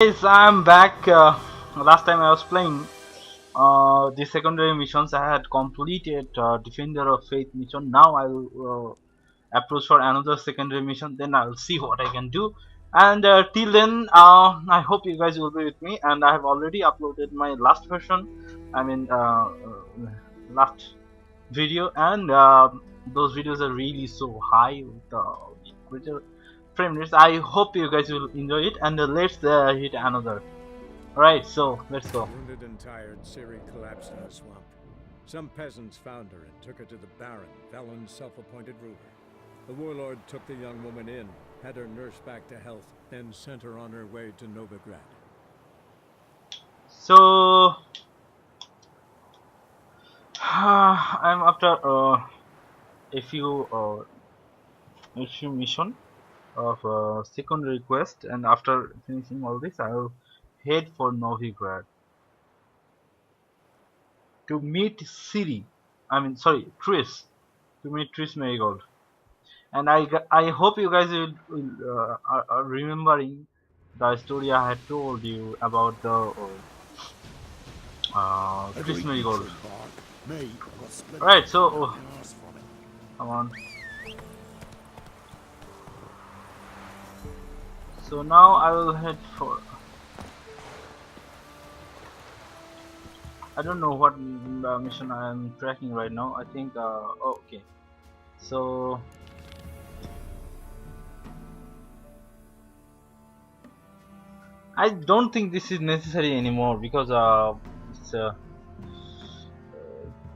Guys, I'm back. Last time I was playing the secondary missions. I had completed Defender of Faith mission. Now I'll approach for another secondary mission. Then I'll see what I can do. And till then, I hope you guys will be with me. And I have already uploaded my last version. I mean, last video, and those videos are really so high with greater frame rates. I hope you guys will enjoy it, and let's hit another. Alright, so let's go. Wounded and tired, Ciri collapsed in a swamp. Some peasants found her and took her to the Baron, Velen's self-appointed ruler. The warlord took the young woman in, had her nursed back to health, then sent her on her way to Novigrad. So I'm after a few mission of secondary quest, and after finishing all this, I will head for Novigrad to meet Ciri. Triss. To meet Triss Merigold. And I hope you guys will are remembering the story I had told you about the Triss Merigold. Right, so come on. So now I will head for. I don't know what mission I am tracking right now. I think oh, okay. So I don't think this is necessary anymore because it's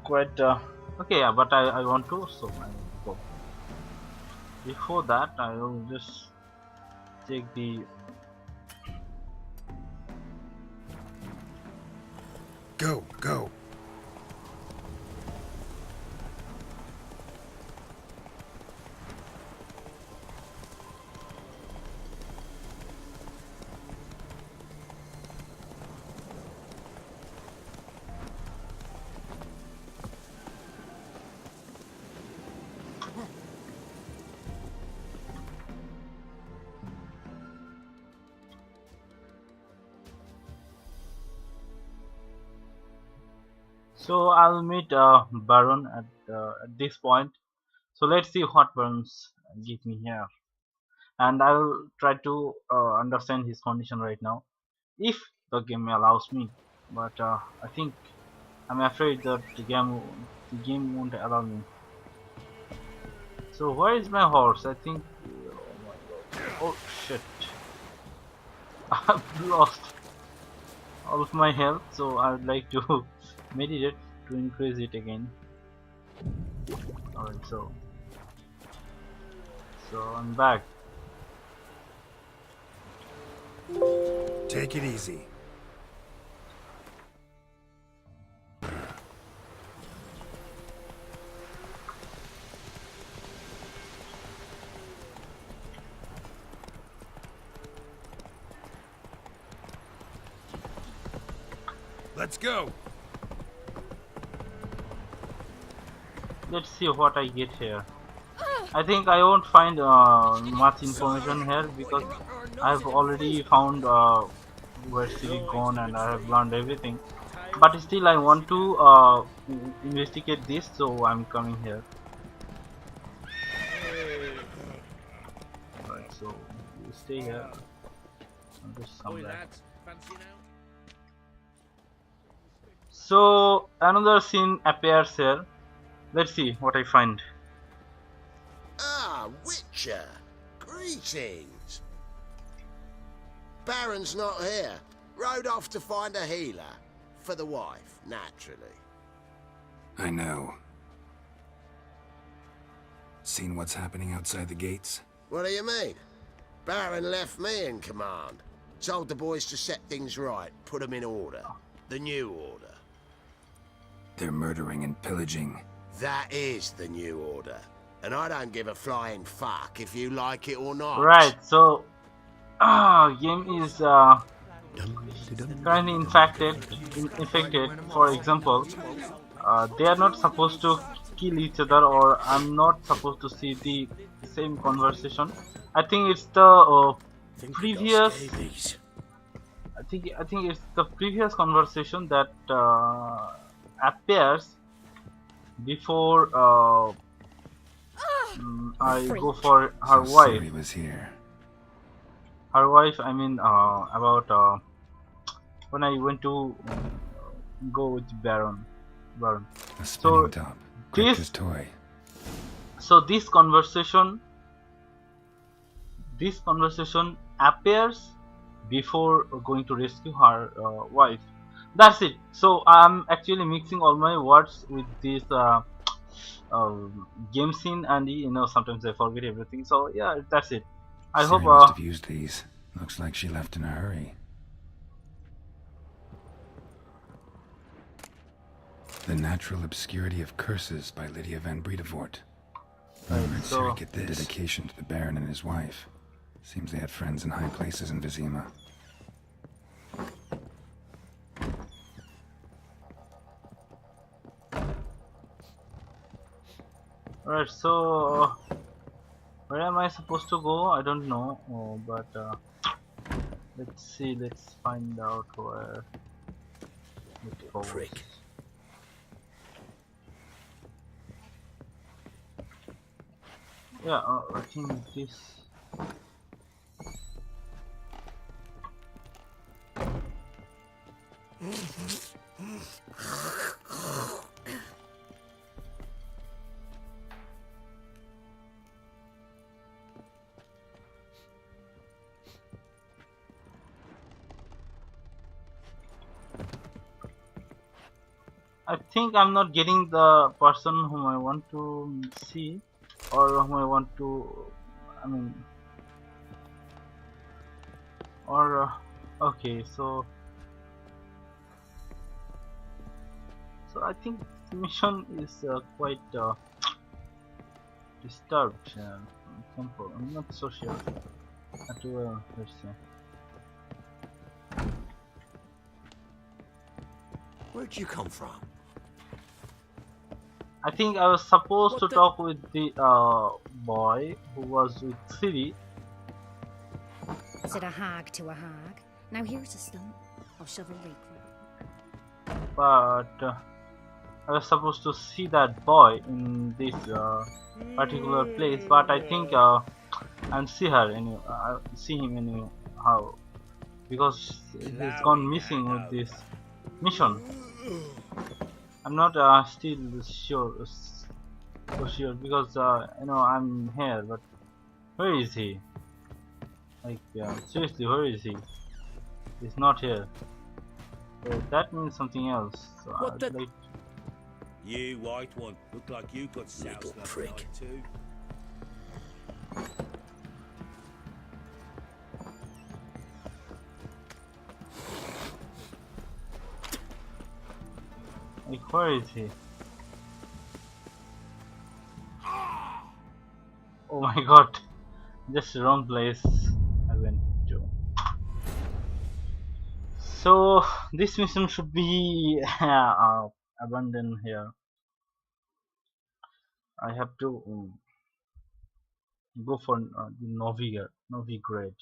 quite okay. Yeah, but I want to, so I will go. Before that, I will just take the. Go. So I'll meet Baron at this point. So let's see what Barons give me here, and I will try to understand his condition right now, if the game allows me. But I think I'm afraid that the game won't allow me. So where is my horse? I think. Oh my god! Oh shit! I've lost all of my health, so I'd like to meditate to increase it again. Alright, so I'm back. Take it easy. Let's go. Let's see what I get here. I think I won't find much information here because I've already found where Ciri gone, and I have learned everything. But still, I want to investigate this, so I'm coming here. Alright, so you stay here. I'll just come back. So another scene appears here. Let's see what I find. Ah, Witcher! Greetings! Baron's not here. Rode off to find a healer. For the wife, naturally. I know. Seen what's happening outside the gates? What do you mean? Baron left me in command. Told the boys to set things right, put them in order. The new order. They're murdering and pillaging. That is the new order. And I don't give a flying fuck if you like it or not. Right, so game is currently infected. For example, they are not supposed to kill each other, or I'm not supposed to see the same conversation. I think it's the previous I think it's the previous conversation that appears before I go for her So wife. Ciri was here. Her wife, I mean, about when I went to go with Baron. Baron. A spinning So top. Greg's this, toy. so this conversation appears before going to rescue her wife. That's it. So I'm actually mixing all my words with this uh, game scene, and sometimes I forget everything. So yeah, that's it. I hope Ciri must have used these. Looks like she left in a hurry. The Natural Obscurity of Curses by Lydia van Bredevoort. Where did so. Ciri get this? Dedication to the Baron and his wife. Seems they had friends in high places in Vizima. Alright, so where am I supposed to go? I don't know, but let's see. Let's find out where it goes. Prick. Yeah, I think this. I think I'm not getting the person whom I want to see, or whom I want to. I mean, or okay, so I think the mission is quite disturbed. Simple. I'm not so sure. Let's see. Where'd you come from? I think I was supposed to What the- talk with the boy who was with Ciri, Said a hag to a hag. Now here's a stump of chivalry crap. but I was supposed to see that boy in this particular place. But I think I'll see her I'll see him anyhow because he's gone missing with this mission. I'm not still so sure because I'm here, but where is he? Like seriously, where is he? He's not here. So that means something else. So What the- like, You white one, look like you got soused Little last prick. night too. where is he? Oh my god, just the wrong place I went to. So this mission should be abandoned here. I have to go for the Novigrad.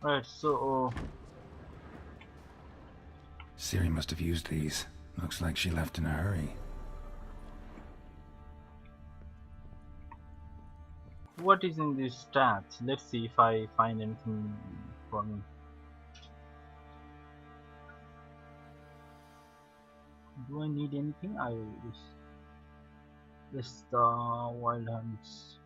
Right, so Ciri must have used these. Looks like she left in a hurry. what is in these stats? Let's see if I find anything for me. Do I need anything? I this the wild hunts.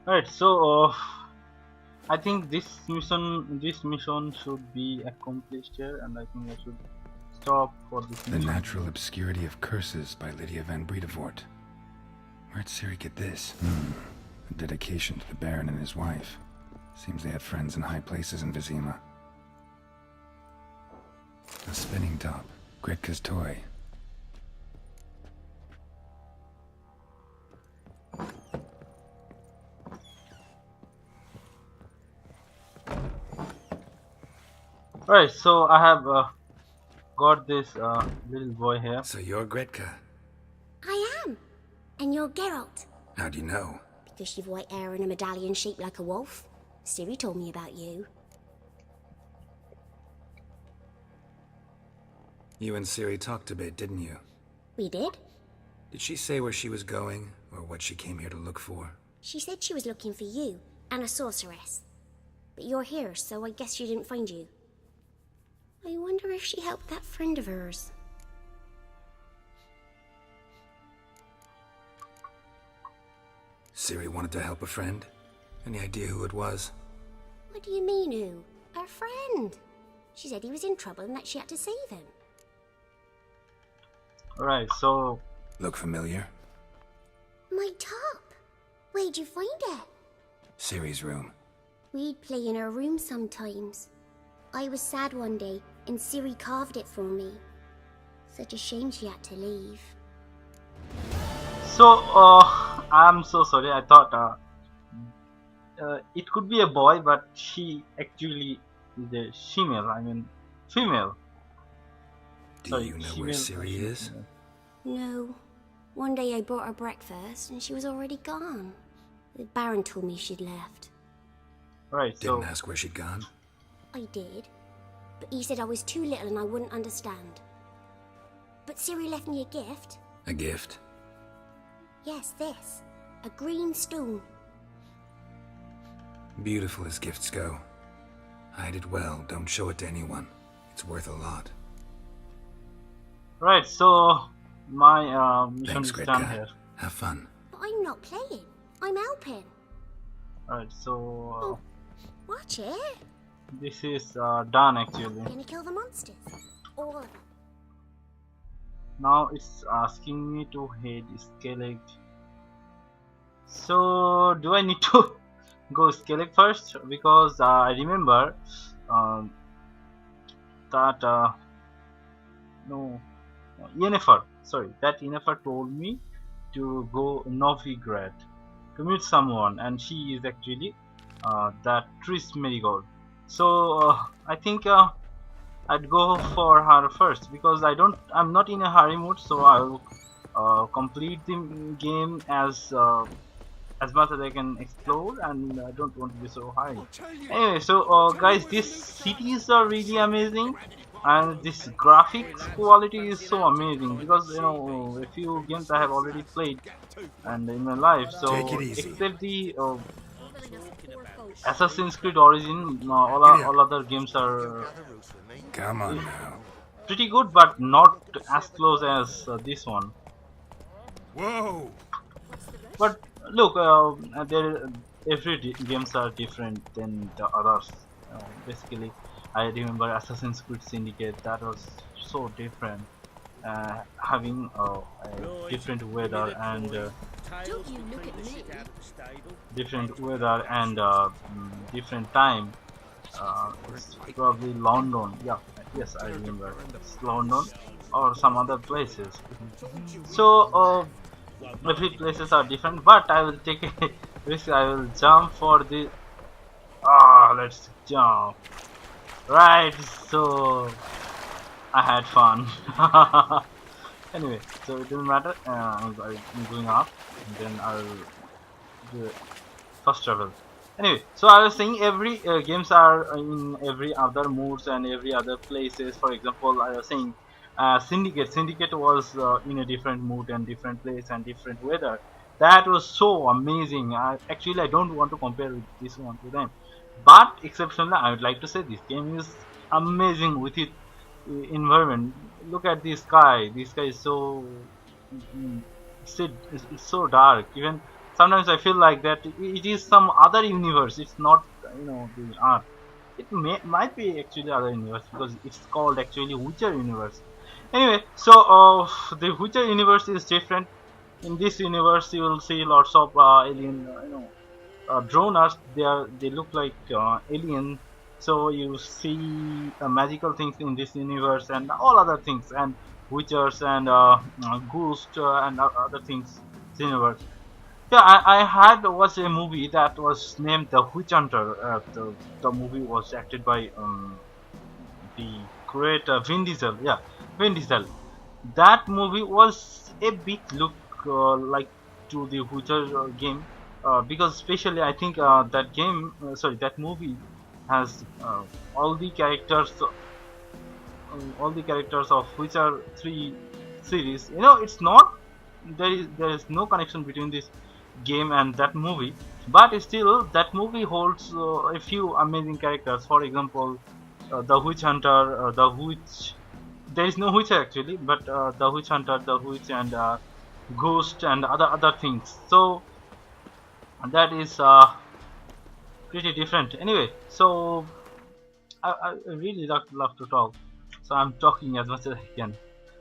Alright, so I think this mission should be accomplished here, and I think I should stop for this The mission. Natural Obscurity of Curses by Lydia van Bredevoort. Where'd Ciri get this? A dedication to the Baron and his wife. Seems they had friends in high places in Vizima. A spinning top. Gretka's toy. Alright, so I have got this little boy here. So you're Gretka. I am. And you're Geralt. How do you know? Because you've white hair and a medallion shaped like a wolf. Ciri told me about you. You and Ciri talked a bit, didn't you? We did. Did she say where she was going, or what she came here to look for? She said she was looking for you and a sorceress. But you're here, so I guess she didn't find you. I wonder if she helped that friend of hers. Ciri wanted to help a friend? Any idea who it was? What do you mean, who? Her friend. She said he was in trouble and that she had to save him. Alright, so Look familiar? My top. Where'd you find it? Ciri's room. We'd play in her room sometimes. I was sad one day, and Ciri carved it for me. Such a shame she had to leave. so I'm so sorry. I thought it could be a boy, but she actually is a female. I mean, female. Do Sorry, you know she where will- Ciri is? No. One day I brought her breakfast, and she was already gone. The Baron told me she'd left. Right, so Didn't ask where she'd gone? I did, but he said I was too little and I wouldn't understand. But Ciri left me a gift. A gift? Yes, this. A green stone. Beautiful as gifts go. Hide it well, don't show it to anyone. It's worth a lot. right, so my mission Thanks, is done Gretka. here. Have fun. But I'm not playing. I'm helping. Right, so Watch it. this is done actually. Gonna kill the monsters. All of them. Now it's asking me to head Skellig. So do I need to go Skellig first? Because I remember that no, Yennefer. Sorry, that Yennefer told me to go Novigrad to meet someone, and she is actually that Triss Merigold. So I think I'd go for her first because I'm not in a hurry mood, so I'll complete the game as much as I can explore, and I don't want to be so high. Anyway, so guys, these cities are really amazing, and this graphics quality is so amazing because you know a few games I have already played and in my life. So Take it easy. except the Assassin's Creed Origin, all other games are Come on now. pretty good, but not as close as this one. Whoa! But look, every games are different than the others. Basically, I remember Assassin's Creed Syndicate. That was so different, having a different weather and Don't you look at me. different time. It's probably London. Yeah, yes, I remember. It's London or some other places. So every places are different, but I will take a risk. I will jump for the. Let's jump. Right, so I had fun. Anyway, so it doesn't matter. I'm going up, and then I'll do it. First travel. Anyway, so I was saying every games are in every other moods and every other places. For example, I was saying Syndicate. Syndicate was in a different mood and different place and different weather. That was so amazing. Actually, I don't want to compare with this one to them, but exceptionally, I would like to say this game is amazing with its environment. Look at this sky. This sky is so it's so dark. Even sometimes I feel like that it is some other universe. It's not the Earth. It might be actually other universe because it's called actually Witcher universe. Anyway, so the Witcher universe is different. In this universe, you will see lots of alien, droners. They look like alien. So you see magical things in this universe and all other things and witchers and ghosts and other things in the universe. Yeah, I had watched a movie that was named The Witch Hunter. The movie was acted by the great Vin Diesel. Yeah, Vin Diesel. That movie was a bit look like to the Witcher game because especially I think that movie has all the characters of Witcher 3 series. It's not there is no connection between this game and that movie, but still that movie holds a few amazing characters. For example, the Witch Hunter, the Witch. There is no Witcher actually, but the Witch Hunter, the Witch, and Ghost, and other things. So that is pretty different. Anyway, so I really love to talk, so I'm talking as much as I can.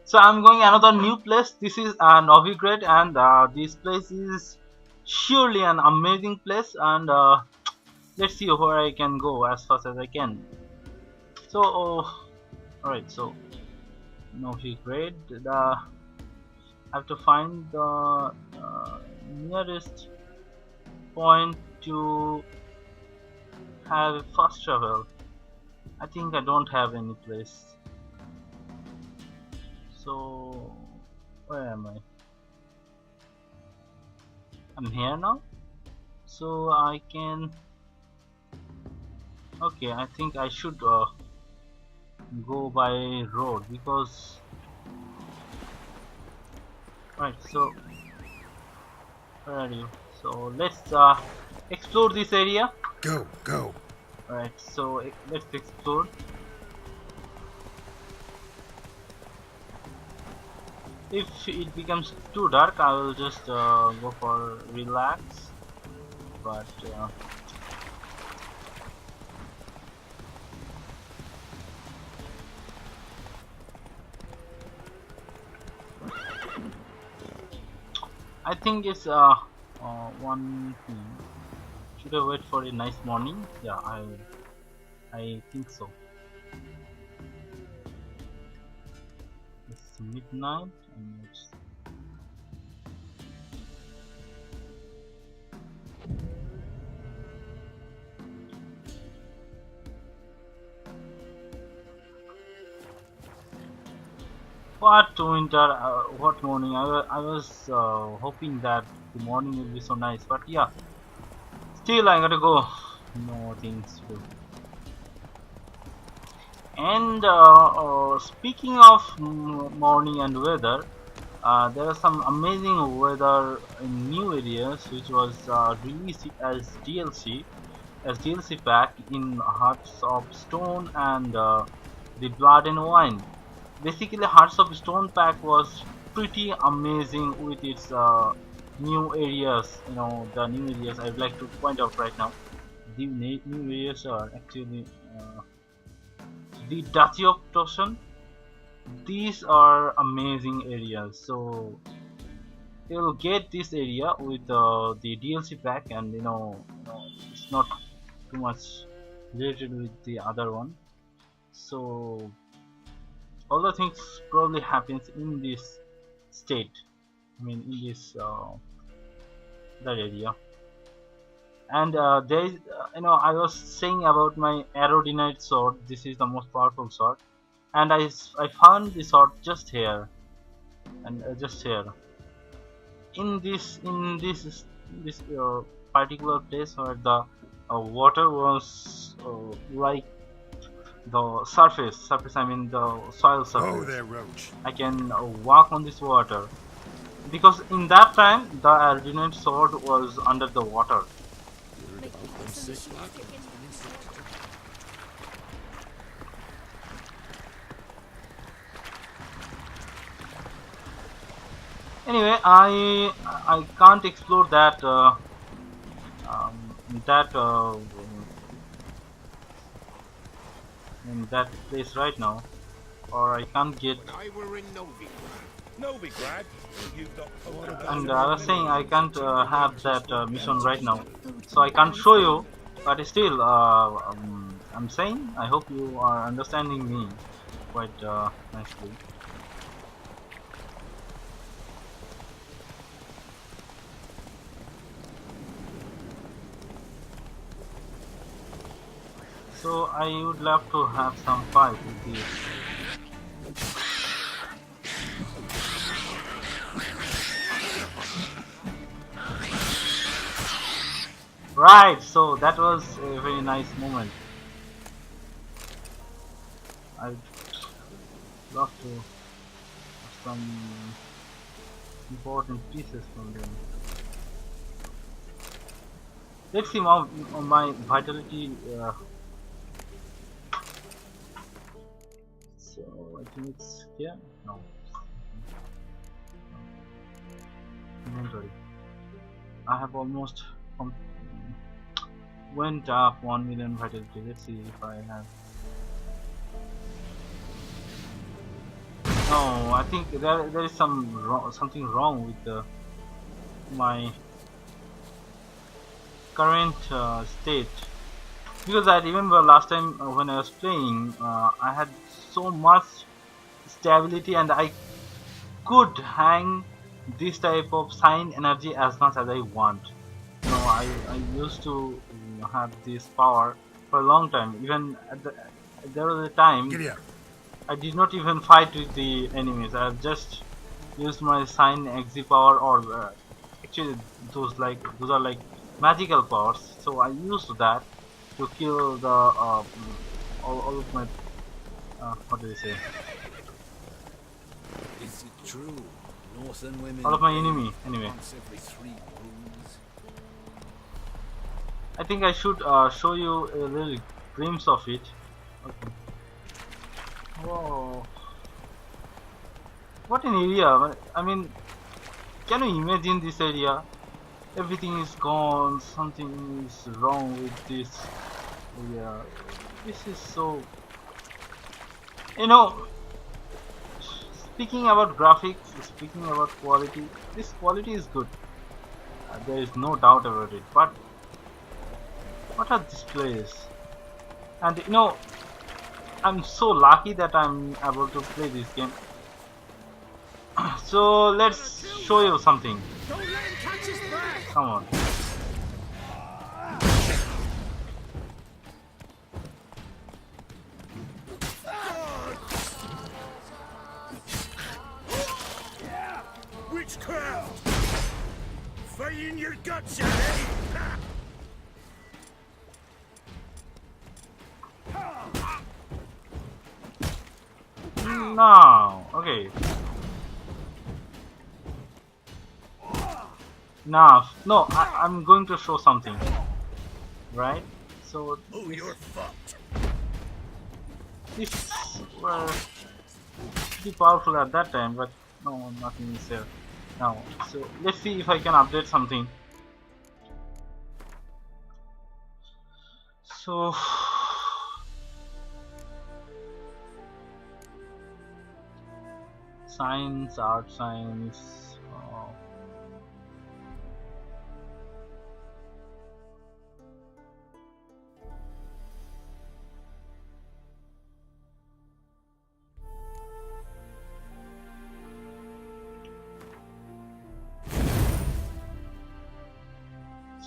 So I'm going another new place. This is Novigrad, and this place is surely an amazing place. And let's see where I can go as fast as I can. So, alright. So Novigrad. I have to find the nearest point to have fast travel. I think I don't have any place. So where am I? I'm here now. So I can. Okay, I think I should go by road because. Right. So where are you? So let's explore this area. Go. Right. So let's explore. If it becomes too dark, I will just go for relax. But I think it's one thing. Should I wait for a nice morning? Yeah, I think so. It's midnight and it's what winter, what morning. I was hoping that the morning will be so nice, but yeah, still I gotta go. No things to do. And speaking of morning and weather, there are some amazing weather in new areas which was released as DLC pack in Hearts of Stone and the Blood and Wine. Basically, Hearts of Stone pack was pretty amazing with its new areas. The new areas I would like to point out right now. The new areas are actually the Duchy of Toshan. These are amazing areas. So you'll get this area with the DLC pack, and it's not too much related with the other one. So all the things probably happens in this state. I mean, in this that area. And there is, I was saying about my Aerodynite sword. This is the most powerful sword, and I found the sword just here, and just here in this particular place where the water was like the surface. I mean the soil surface. Oh, there, Roach. I can walk on this water because in that time the Aerodynite sword was under the water. Anyway, I can't explore that that in that place right now, or I can't get. When I were in Novigrad, Novigrad? You've got And I was saying I can't have that mission right now, so I can't show you. But still, I'm saying I hope you are understanding me quite nicely. So I would love to have some fight with this. Right, so that was a very nice moment. I'd love to have some important pieces from them. Let's see how my vitality. So I think it's here. No. Inventory. I have almost went up 1 million vitality. Let's see if I have. No, I think there is something wrong with my current state, because I remember last time when I was playing, I had so much stability and I could hang this type of sign energy as much as I want. You know, I used to have this power for a long time. Even there was a time I did not even fight with the enemies. I just used my sign XZ power, or actually those are like magical powers. So I used that to kill the all of my what do you say? Is it true? Northern women All of my enemy anyway. once every 3 moons? I think I should show you a little glimpse of it. Okay. Whoa. What an area! I mean, can you imagine this area? Everything is gone, something is wrong with this area. This is so... You know, speaking about graphics, speaking about quality, this quality is good. There is no doubt about it. But what are these players? And you know, I'm so lucky that I'm able to play this game. So let's show you something. don't let him catch his breath! Come on. Witchcraft! Fighting your guts out, eh? No. Okay. Now, no, I'm going to show something. Right? So Oh, you're fucked. these were pretty powerful at that time, but no, nothing is there now. So let's see if I can update something. So science, art science.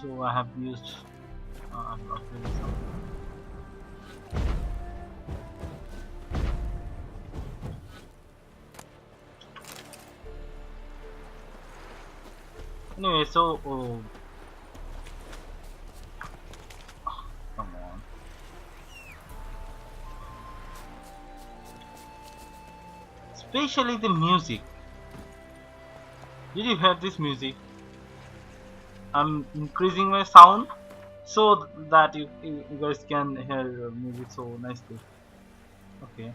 So I have used I'm updating some. Anyway, so come on. Especially the music. Did you hear this music? I'm increasing my sound so that you guys can hear music so nicely. Okay,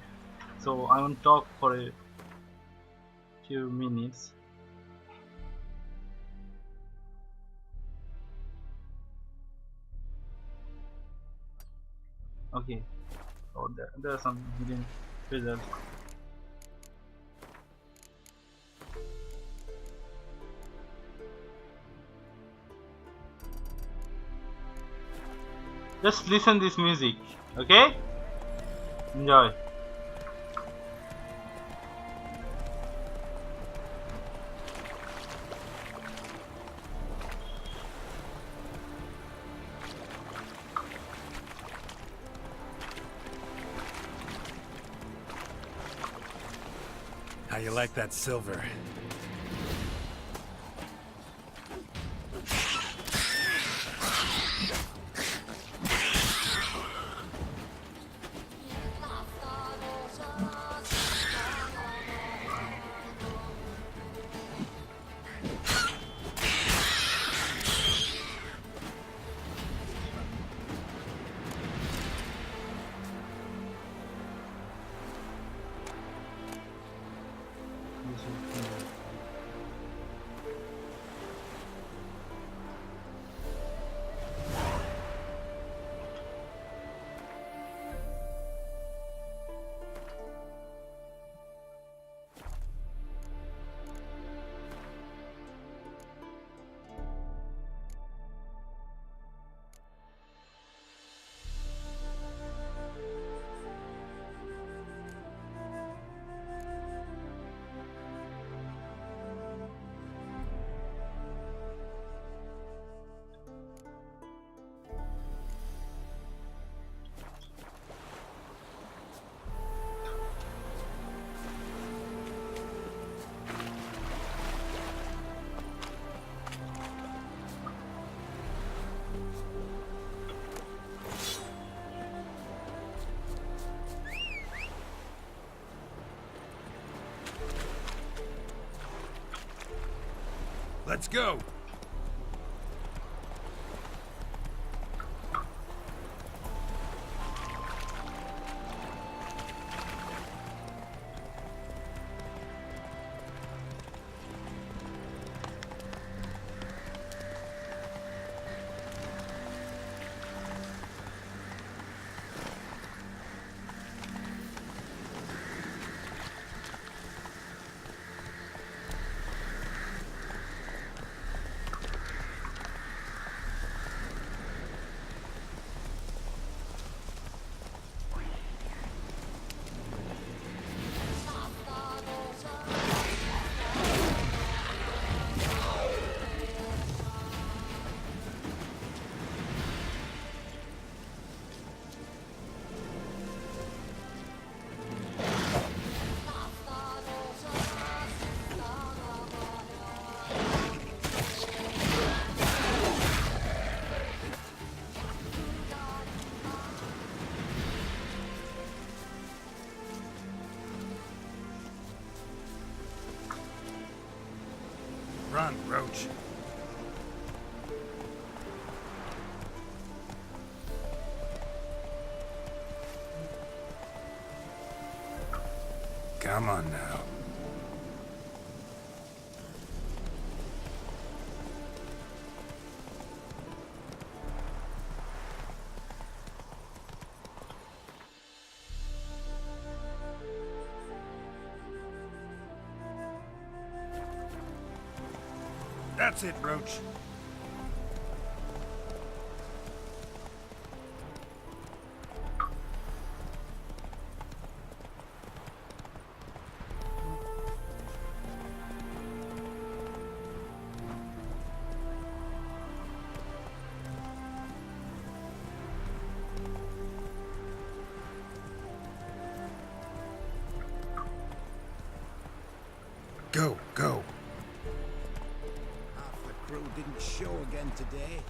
so I want to talk for a few minutes. Okay. Oh, there are some hidden treasures. Just listen this music, okay? Enjoy. How you like that silver? Let's go! Run, Roach. Come on now. That's it, Roach. Go, go. Half the crew didn't show again today.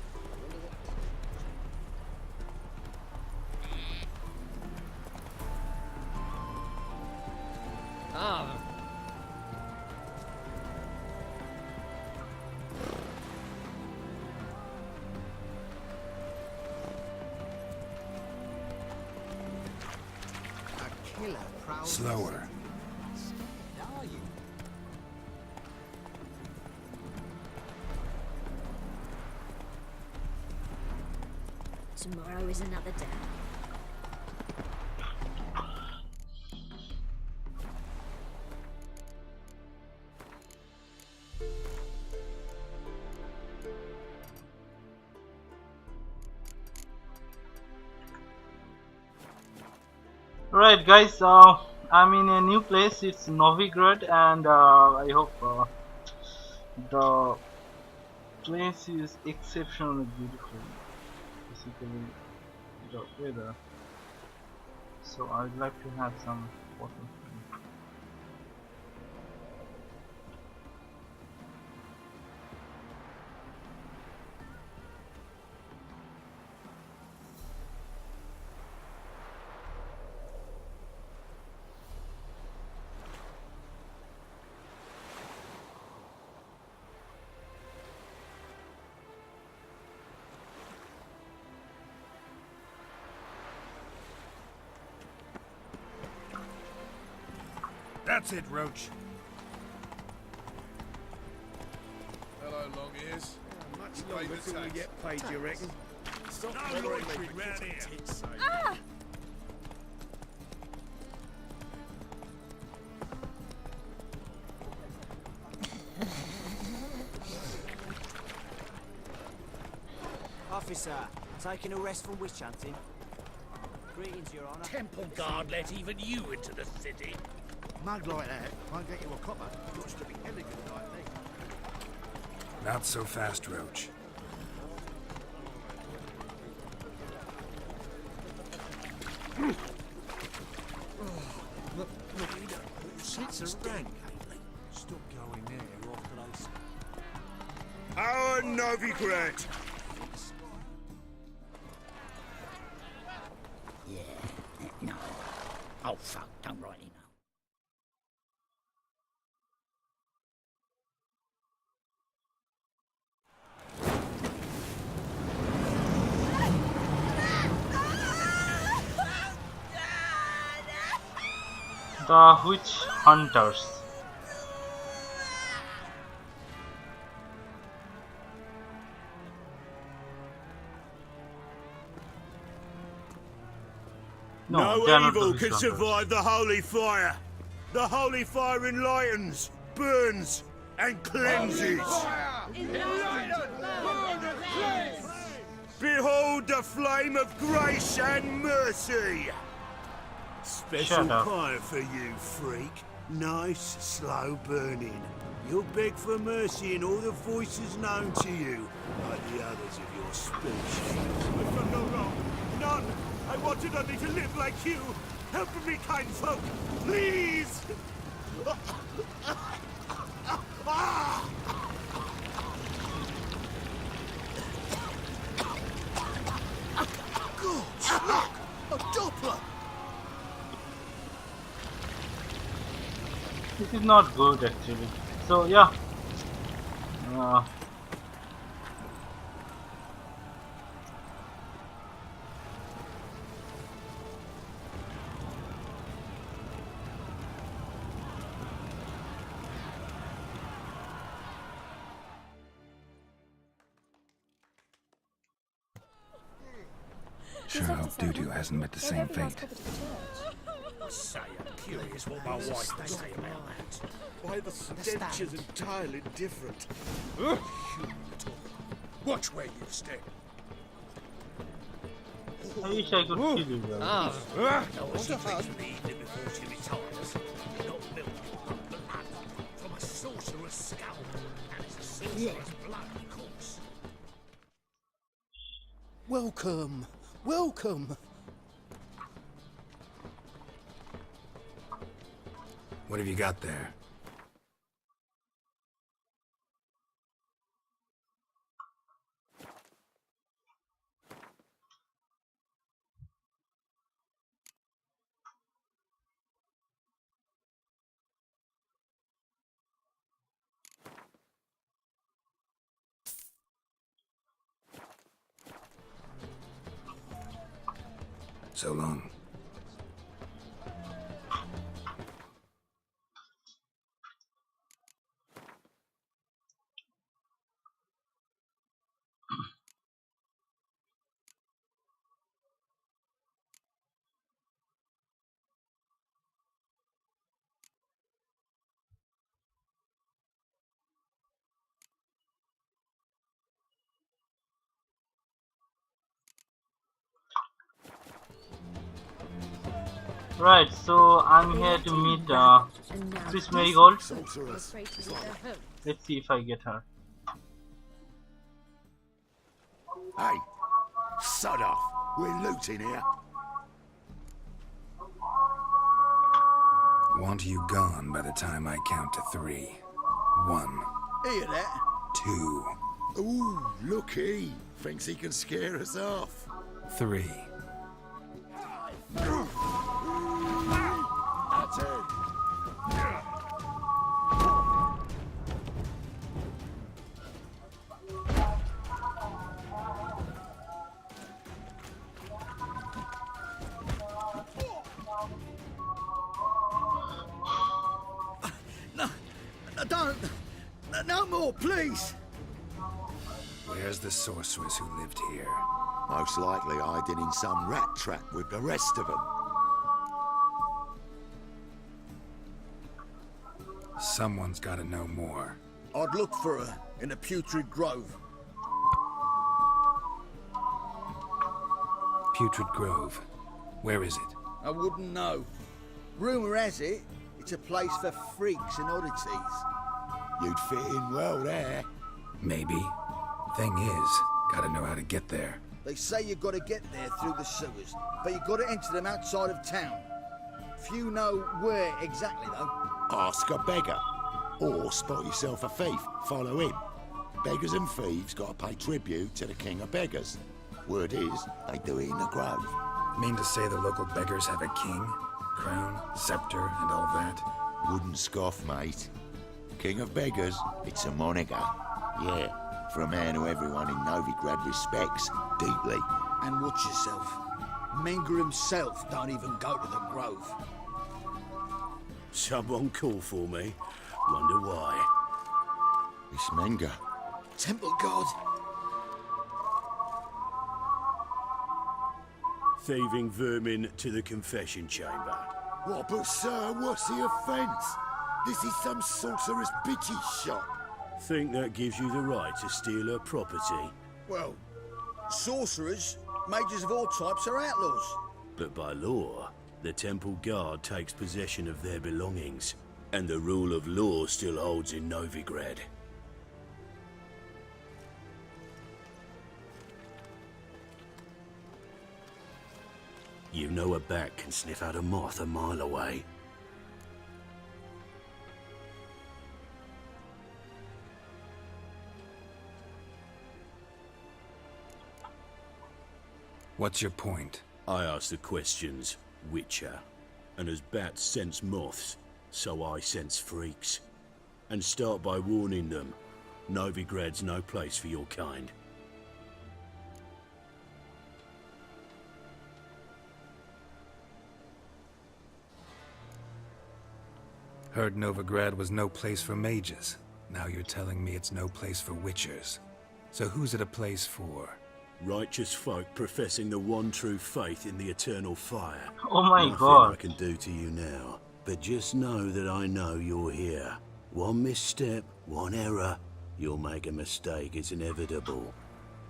A killer proud. Slower. Are you? Tomorrow is another day. Right, guys. I'm in a new place. It's Novigrad, and I hope the place is exceptionally beautiful. Basically, the weather. So I'd like to have some photos. That's it, Roach. Hello, long ears. Much longer till we get paid, you reckon? Stop bothering me round here. Officer, taking a rest from witch hunting. Greetings, Your Honour. Temple Guard let even you into the city. Mug like that won't get you a copper. Looks to be elegant like me. Not so fast, Roach. It's a rank. Stop going there, you're off place. Our Novigrad. Yeah, no. Oh, fuck, don't write it now. The Witch Hunters. No they are not the evil Witch can Hunters. survive the holy fire. The holy fire enlightens, burns, and cleanses. Behold the flame of grace and mercy. Special Shut up. fire for you, freak. Nice, slow burning. You'll beg for mercy in all the voices known to you, like the others of your species. I've done no wrong. None. I wanted only to live like you. Help me, kind folk. Please. A Doppler! This is not good actually. So yeah. Sure hope Dudu hasn't met the same fate. Say, I'm curious what my wife would say about that. Why, the stench is entirely different. Watch where you step. I wish I could kill you guys. What she drinks in the evening before she retires. Not milk, but blood. From a sorcerer's scalp. And it's a sorcerer's blood, of course. Welcome, welcome. What have you got there? So long. Right, so I'm here to meet Miss Marigold. Sorceress. Let's see if I get her. Hey, sod off. We're looting here. Want you gone by the time I count to 3. 1, Hear that? 2, Ooh, looky. Thinks he can scare us off. 3. That's it. No more, please! Where's the sorceress who lived here? Most likely hiding in some rat trap with the rest of them. Someone's gotta know more. I'd look for her in the Putrid Grove. Putrid Grove. Where is it? I wouldn't know. Rumour has it, it's a place for freaks and oddities. You'd fit in well there. Maybe. Thing is, gotta know how to get there. They say you've got to get there through the sewers, but you've got to enter them outside of town. Few know where exactly, though. Ask a beggar. Or spot yourself a thief. Follow him. Beggars and thieves got to pay tribute to the king of beggars. Word is, they do it in the grove. Mean to say the local beggars have a king, crown, scepter, and all that? Wouldn't scoff, mate. King of beggars, it's a moniker. Yeah, for a man who everyone in Novigrad respects deeply. And watch yourself. Menger himself don't even go to the grove. Someone call for me. Wonder why. It's Menger. Temple God. Thieving vermin to the confession chamber. What, but sir, what's the offence? This is some sorcerer's bitch's shop. Think that gives you the right to steal her property? Well, sorcerers, mages of all types are outlaws. But by law, the temple guard takes possession of their belongings, and the rule of law still holds in Novigrad. You know a bat can sniff out a moth a mile away. What's your point? I ask the questions, Witcher. And as bats sense moths, so I sense freaks. And start by warning them, Novigrad's no place for your kind. Heard Novigrad was no place for mages. Now you're telling me it's no place for witchers. So who's it a place for? Righteous folk professing the one true faith in the eternal fire. Oh my Nothing god. I can do to you now, but just know that I know you're here. One misstep, one error, you'll make a mistake, it's inevitable.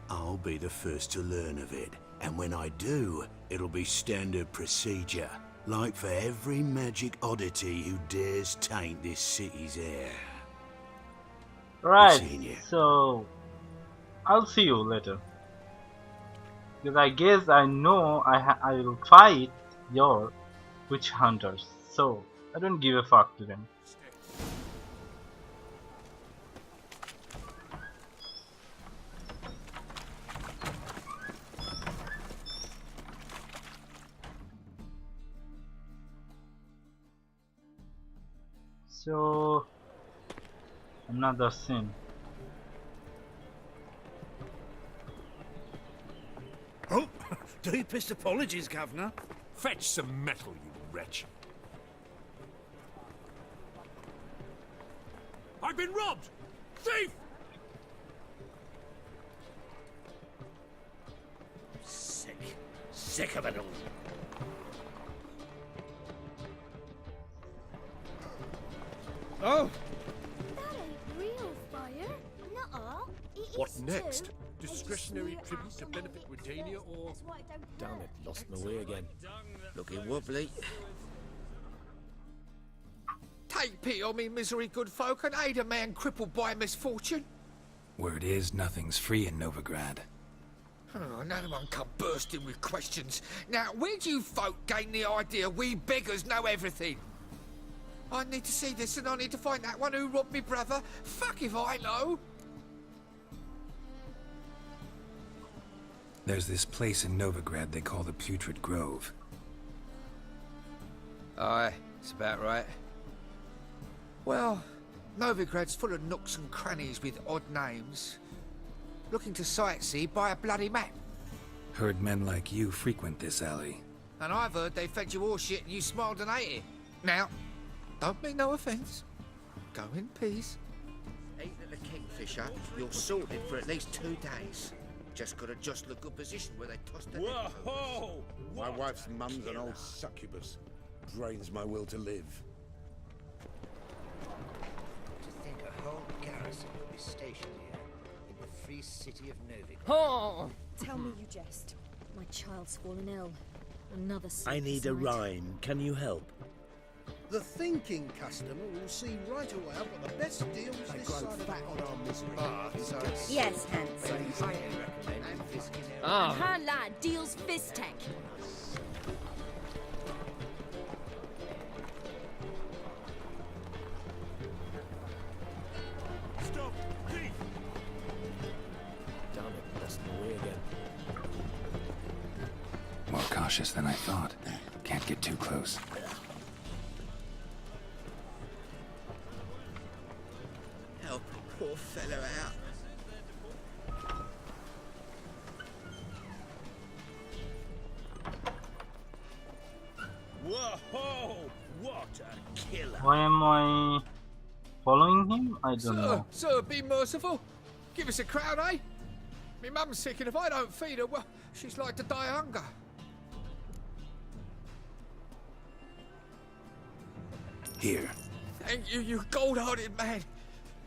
I'll be the first to learn of it, and when I do, it'll be standard procedure. Like for every magic oddity who dares taint this city's air. Right, Seen you. so I'll see you later. Because I guess I know I will fight your witch hunters, so I don't give a fuck to them. So another sin. Oh, deepest apologies, Governor. Fetch some metal, you wretch. I've been robbed! Thief! Sick of it all. Oh! That ain't real fire. Nuh-uh. It What is next? too. Discretionary tribute to benefit Redania or... Damn it, lost my way again. Looking wobbly. Take pity on me, misery, good folk, and aid a man crippled by misfortune. Word is, nothing's free in Novigrad. Oh, no one come bursting with questions. Now, where do you folk gain the idea we beggars know everything? I need to see this, and I need to find that one who robbed me brother. Fuck if I know. There's this place in Novigrad they call the Putrid Grove. Aye, it's about right. Well, Novigrad's full of nooks and crannies with odd names. Looking to sightsee, buy a bloody map. Heard men like you frequent this alley. And I've heard they fed you all shit and you smiled and ate it. Now, don't mean no offence. Go in peace. Eating at the Kingfisher, you're sorted for at least 2 days. Just gotta adjust the good position where they tossed the Whoa! My wife's mum's an old succubus. Drains my will to live. To think a whole garrison would be stationed here in the free city of Novigrad. Oh! Tell me you jest. My child's fallen ill. Another I need a night. rhyme. Can you help? The thinking customer will see right away I've got the best deals this side of back on our misery. Yes, handsome. Ah. Her lad deals Fistech. Stop! Thief! Damn it, lost my way again. More cautious than I thought. Can't get too close. Help a poor fellow out. Whoa! What a killer! Why am I following him? I don't know. Sir, be merciful. Give us a crown, eh? Me mum's sick, and if I don't feed her, well, she's like to die of hunger. Here. Thank you, you gold-hearted man.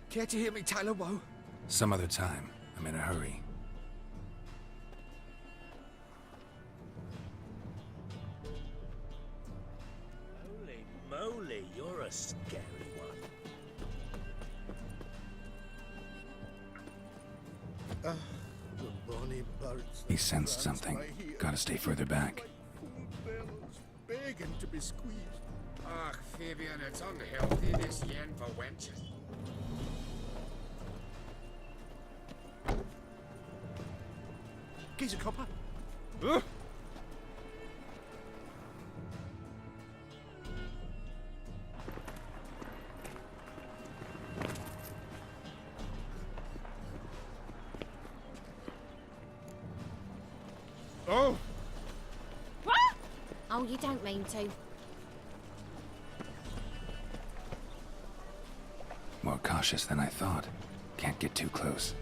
Care to hear me tell a woe? Some other time. I'm in a hurry. Holy moly, you're a scary one. the bonny birds. He sensed something. Gotta stay further back. Begging to be squeezed. Ach, Fabian, it's unhealthy, this yen for wenches. Geezer copper. Oh! What? Oh, you don't mean to. More cautious than I thought. Can't get too close.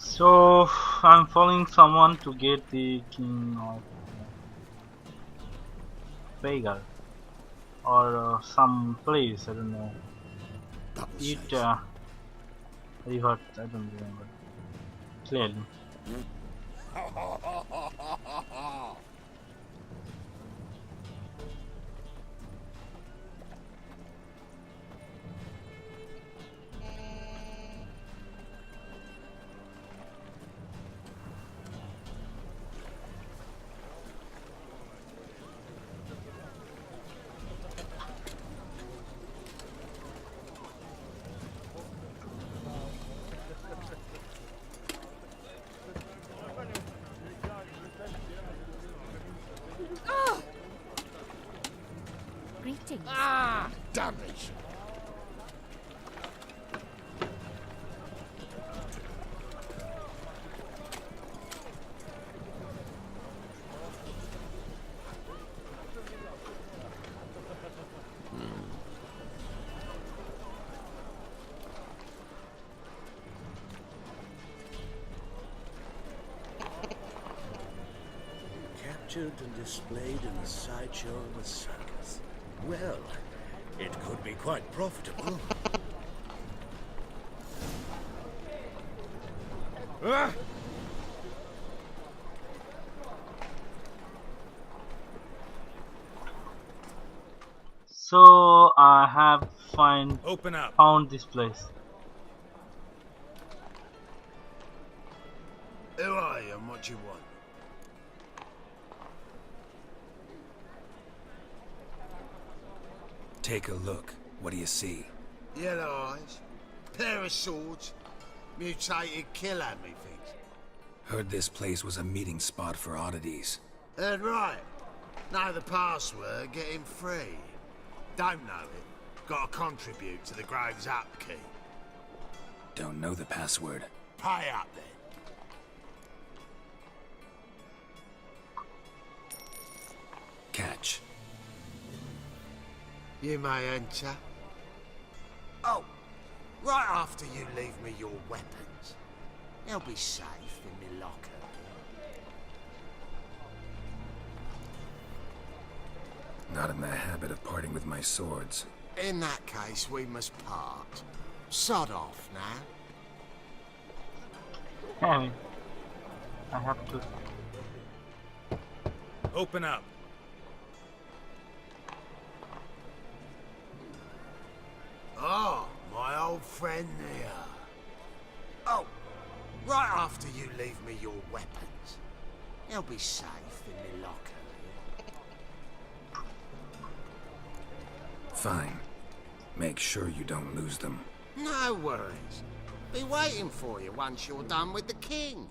So I'm following someone to get the king of Vhagar or some place. I don't know. It river. I don't remember clearly. Greetings. Ah! Damnation! Capture featured and displayed in the sideshow of a circus. Well, it could be quite profitable. Ah! So I have Open up. found this place. Who are you and what do you want? Take a look. What do you see? Yellow eyes, pair of swords, mutated kill at me things. Heard this place was a meeting spot for oddities. Heard right. Know the password, get him free. Don't know it. Gotta contribute to the Grave's upkeep. Don't know the password. Pay up then. Catch. You may enter. Oh, right after you leave me your weapons. They'll be safe in my locker. Not in the habit of parting with my swords. In that case, we must part. Sod off now. Hey, I have to. Open up. Oh, my old friend there. Oh, right after you leave me your weapons. They'll be safe in my locker. Fine. Make sure you don't lose them. No worries. Be waiting for you once you're done with the king.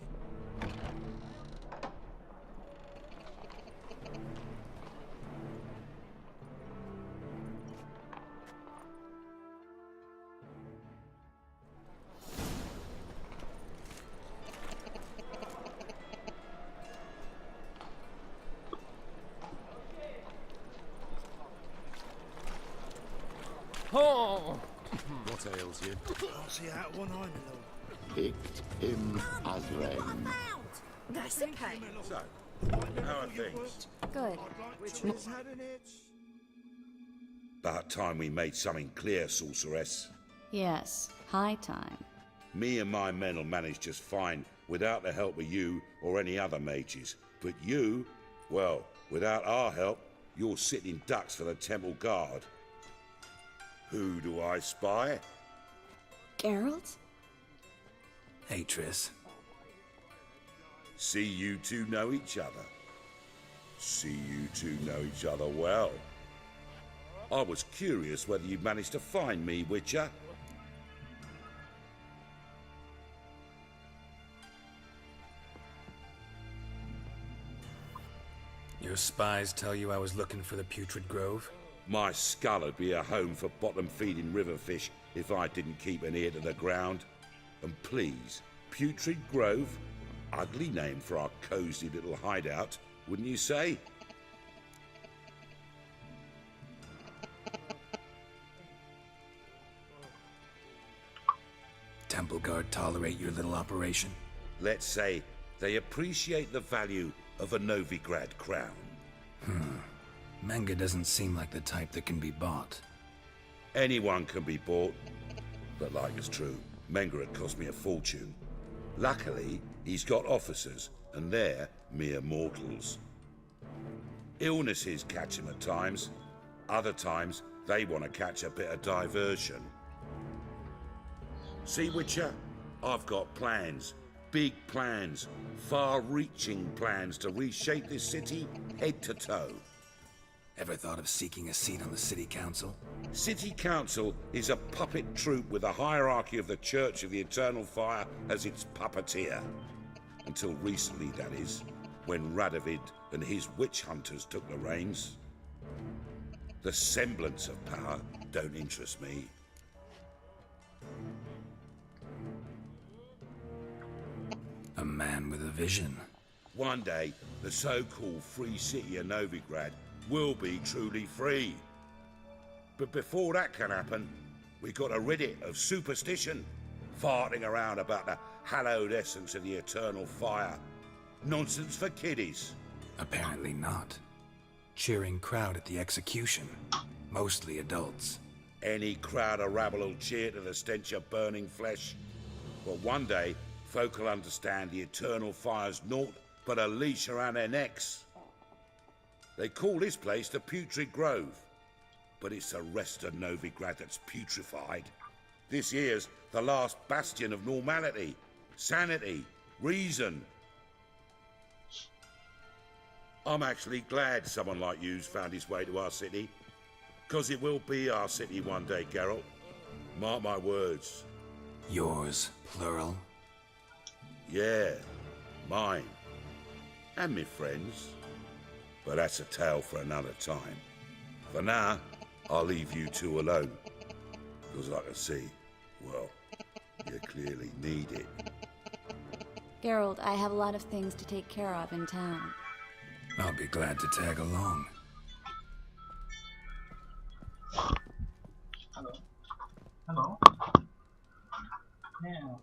Oh! What ails you? I'll see out one eye, my lord. Picked him as friend. That's a pain. So, how are things? Good. Witches had an itch. About time we made something clear, sorceress. Yes, high time. Me and my men'll manage just fine without the help of you or any other mages. But you, well, without our help, you're sitting ducks for the temple guard. Who do I spy? Geralt? Hey, Triss. See you two know each other. See you two know each other well. I was curious whether you'd managed to find me, Witcher. Your spies tell you I was looking for the Putrid Grove? My skull'd be a home for bottom-feeding riverfish if I didn't keep an ear to the ground. And please, Putrid Grove? Ugly name for our cosy little hideout, wouldn't you say? Temple Guard tolerate your little operation? Let's say they appreciate the value of a Novigrad crown. Menge doesn't seem like the type that can be bought. Anyone can be bought. But like it's true, Menge had cost me a fortune. Luckily, he's got officers, and they're mere mortals. Illnesses catch him at times. Other times, they want to catch a bit of diversion. See, Witcher? I've got plans. Big plans. Far-reaching plans to reshape this city head to toe. Ever thought of seeking a seat on the City Council? City Council is a puppet troupe with a hierarchy of the Church of the Eternal Fire as its puppeteer. Until recently, that is, when Radovid and his witch hunters took the reins. The semblance of power don't interest me. A man with a vision. One day, the so-called free city of Novigrad will be truly free. But before that can happen, we got to rid it of superstition, farting around about the hallowed essence of the eternal fire. Nonsense for kiddies. Apparently not. Cheering crowd at the execution. Mostly adults. Any crowd of rabble will cheer to the stench of burning flesh. But one day, folk will understand the eternal fire's naught but a leash around their necks. They call this place the Putrid Grove, but it's the rest of Novigrad that's putrefied. This here's the last bastion of normality, sanity, reason. I'm actually glad someone like you's found his way to our city, 'cause it will be our city one day, Geralt. Mark my words. Yours, plural? Yeah, mine. And me friends. But that's a tale for another time. For now, I'll leave you two alone. 'Cause I can see, well, you clearly need it. Geralt, I have a lot of things to take care of in town. I'll be glad to tag along. Hello. Hello. Yeah,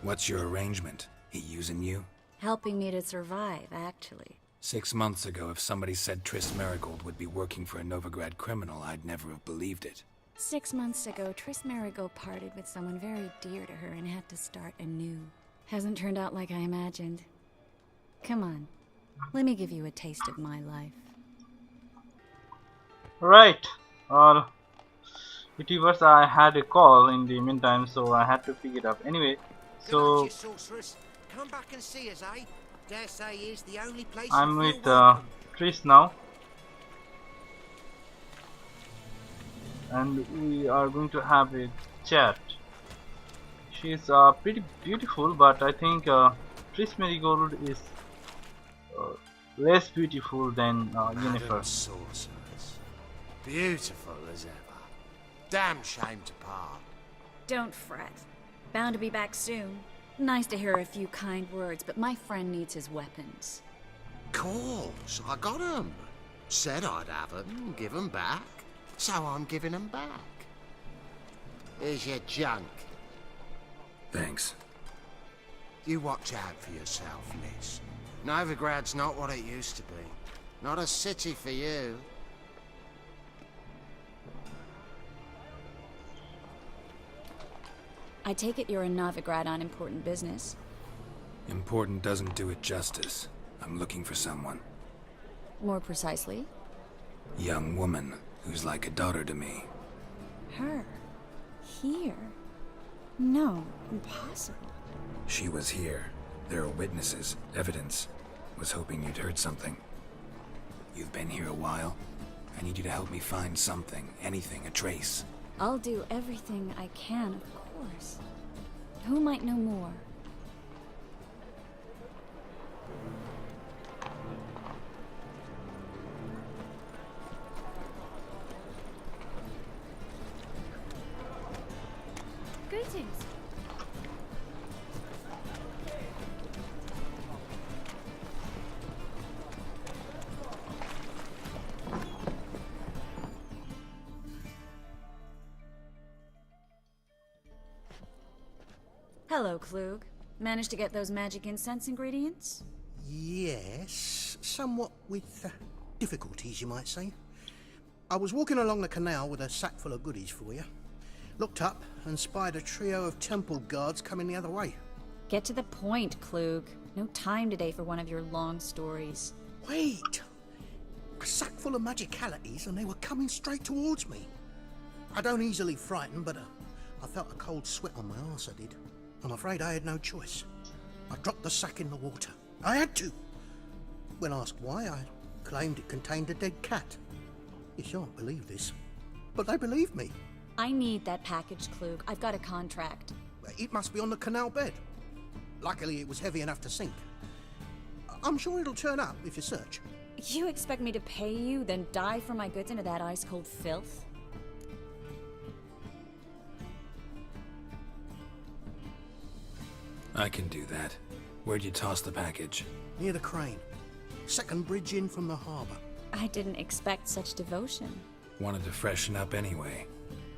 What's your arrangement? He using you? Helping me to survive, actually. 6 months ago, if somebody said Triss Merigold would be working for a Novigrad criminal, I'd never have believed it. 6 months ago, Triss Merigold parted with someone very dear to her and had to start anew. Hasn't turned out like I imagined. Come on, let me give you a taste of my life. Right. YouTubers, I had a call in the meantime, so I had to pick it up. Anyway, so come back and see us, eh? Dare say is the only place I'm with Triss now, and we are going to have a chat. She's pretty beautiful, but I think Triss Merigold is less beautiful than Yennefer. Sorcerers. Beautiful as ever. Damn shame to part. Don't fret. Bound to be back soon. Nice to hear a few kind words, but my friend needs his weapons. Course, I got 'em. Said I'd have 'em, give 'em back. So I'm giving 'em back. Here's your junk. Thanks. You watch out for yourself, miss. Novigrad's not what it used to be. Not a city for you. I take it you're in Novigrad on important business. Important doesn't do it justice. I'm looking for someone. More precisely? Young woman who's like a daughter to me. Her? Here? No, impossible. She was here. There are witnesses, evidence. Was hoping you'd heard something. You've been here a while. I need you to help me find something, anything, a trace. I'll do everything I can, of course. Who might know more? Greetings. Hello, Klug. Managed to get those magic incense ingredients? Yes, somewhat with difficulties, you might say. I was walking along the canal with a sack full of goodies for you. Looked up and spied a trio of temple guards coming the other way. Get to the point, Klug. No time today for one of your long stories. Wait! A sack full of magicalities and they were coming straight towards me. I don't easily frighten, but I felt a cold sweat on my arse, I did. I'm afraid I had no choice. I dropped the sack in the water. I had to. When asked why, I claimed it contained a dead cat. You shan't believe this, but they believed me. I need that package, Klug. I've got a contract. It must be on the canal bed. Luckily, it was heavy enough to sink. I'm sure it'll turn up if you search. You expect me to pay you, then dive for my goods into that ice-cold filth? I can do that. Where'd you toss the package? Near the crane. Second bridge in from the harbor. I didn't expect such devotion. Wanted to freshen up anyway.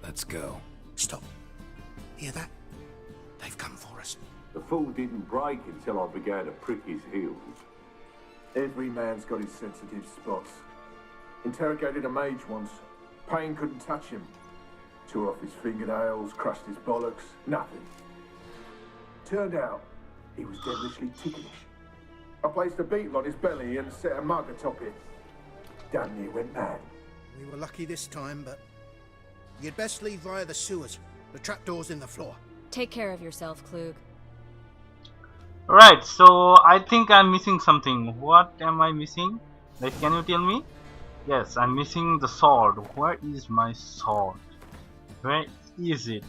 Let's go. Stop. Hear that? They've come for us. The fool didn't break until I began to prick his heels. Every man's got his sensitive spots. Interrogated a mage once. Pain couldn't touch him. Tore off his fingernails, crushed his bollocks, nothing. Turned out, he was devilishly ticklish. I placed a beetle on his belly and set a mug atop it. Damn near went mad. We were lucky this time, but you'd best leave via the sewers. The trapdoor's in the floor. Take care of yourself, Klug. Right, so I think I'm missing something. What am I missing? Like, can you tell me? Yes, I'm missing the sword. Where is my sword? Where is it?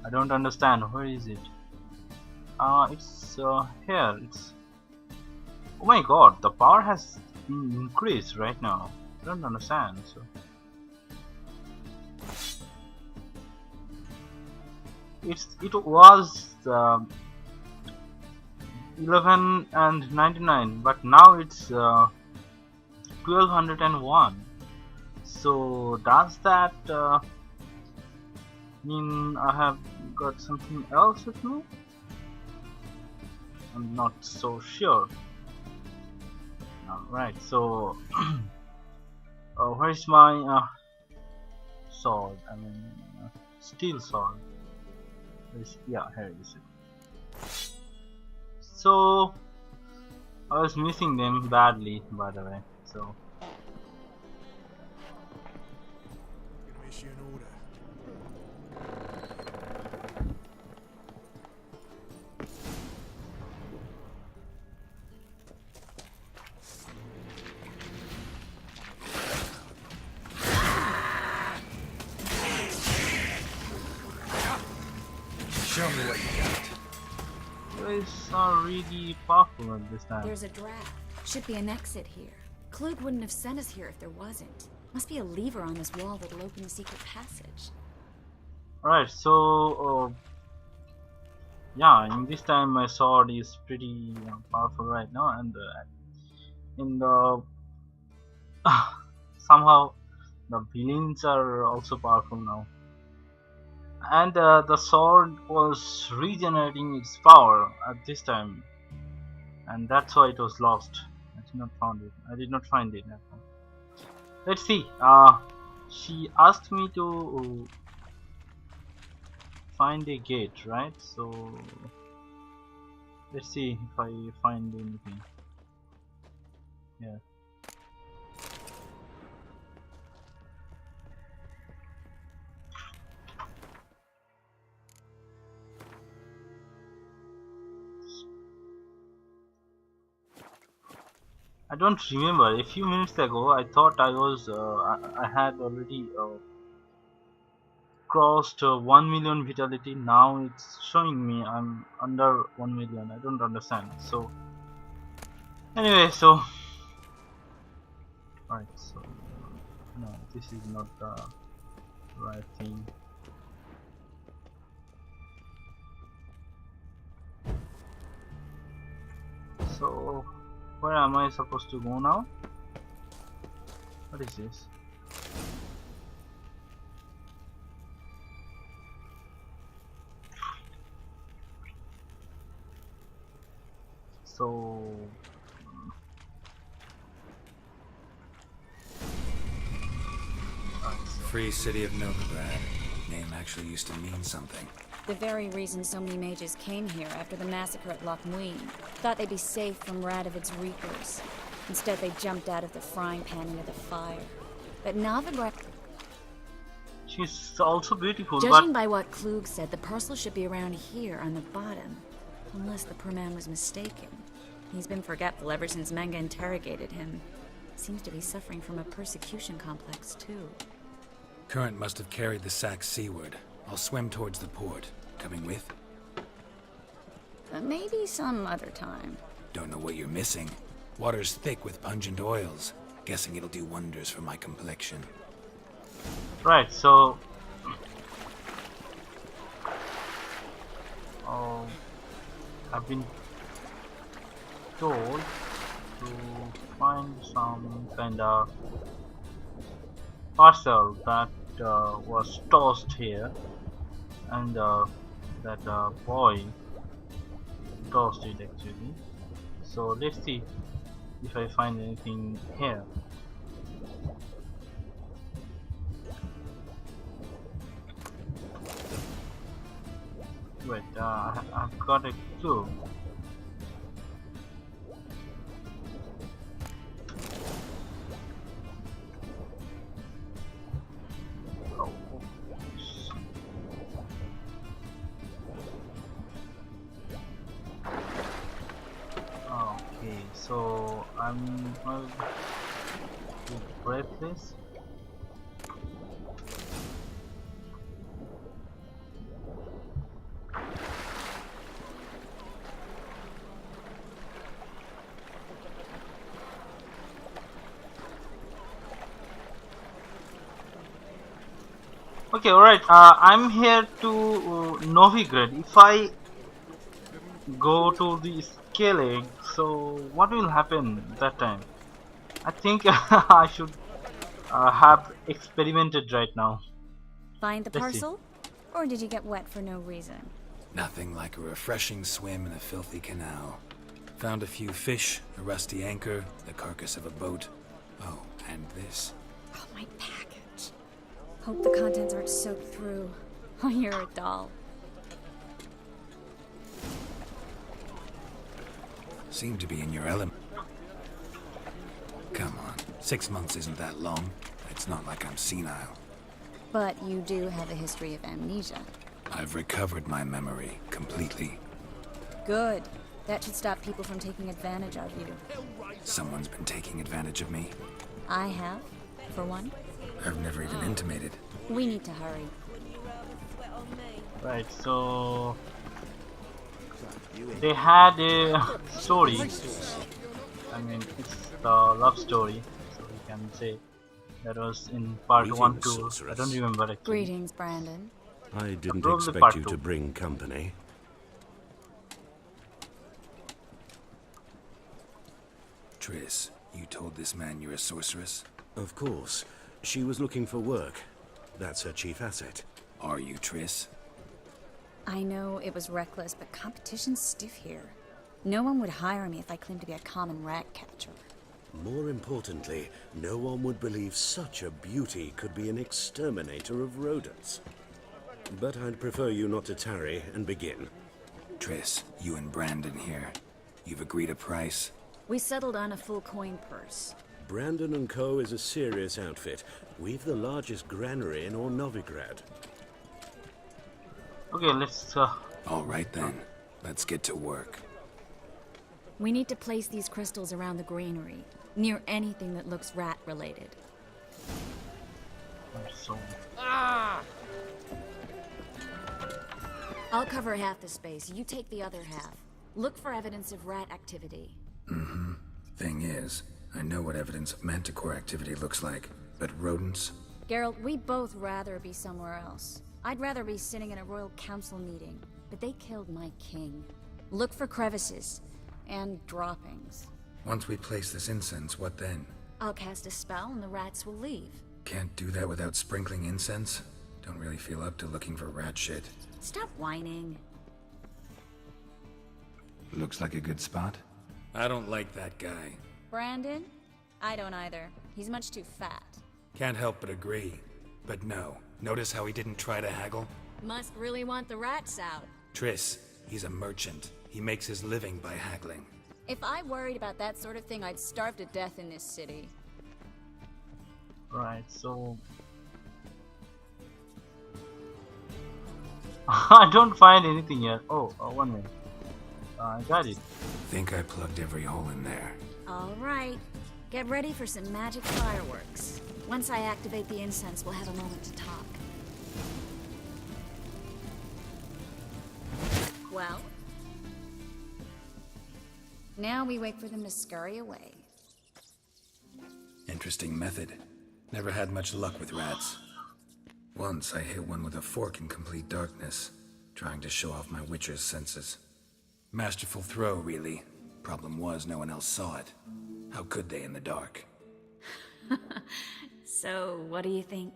I don't understand. Where is it? It's here. It's. Oh my god, the power has increased right now. I don't understand. So. It was 11 and 99, but now it's 1201. So does that mean I have got something else with me? I'm not so sure. Alright, so where's my sword? I mean, steel sword. Yeah, here is it. So I was missing them badly, by the way. So issue an order. Show me what you got. It's really powerful at this time. There's a draft. Should be an exit here. Klug wouldn't have sent us here if there wasn't. Must be a lever on this wall that'll open the secret passage. Alright, so yeah, in this time my sword is pretty powerful right now, and in the somehow the villains are also powerful now. And the sword was regenerating its power at this time, and that's why it was lost. I did not find it. Let's see. She asked me to find a gate, right? So let's see if I find anything. Yeah. I don't remember. A few minutes ago, I thought I was I had already crossed 1 million vitality. Now it's showing me I'm under 1 million. I don't understand. So anyway, so right. So no, this is not the right thing. So where am I supposed to go now? What is this? So Free City of Novigrad. Name actually used to mean something. The very reason so many mages came here after the massacre at Loch Muin. Thought they'd be safe from Radovid's reapers. Instead, they jumped out of the frying pan into the fire. But Novigrad... She's also beautiful, Judging by what Klug said, the parcel should be around here on the bottom. Unless the poor man was mistaken. He's been forgetful ever since Menge interrogated him. Seems to be suffering from a persecution complex, too. Current must have carried the sack seaward. I'll swim towards the port. Coming with? Maybe some other time. Don't know what you're missing. Water's thick with pungent oils. Guessing it'll do wonders for my complexion. Right, so I've been told to find some kind of parcel that was tossed here, and that boy tossed it actually. So let's see if I find anything here. Wait, I've got a clue. Okay, so I'm going to break this. Okay, alright, I'm here to Novigrad. If I go to the scaling, so what will happen that time? I think I should have experimented right now. Find the Let's see. parcel? Or did you get wet for no reason? Nothing like a refreshing swim in a filthy canal. Found a few fish, a rusty anchor, the carcass of a boat. Oh, and this. Oh, my package. Hope the contents aren't soaked through. Oh, you're a doll. Seem to be in your element. Come on, 6 months isn't that long. It's not like I'm senile. But you do have a history of amnesia. I've recovered my memory completely. Good. That should stop people from taking advantage of you. Someone's been taking advantage of me. I have, for one. I've never even intimated. We need to hurry. Right, so they had a story. I mean, it's the love story, so we can say that was in part Greetings, 1 too. I sorceress. don't remember actually. Greetings, Brandon. I didn't Probably expect part you two. to bring company. Triss, you told this man you're a sorceress? Of course. She was looking for work. That's her chief asset. Are you, Triss? I know it was reckless, but competition's stiff here. No one would hire me if I claimed to be a common rat catcher. More importantly, no one would believe such a beauty could be an exterminator of rodents. But I'd prefer you not to tarry and begin. Triss, you and Brandon here. You've agreed a price? We settled on a full coin purse. Brandon & Co. is a serious outfit. We've the largest granary in all Novigrad. Okay, let's. All right then. Let's get to work. We need to place these crystals around the granary, near anything that looks rat-related. So I'll cover half the space, you take the other half. Look for evidence of rat activity. Mm-hmm. Thing is, I know what evidence of manticore activity looks like, but rodents? Geralt, we'd both rather be somewhere else. I'd rather be sitting in a royal council meeting, but they killed my king. Look for crevices and droppings. Once we place this incense, what then? I'll cast a spell and the rats will leave. Can't do that without sprinkling incense? Don't really feel up to looking for rat shit. Stop whining. Looks like a good spot. I don't like that guy. Brandon? I don't either. He's much too fat. Can't help but agree. But no, notice how he didn't try to haggle? Must really want the rats out. Triss, he's a merchant. He makes his living by haggling. If I worried about that sort of thing, I'd starve to death in this city. right, so I don't find anything yet. Oh, 1 minute. I got it. Think I plugged every hole in there. All right. Get ready for some magic fireworks. Once I activate the incense, we'll have a moment to talk. Well? Now we wait for them to scurry away. Interesting method. Never had much luck with rats. Once I hit one with a fork in complete darkness, trying to show off my witcher's senses. Masterful throw, really. Problem was, no one else saw it. How could they in the dark? So, what do you think?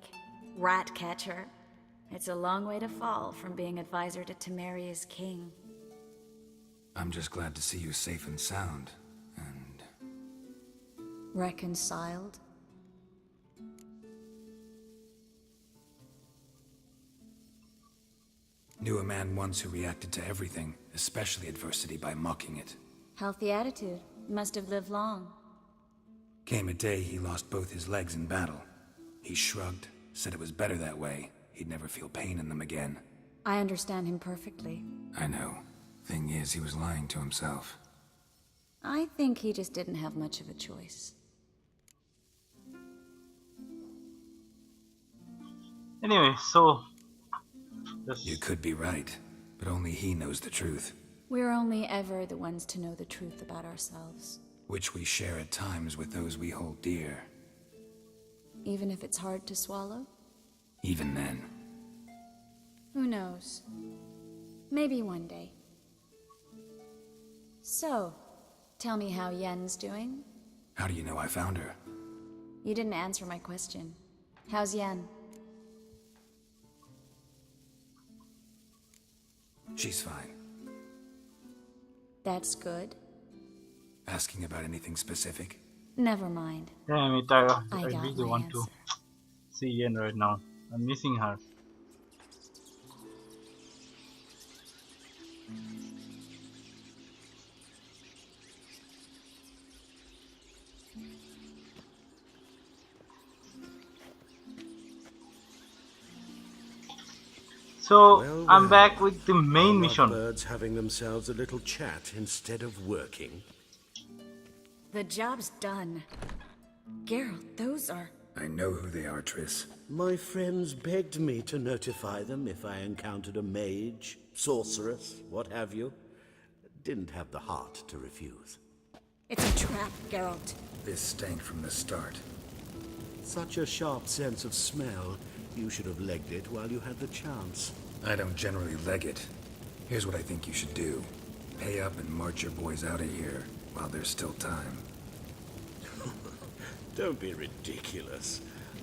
Rat catcher? It's a long way to fall from being advisor to Temeria's king. I'm just glad to see you safe and sound, and... Reconciled? Knew a man once who reacted to everything, especially adversity, by mocking it. Healthy attitude. Must have lived long. Came a day he lost both his legs in battle. He shrugged, said it was better that way. He'd never feel pain in them again. I understand him perfectly. I know. Thing is, he was lying to himself. I think he just didn't have much of a choice. Anyway, so... You could be right, but only he knows the truth. We're only ever the ones to know the truth about ourselves. Which we share at times with those we hold dear. Even if it's hard to swallow? Even then. Who knows? Maybe one day. So, tell me how Yen's doing? How do you know I found her? You didn't answer my question. How's Yen? She's fine. That's good. Asking about anything specific? Never mind. Damn it, I really want to see Yen right now. I'm missing her. So Well, I'm back with the main Are mission. birds having themselves a little chat instead of working. The job's done. Geralt, those are... I know who they are, Triss. My friends begged me to notify them if I encountered a mage, sorceress, what have you. Didn't have the heart to refuse. It's a trap, Geralt. This stank from the start. Such a sharp sense of smell. You should have legged it while you had the chance. I don't generally leg it. Here's what I think you should do. Pay up and march your boys out of here while there's still time. Don't be ridiculous.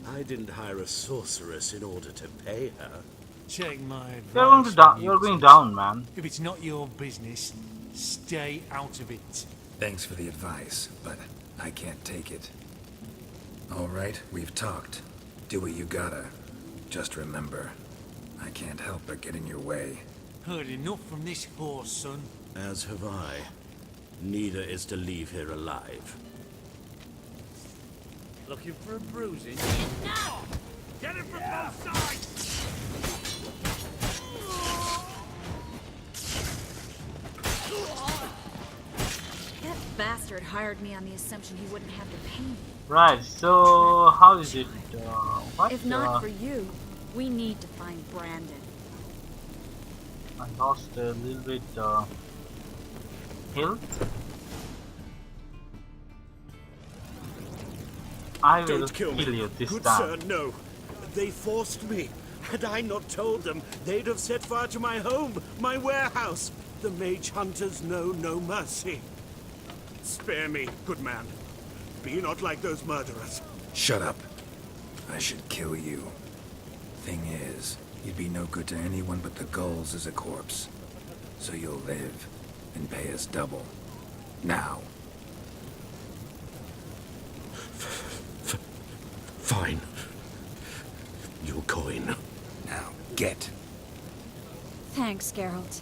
I didn't hire a sorceress in order to pay her. Take my advice. You're going down, man. If it's not your business, stay out of it. Thanks for the advice, but I can't take it. All right, we've talked. Do what you gotta. Just remember, I can't help but get in your way. Heard enough from this horse, son. As have I. Neither is to leave here alive. Looking for a bruising? No! Get it from both sides! That bastard hired me on the assumption he wouldn't have to pay me. Right, so how is it? What? If not for you, we need to find Brandon. I lost a little bit health. I will Don't kill me. you this Good time. sir, no. They forced me. Had I not told them, they'd have set fire to my home, my warehouse. The mage hunters know no mercy. Spare me, good man. Be not like those murderers. Shut up. I should kill you. Thing is, you'd be no good to anyone but the gulls as a corpse. So you'll live and pay us double. Now. Fine. Your coin. Now, get. Thanks, Geralt.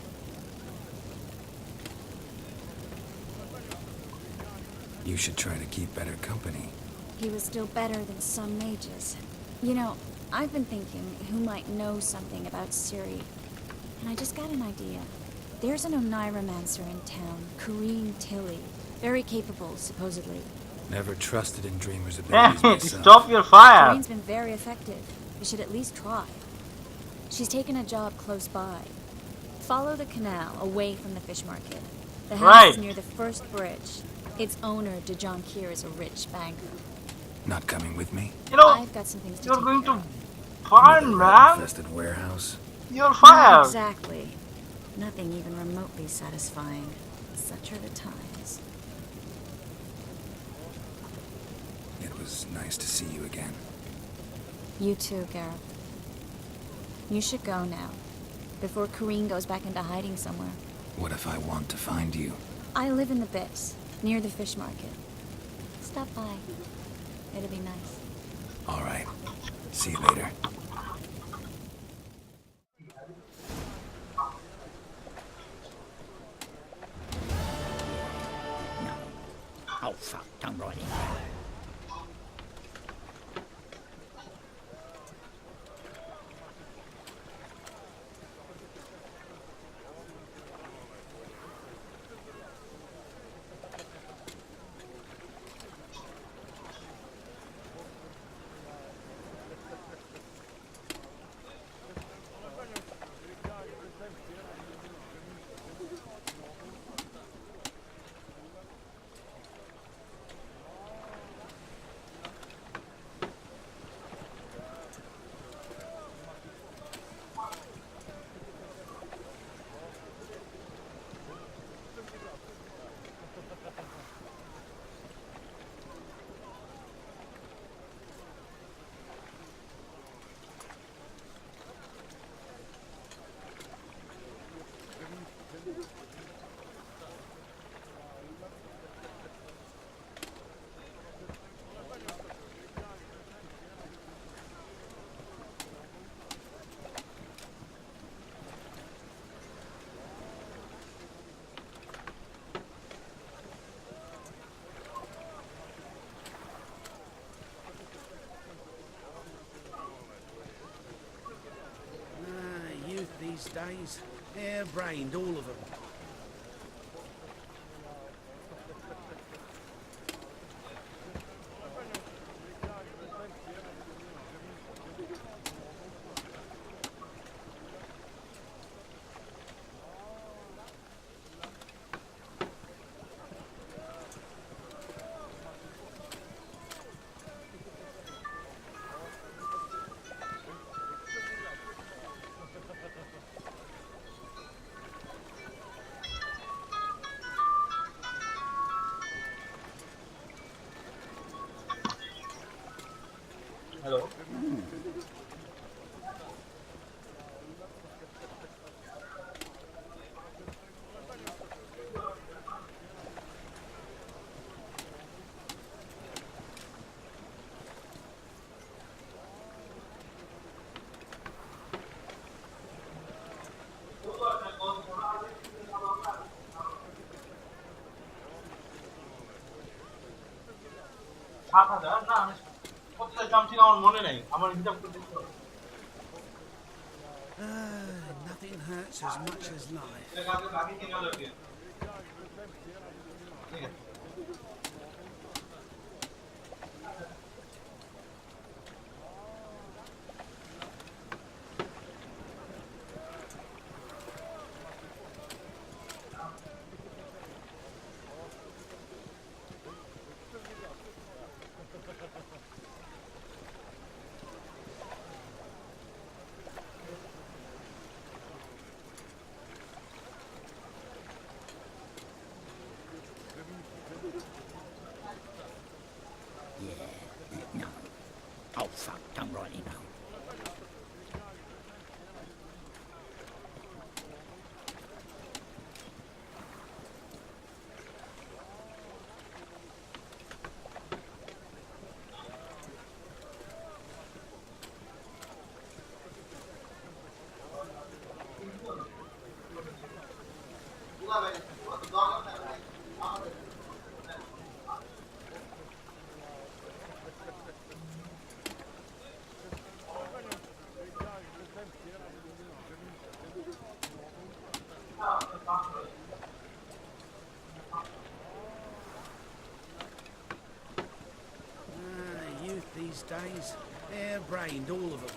You should try to keep better company. He was still better than some mages. You know, I've been thinking who might know something about Ciri. And I just got an idea. There's an Oneiromancer in town, Corrine Tilly. Very capable, supposedly. Never trusted in dreamers' abilities myself. Stop your fire! Corrine's been very effective. You should at least try. She's taken a job close by. Follow the canal away from the fish market. The house is near the first bridge. Its owner, Dejon Kier, is a rich banker. Not coming with me? You know, I've got some things to you're take going care to of. burn, man! Infested warehouse? You're Not fired! exactly. Nothing even remotely satisfying. Such are the times. It was nice to see you again. You too, Geralt. You should go now, before Corrine goes back into hiding somewhere. What if I want to find you? I live in the Bits, near the fish market. Stop by. It'll be nice. All right. See you later. Oh, fuck. Don't write it. These days, hair-brained, all of them. Hello. Nothing hurts as much as life. No. Oh, fuck. Don't write it now. Youth these days, hair-brained, all of them.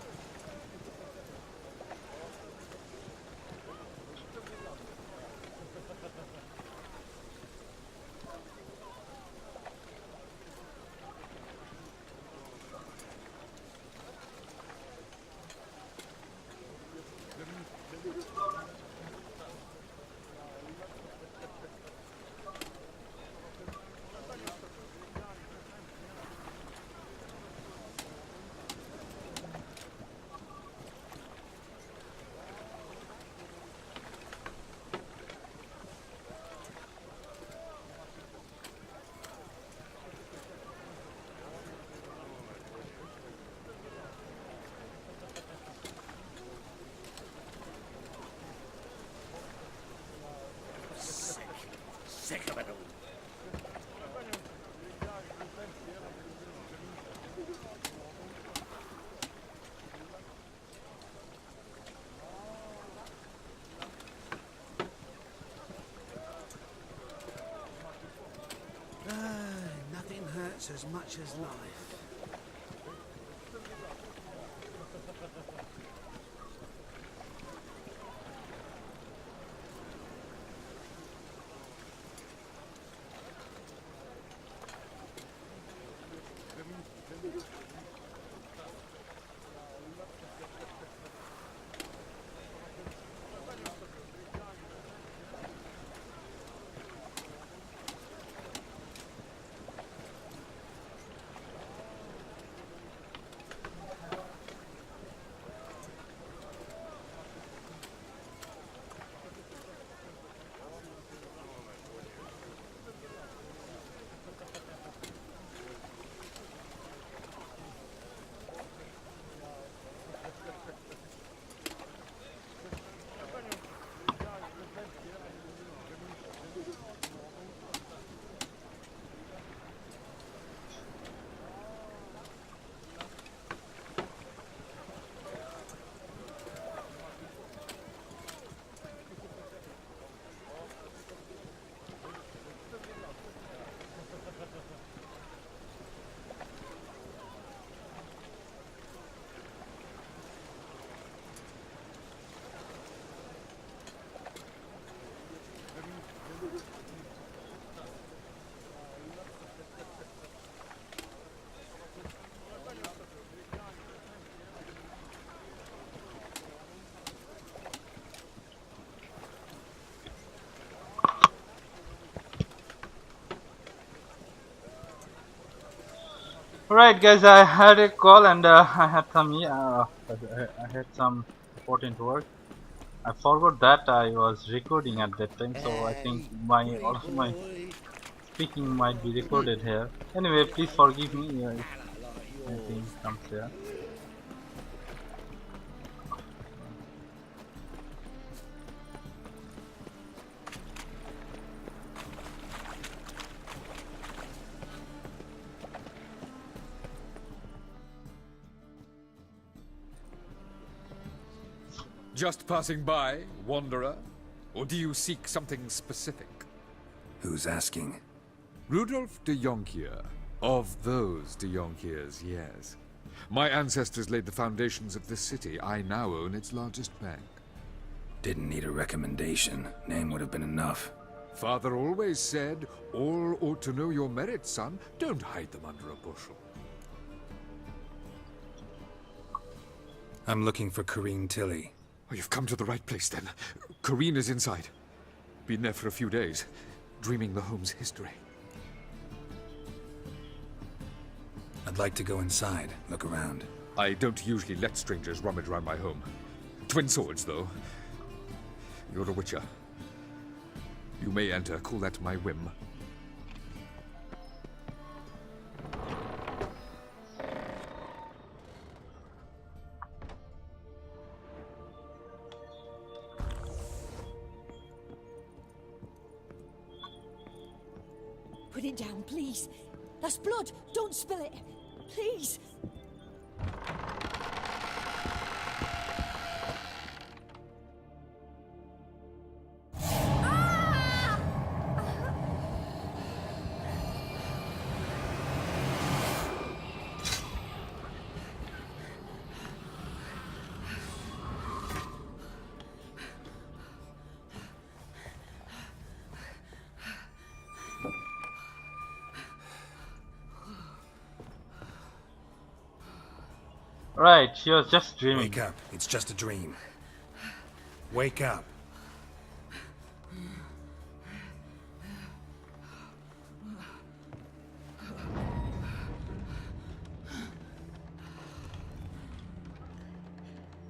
hurts as much as life. Alright guys, I had a call and I had some important work. I forgot that I was recording at that time, so I think all of my speaking might be recorded here. Anyway, please forgive me if anything comes here. Just passing by, wanderer? Or do you seek something specific? Who's asking? Rudolf de Jonkier. Of those de Jonkiers, yes. My ancestors laid the foundations of this city. I now own its largest bank. Didn't need a recommendation. Name would have been enough. Father always said, all ought to know your merits, son. Don't hide them under a bushel. I'm looking for Corrine Tilly. Oh, you've come to the right place, then. Corrine is inside. Been there for a few days, dreaming the home's history. I'd like to go inside, look around. I don't usually let strangers rummage around my home. Twin swords, though. You're a witcher. You may enter, call that my whim. Put it down, please. That's blood. Don't spill it. Please. Right, she was just dreaming. Wake up, it's just a dream. Wake up.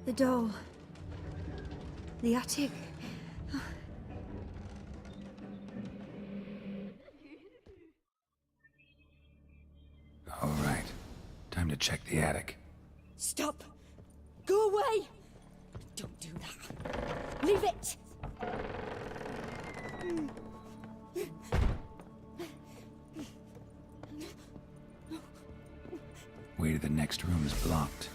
The doll. The attic. All right, time to check the attic. Stop! Go away! Don't do that. Leave it! Way to the next room is blocked.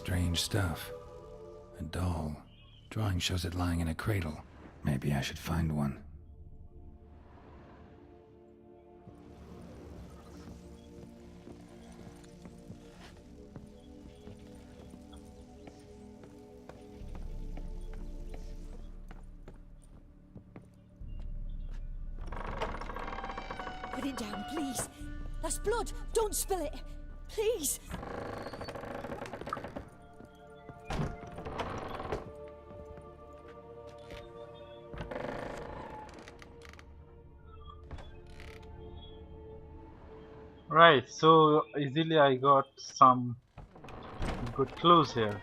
Strange stuff. A doll. Drawing shows it lying in a cradle. Maybe I should find one. Put it down, please. That's blood. Don't spill it. Please. Right, so easily I got some good clues here.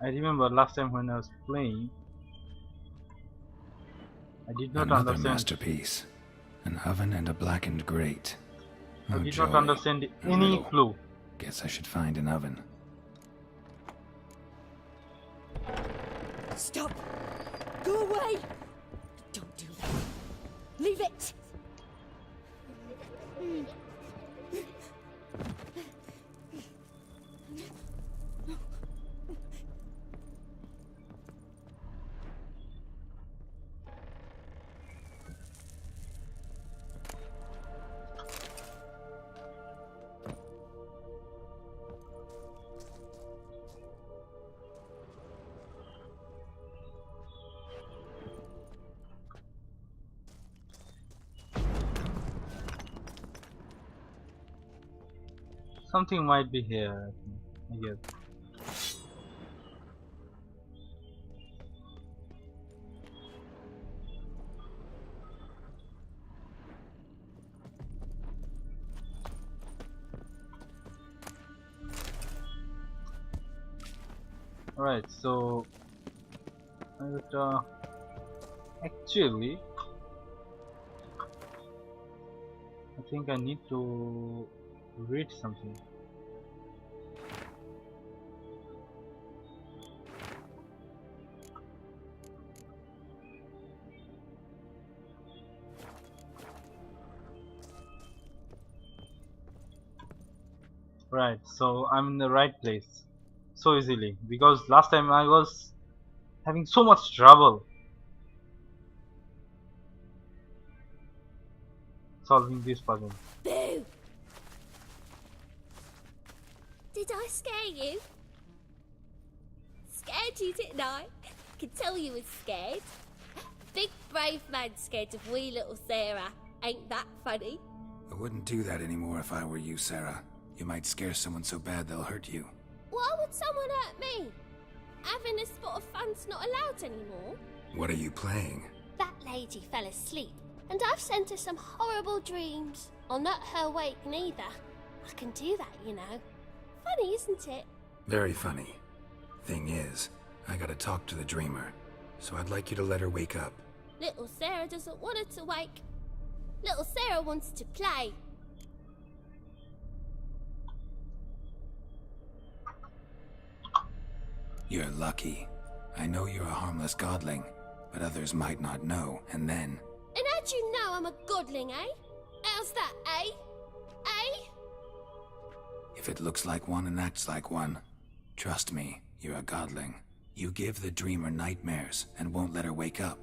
I remember last time when I was playing, I did not Another understand. masterpiece. An oven and a blackened grate. I Oh, did joy. not understand A any riddle. clue. Guess I should find an oven. Stop. Go away. Don't do that. Leave it. Something might be here, I guess. Alright, so actually I think I need to read something. Right, so I'm in the right place so easily because last time I was having so much trouble solving this puzzle. Boo! Did I scare you? Scared you, didn't I? Could tell you was scared. Big brave man scared of wee little Sarah. Ain't that funny? I wouldn't do that anymore if I were you, Sarah. You might scare someone so bad they'll hurt you. Why would someone hurt me? Having a spot of fun's not allowed anymore. What are you playing? That lady fell asleep, and I've sent her some horrible dreams. I'll not her wake neither. I can do that, you know. Funny, isn't it? Very funny. Thing is, I gotta talk to the dreamer, so I'd like you to let her wake up. Little Sarah doesn't want her to wake. Little Sarah wants to play. You're lucky. I know you're a harmless godling, but others might not know, and then... And how'd you know I'm a godling, eh? How's that, eh? Eh? If it looks like one and acts like one, trust me, you're a godling. You give the dreamer nightmares and won't let her wake up.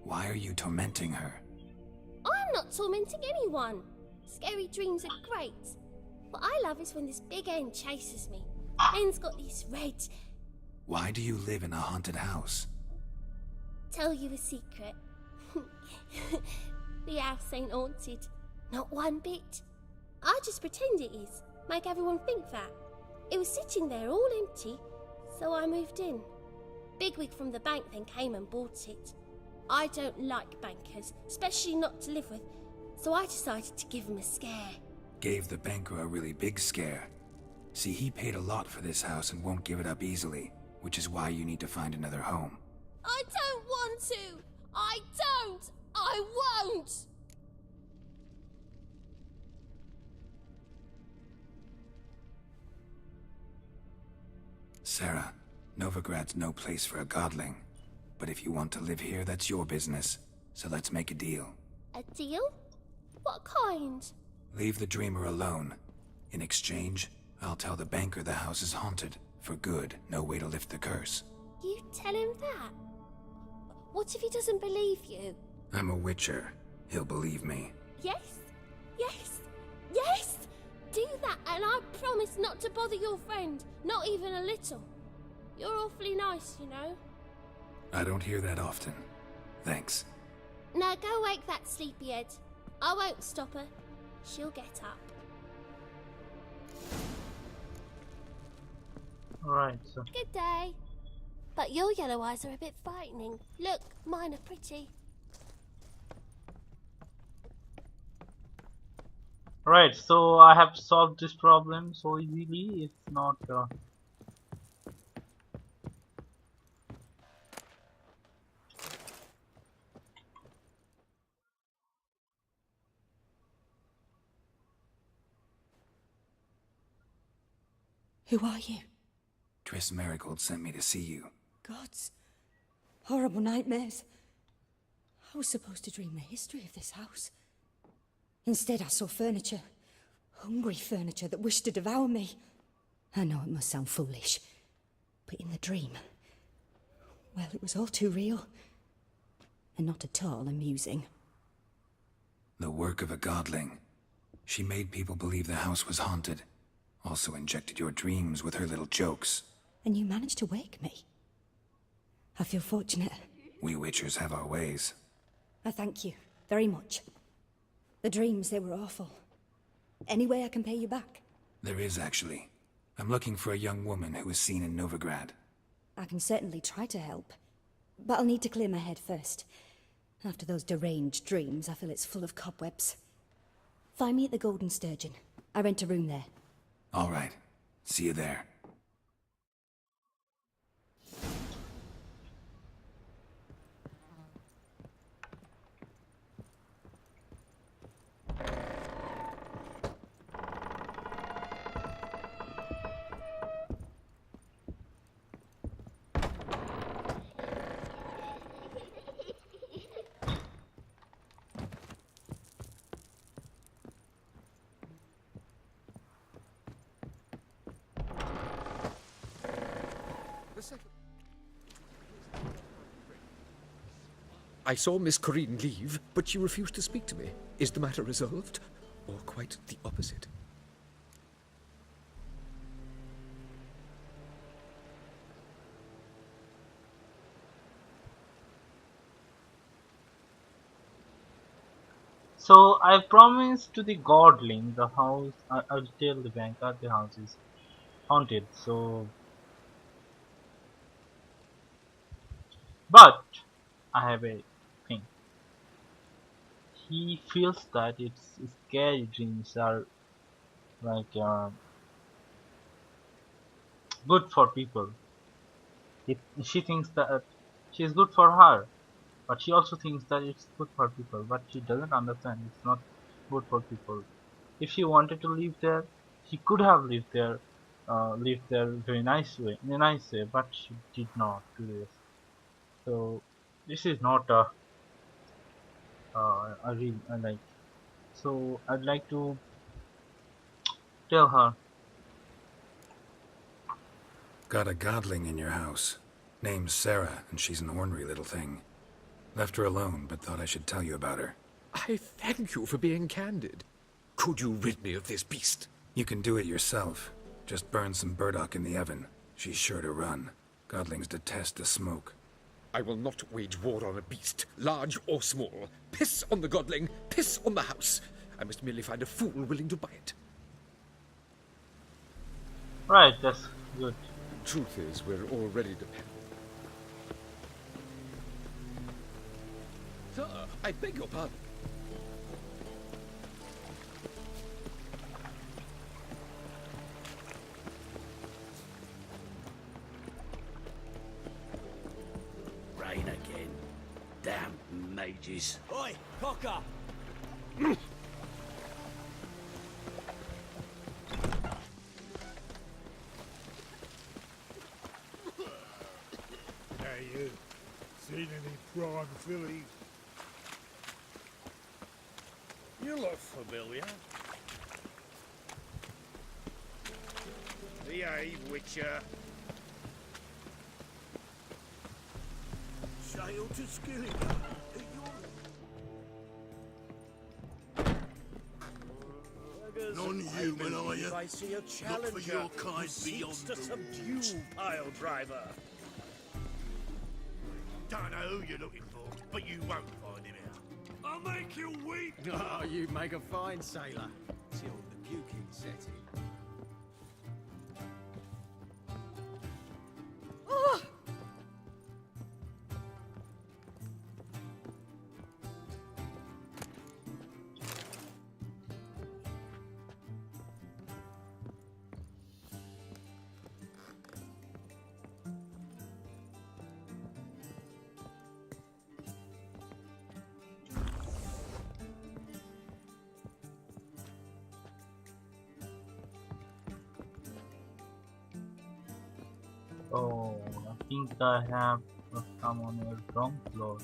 Why are you tormenting her? I'm not tormenting anyone. Scary dreams are great. What I love is when this big hen chases me. Hen's got these red... Why do you live in a haunted house? Tell you a secret. The house ain't haunted. Not one bit. I just pretend it is. Make everyone think that. It was sitting there all empty, so I moved in. Bigwig from the bank then came and bought it. I don't like bankers, especially not to live with, so I decided to give him a scare. Gave the banker a really big scare. See, he paid a lot for this house and won't give it up easily, which is why you need to find another home. I don't want to! I don't! I won't! Sarah, Novigrad's no place for a godling. But if you want to live here, that's your business. so let's make a deal. A deal? What kind? Leave the dreamer alone. In exchange, I'll tell the banker the house is haunted. For good, no way to lift the curse. You tell him that? What if he doesn't believe you? I'm a witcher. He'll believe me. Yes? Yes? Yes! Do that and I promise not to bother your friend. Not even a little. You're awfully nice, you know. I don't hear that often. Thanks. Now go wake that sleepyhead. I won't stop her. She'll get up. Alright, so. Good day. But your yellow eyes are a bit frightening. Look, mine are pretty. Right, so I have solved this problem so easily. It's not. Who are you? Triss Merigold sent me to see you. Gods. Horrible nightmares. I was supposed to dream the history of this house. Instead, I saw furniture. Hungry furniture that wished to devour me. I know it must sound foolish, but in the dream, well, it was all too real. And not at all amusing. The work of a godling. She made people believe the house was haunted. Also injected your dreams with her little jokes. And you managed to wake me. I feel fortunate. We witchers have our ways. I thank you very much. The dreams, they were awful. Any way I can pay you back? There is, actually. I'm looking for a young woman who was seen in Novigrad. I can certainly try to help. But I'll need to clear my head first. After those deranged dreams, I feel it's full of cobwebs. Find me at the Golden Sturgeon. I rent a room there. All right. See you there. I saw Miss Corinne leave, but she refused to speak to me. Is the matter resolved? Or quite the opposite? So I promised to the godling the house. I'll tell the banker the house is haunted. So, but I have a thing. He feels that its scary dreams are like good for people. She thinks that she is good for her, but she also thinks that it's good for people. But she doesn't understand it's not good for people. If she wanted to live there, she could have lived there very nice way, in a nice way. But she did not do this. So this is not I like. So I'd like to tell her. Got a godling in your house. Name's Sarah, and she's an ornery little thing. Left her alone, but thought I should tell you about her. I thank you for being candid. Could you rid me of this beast? You can do it yourself. Just burn some burdock in the oven. She's sure to run. Godlings detest the smoke. I will not wage war on a beast, large or small. Piss on the godling, piss on the house. I must merely find a fool willing to buy it. Right, that's good. Truth is, we're already dependent. Sir, I beg your pardon. Rain again. Damn mages. Oi, Cocker! Hey, you. Seen any prime fillies? You look familiar. Behave, Witcher. Sail to Skillinger. Non-human, are you? I see a Not challenger for your kind who beyond seeks to the subdue Pile Driver. Don't know who you're looking for, but you won't find him out. I'll make you weep! Oh, you make a fine sailor. Till the puking set in. Oh! Oh, I think I have come on a wrong floor.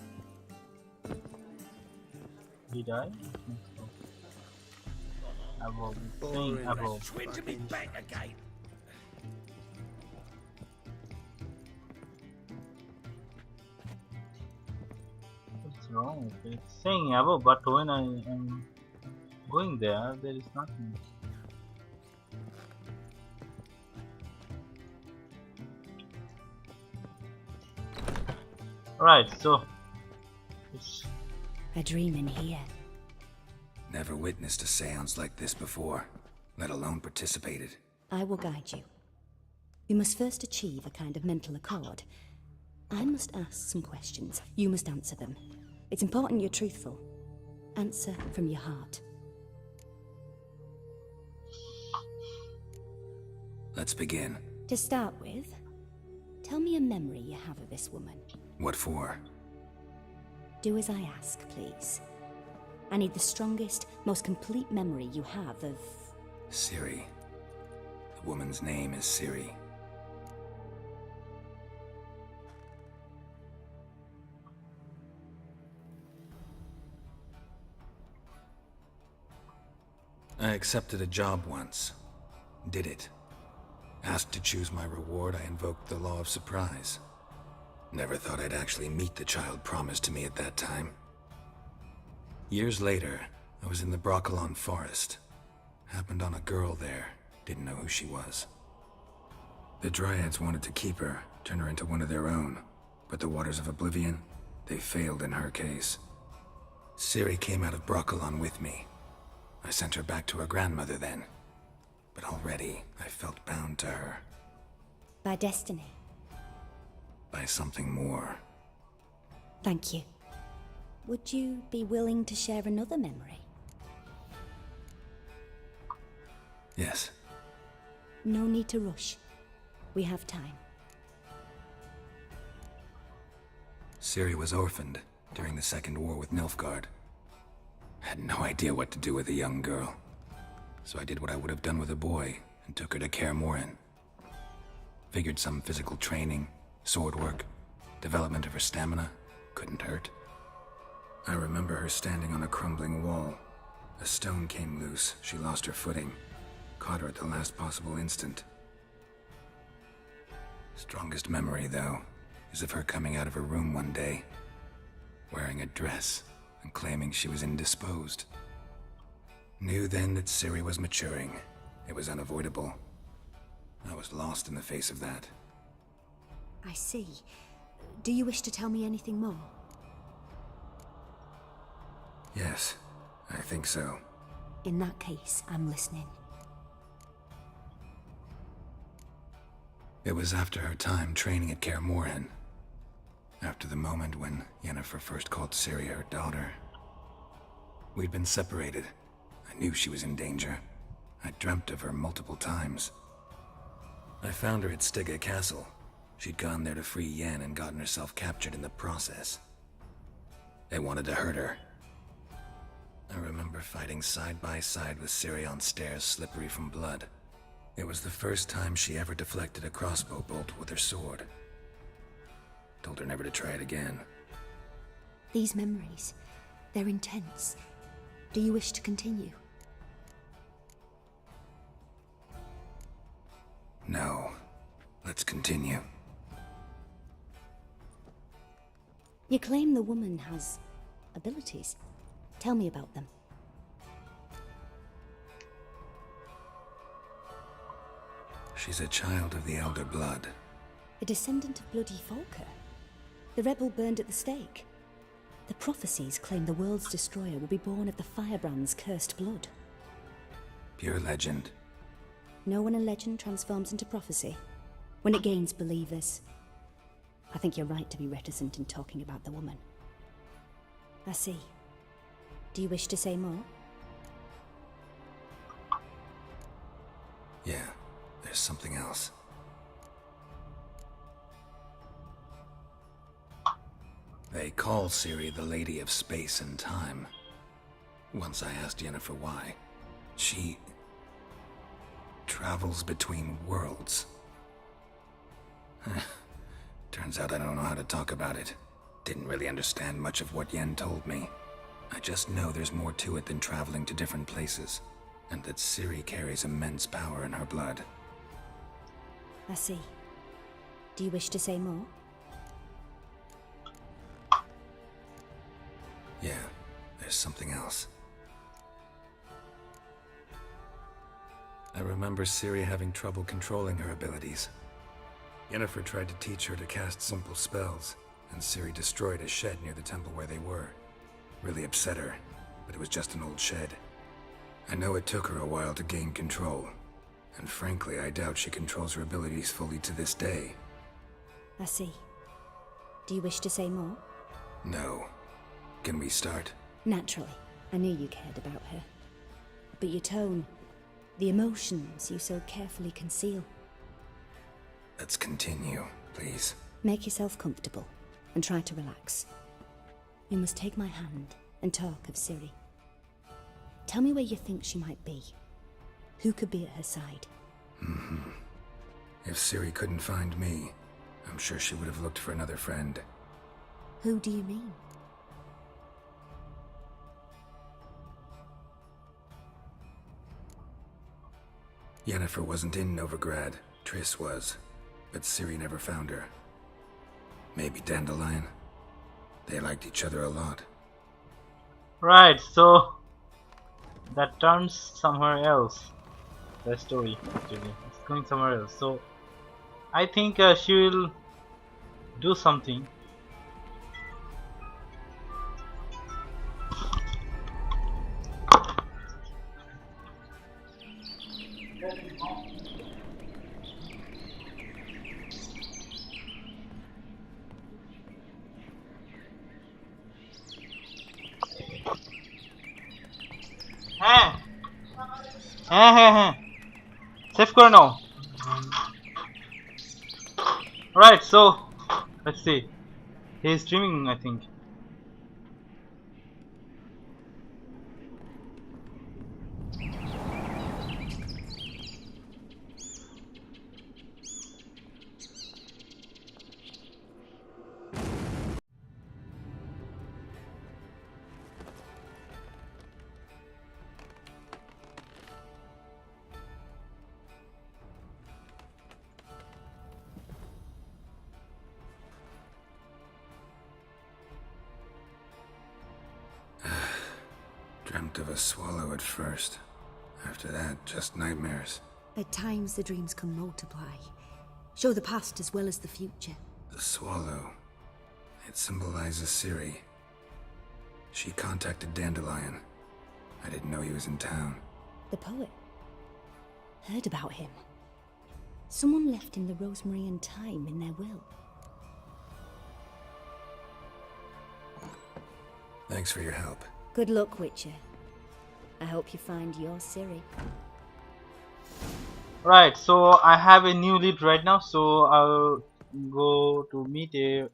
Did I? I think so. Above. Saying above. Swing to me back again. What's wrong with it? It's saying above, but when I am going there, there is nothing. Right, so it's A dream in here. Never witnessed a seance like this before, let alone participated. I will guide you. You must first achieve a kind of mental accord. I must ask some questions. You must answer them. It's important you're truthful. Answer from your heart. Let's begin. To start with, tell me a memory you have of this woman. What for? Do as I ask, please. I need the strongest, most complete memory you have of... Ciri. The woman's name is Ciri. I accepted a job once. Did it. Asked to choose my reward, I invoked the law of surprise. Never thought I'd actually meet the child promised to me at that time. Years later, I was in the Broccolon forest. Happened on a girl there. Didn't know who she was. The Dryads wanted to keep her, turn her into one of their own. But the Waters of Oblivion, they failed in her case. Ciri came out of Broccolon with me. I sent her back to her grandmother then. But already, I felt bound to her. By destiny. By something more. Thank you. Would you be willing to share another memory? Yes. No need to rush. We have time. Ciri was orphaned during the Second War with Nilfgaard. Had no idea what to do with a young girl. So I did what I would have done with a boy and took her to Kaer Morhen. Figured some physical training, sword work, development of her stamina couldn't hurt. I remember her standing on a crumbling wall. A stone came loose, she lost her footing. Caught her at the last possible instant. Strongest memory, though, is of her coming out of her room one day, wearing a dress and claiming she was indisposed. Knew then that Ciri was maturing. It was unavoidable. I was lost in the face of that. I see. Do you wish to tell me anything more? Yes, I think so. In that case, I'm listening. It was after her time training at Kaer Morhen. After the moment when Yennefer first called Ciri her daughter. We'd been separated. I knew she was in danger. I dreamt of her multiple times. I found her at Stygga Castle. She'd gone there to free Yen and gotten herself captured in the process. They wanted to hurt her. I remember fighting side by side with Ciri on stairs slippery from blood. It was the first time she ever deflected a crossbow bolt with her sword. Told her never to try it again. These memories, they're intense. Do you wish to continue? No. Let's continue. You claim the woman has abilities. Tell me about them. She's a child of the Elder Blood. A descendant of bloody Volker. The rebel burned at the stake. The prophecies claim the world's destroyer will be born of the Firebrand's cursed blood. Pure legend. Know when a legend transforms into prophecy? When it gains believers. I think you're right to be reticent in talking about the woman. I see. Do you wish to say more? Yeah, there's something else. They call Ciri the Lady of Space and Time. Once I asked Yennefer why. She travels between worlds. Turns out I don't know how to talk about it. Didn't really understand much of what Yen told me. I just know there's more to it than traveling to different places, and that Ciri carries immense power in her blood. I see. Do you wish to say more? Yeah, there's something else. I remember Ciri having trouble controlling her abilities. Yennefer tried to teach her to cast simple spells, and Ciri destroyed a shed near the temple where they were. Really upset her, but it was just an old shed. I know it took her a while to gain control, and frankly, I doubt she controls her abilities fully to this day. I see. Do you wish to say more? No. Can we start? Naturally. I knew you cared about her. But your tone, the emotions you so carefully conceal. Let's continue, please. Make yourself comfortable, and try to relax. You must take my hand and talk of Ciri. Tell me where you think she might be. Who could be at her side? If Ciri couldn't find me, I'm sure she would have looked for another friend. Who do you mean? Yennefer wasn't in Novigrad. Triss was. But Ciri never found her. Maybe Dandelion? They liked each other a lot. Right, so that turns somewhere else. The story, actually. It's going somewhere else. So I think she will do something. Save করে নাও. Right, so let's see. He's dreaming, I think. Dreamt of a swallow at first. After that, just nightmares. At times the dreams can multiply. Show the past as well as the future. The swallow. It symbolizes Ciri. She contacted Dandelion. I didn't know he was in town. The poet. Heard about him. Someone left him the rosemary and thyme in their will. Thanks for your help. Good luck, Witcher. I hope you find your Ciri. Right, so I have a new lead right now, so I'll go to meet a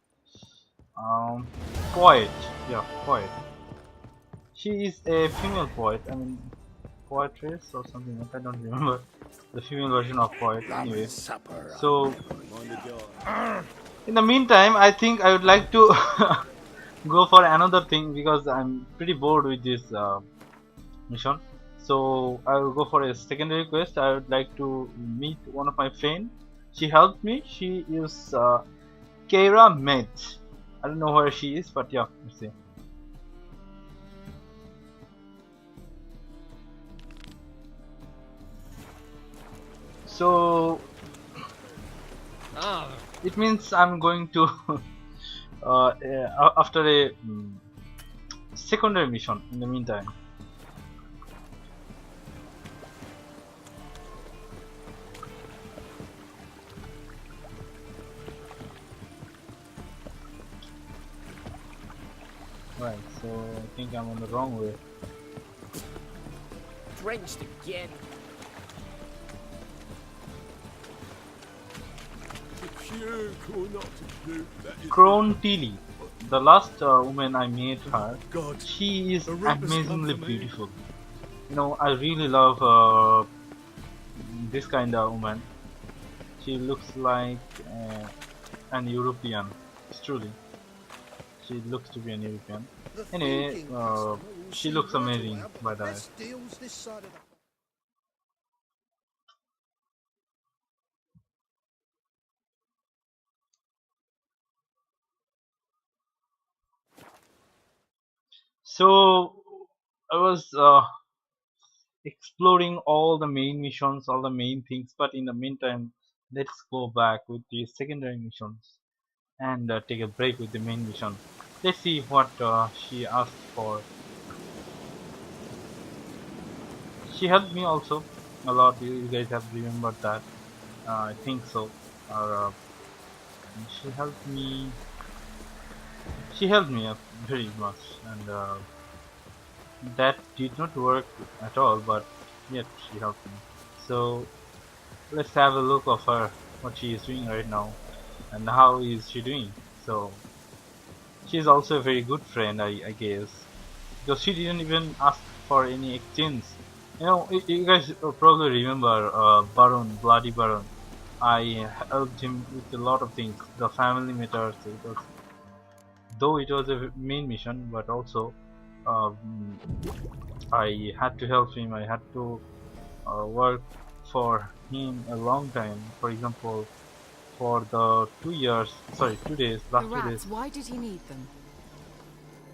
poet. Yeah, poet. She is a female poet. I mean, poetress or something like that. I don't remember the female version of poet. Anyway, so in the meantime, I think I would like to go for another thing because I'm pretty bored with this mission. So I will go for a secondary quest. I would like to meet one of my friends. She helped me. She is Keira Mage. I don't know where she is, but yeah, let's see. So it means I'm going to after a secondary mission in the meantime. Right, so I think I'm on the wrong way. Drenched again. Crone Tilly, the last woman I met her, she is amazingly beautiful. You know, I really love this kind of woman. She looks like an European, truly. She looks to be an European. Anyway, she looks amazing by the way. So I was exploring all the main missions, all the main things, but in the meantime, let's go back with the secondary missions and take a break with the main mission. Let's see what she asked for. She helped me also a lot. You guys have remembered that. I think so. Or she helped me. She helped me up very much, and that did not work at all. But yet she helped me. So let's have a look of her, what she is doing right now, and how is she doing. So she's also a very good friend, I guess, because she didn't even ask for any exchange. You know, you guys probably remember Baron, Bloody Baron. I helped him with a lot of things, the family matters. Though it was a main mission, but also I had to help him. I had to work for him a long time. For example, for the 2 years, sorry, 2 days, last 2 days. Why did he need them?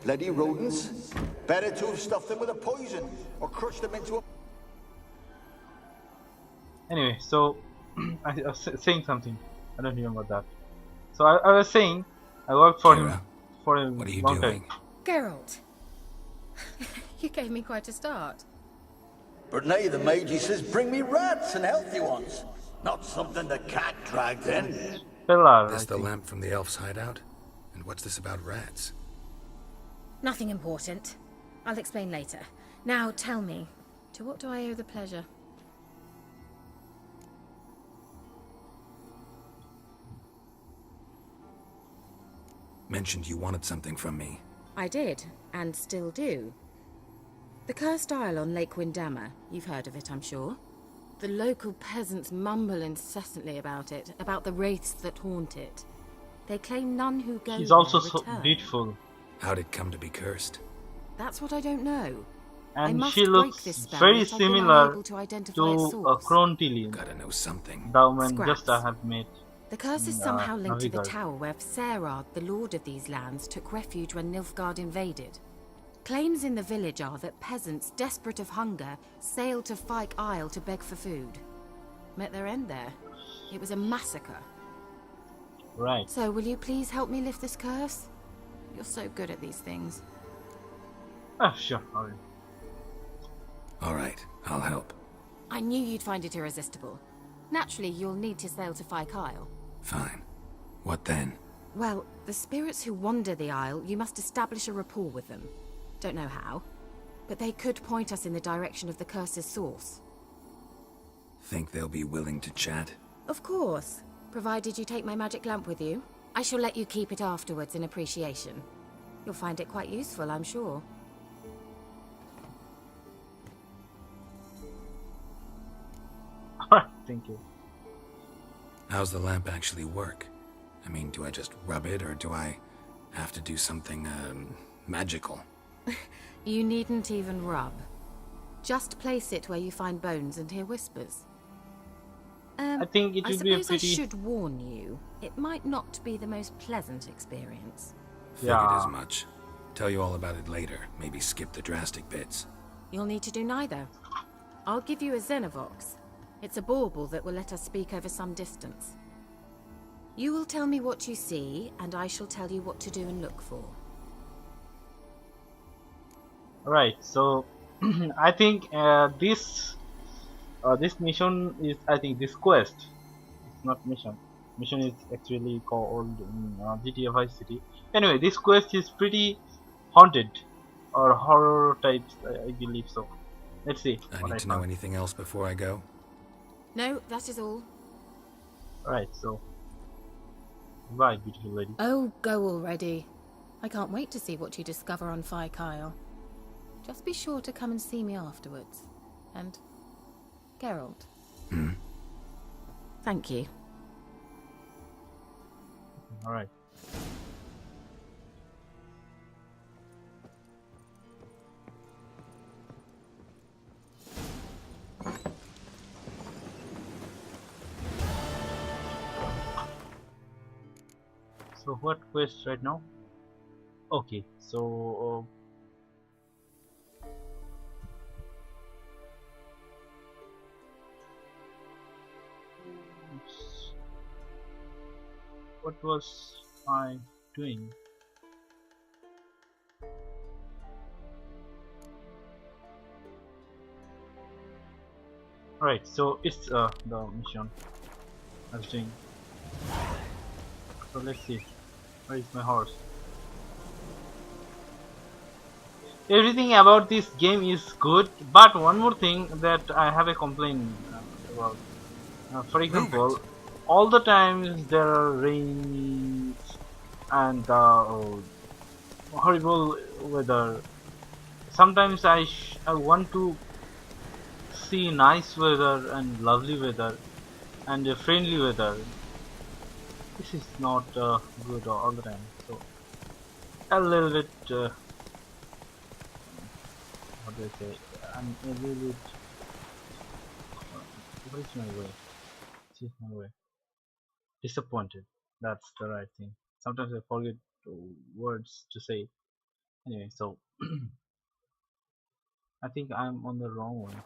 Bloody rodents. Better to have stuffed them with a poison or crushed them into a... Anyway, so I was saying something. I don't remember that. So I was saying I worked for him for a long time. Geralt, you gave me quite a start. But now the mage says bring me rats and healthy ones. Not something the cat dragged in. That's the lamp from the elf's hideout? And what's this about rats? Nothing important. I'll explain later. Now tell me, to what do I owe the pleasure? Mentioned you wanted something from me. I did, and still do. The cursed isle on Lake Windammer. You've heard of it, I'm sure. The local peasants mumble incessantly about it, about the wraiths that haunt it. They claim none who go She's there also so return. beautiful. How'd it come to be cursed? That's what I don't know. I And must she break looks this spell, very yet I've been similar unable to identify to its source. Crone Tilly. Gotta know something. The woman Scraps. just I have met. The curse is in, somehow linked to the Novigrad. tower where Serad, the lord of these lands, took refuge when Nilfgaard invaded. Claims in the village are that peasants, desperate of hunger, sailed to Fyke Isle to beg for food. Met their end there. It was a massacre. Right. So, will you please help me lift this curse? You're so good at these things. Sure. Alright. Alright, I'll help. I knew you'd find it irresistible. Naturally, you'll need to sail to Fyke Isle. Fine. What then? Well, the spirits who wander the isle, you must establish a rapport with them. Don't know how, but they could point us in the direction of the curse's source. Think they'll be willing to chat? Of course, provided you take my magic lamp with you. I shall let you keep it afterwards in appreciation. You'll find it quite useful, I'm sure. Alright, thank you. How's the lamp actually work? I mean, do I just rub it, or do I have to do something, magical? You needn't even rub. Just place it where you find bones and hear whispers. I think it I would be a suppose pretty. I should warn you, it might not be the most pleasant experience. Figured Yeah. as much. Tell you all about it later. Maybe skip the drastic bits. You'll need to do neither. I'll give you a Xenovox. It's a bauble that will let us speak over some distance. You will tell me what you see, and I shall tell you what to do and look for. Right. So I think this mission is. I think this quest. It's not mission. Mission is actually called GTA Vice City. Anyway, this quest is pretty haunted or horror types. I believe so. Let's see. I need to know anything else before I go? No, that is all. Right. So. Bye, beautiful lady. Oh, go already. I can't wait to see what you discover on Fyke Isle. Just be sure to come and see me afterwards. And Geralt. Thank you. All right. So what quest right now? Okay, so what was I doing? Right, so it's the mission I was doing. So let's see. Where is my horse? Everything about this game is good, but one more thing that I have a complaint about. For example, all the times there are rains and horrible weather. Sometimes I want to see nice weather and lovely weather and friendly weather. This is not good all the time. So a little bit. What do I say? I'm a little bit. What is my way? This is my way. Disappointed. That's the right thing. Sometimes I forget words to say. Anyway, so I think I'm on the wrong one.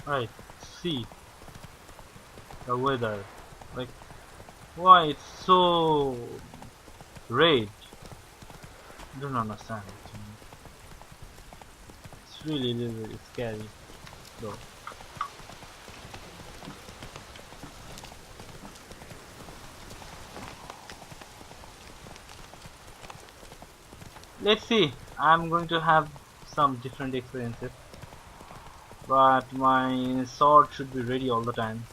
Right, see the weather. Like, why it's so red? I don't understand it. It's really, really scary, though. Let's see. I'm going to have some different experiences. But my sword should be ready all the time.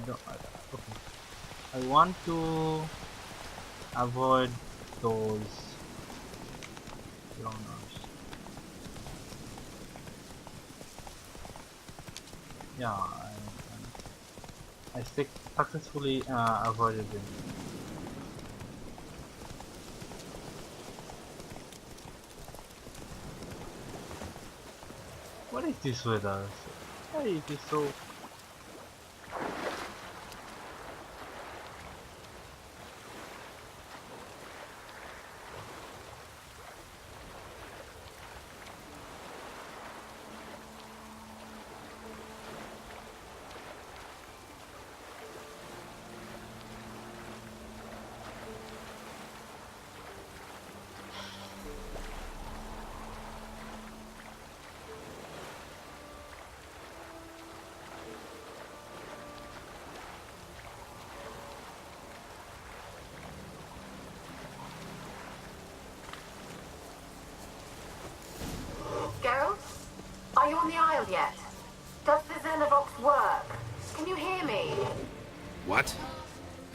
Okay. I want to avoid those runners. Yeah, I successfully avoided them. What is this weather? Why is it so?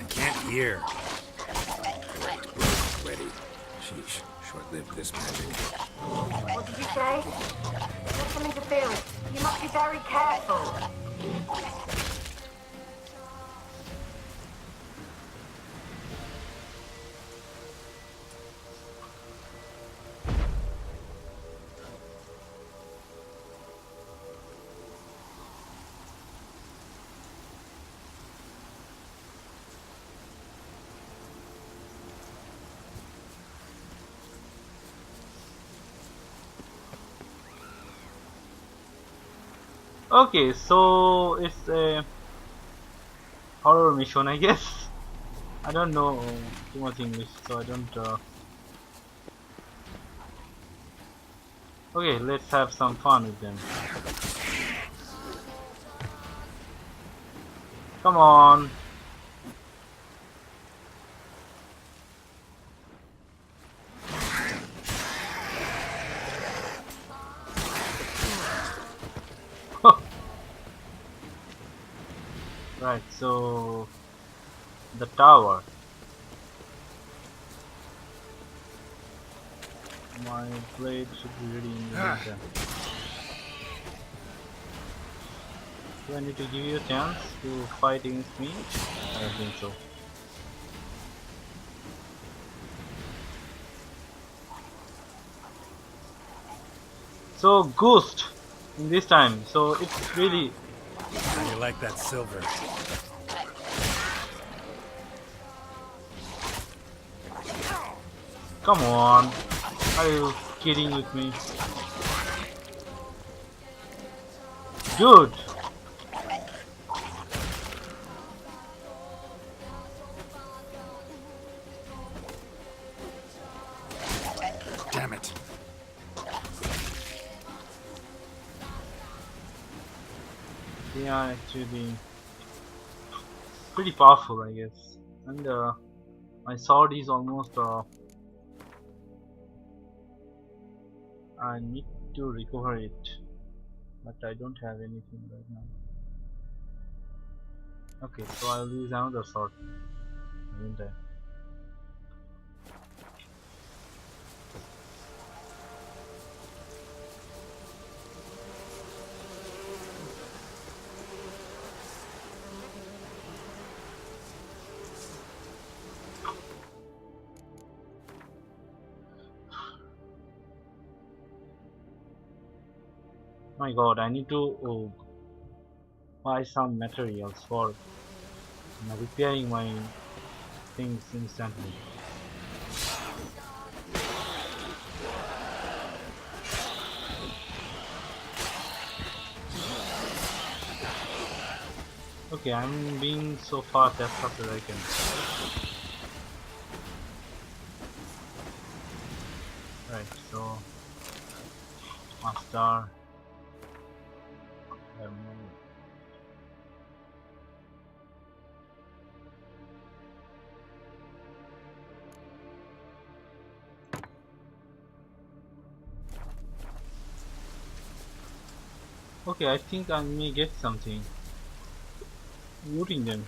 I can't hear. Ready. Sheesh. Short-lived this magic. What did you say? There's some interference. You must be very careful. Okay, so it's a horror mission, I guess. I don't know too much English, so I don't. Okay, let's have some fun with them. Come on. Right, so the tower. My blade should be ready in the meantime. Do I need to give you a chance to fight against me? I don't think so. So ghost in this time, so it's really. How do you like that silver? Come on, are you kidding with me? Dude! Damn it. They are actually pretty powerful, I guess. And my sword is almost. I need to recover it, but I don't have anything right now. Okay, so I'll use another sword. Won't I? My god, I need to buy some materials for repairing my things instantly. Okay, I'm being so fast as I can. Right, so master. Okay, I think I may get something. Looting them.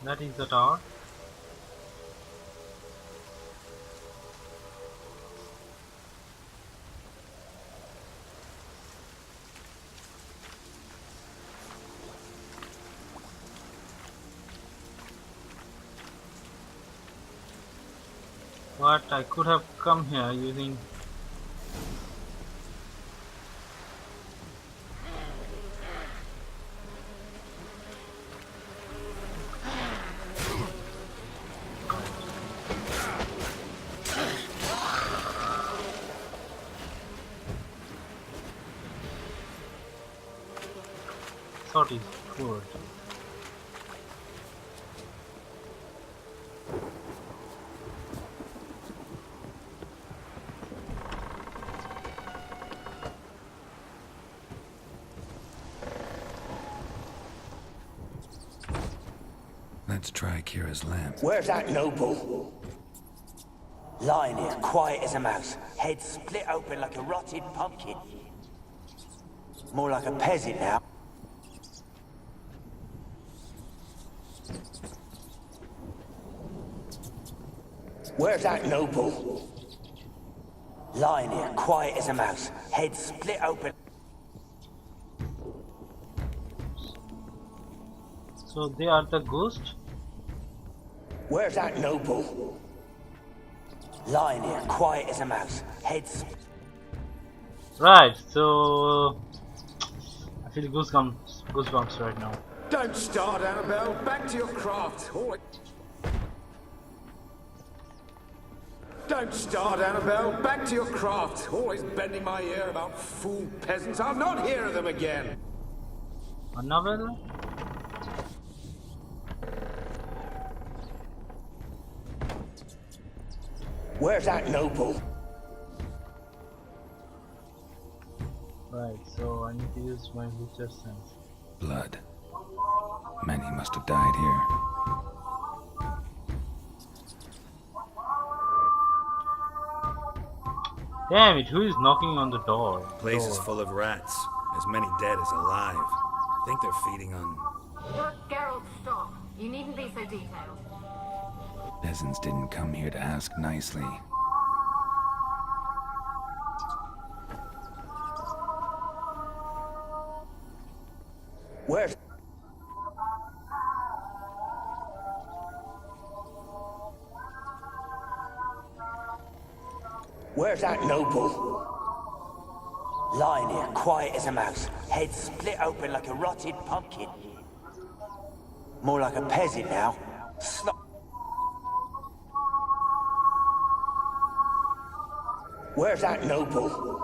That is the tower. But I could have come here using thought is good. Let's try Kira's lamp. Where's that noble? Lying here, quiet as a mouse, head split open like a rotted pumpkin. More like a peasant now. Where's that noble? Lying here, quiet as a mouse, head split open. So they are the ghosts? Where's that noble? Lying here, quiet as a mouse, head split. Right, so I feel goosebumps right now. Don't start, Annabelle. Back to your craft. Don't start, Annabelle. Back to your craft. Always bending my ear about fool peasants. I'll not hear of them again. Annabelle? Where's that noble? Right, so I need to use my Witcher sense. Blood. Many must have died here. Damn it, who is knocking on the door? Place is full of rats. As many dead as alive. I think they're feeding on... Look, Geralt, stop. You needn't be so detailed. Peasants didn't come here to ask nicely. Where's... Where's that noble? Lying here, quiet as a mouse, head split open like a rotted pumpkin. More like a peasant now. Where's that noble?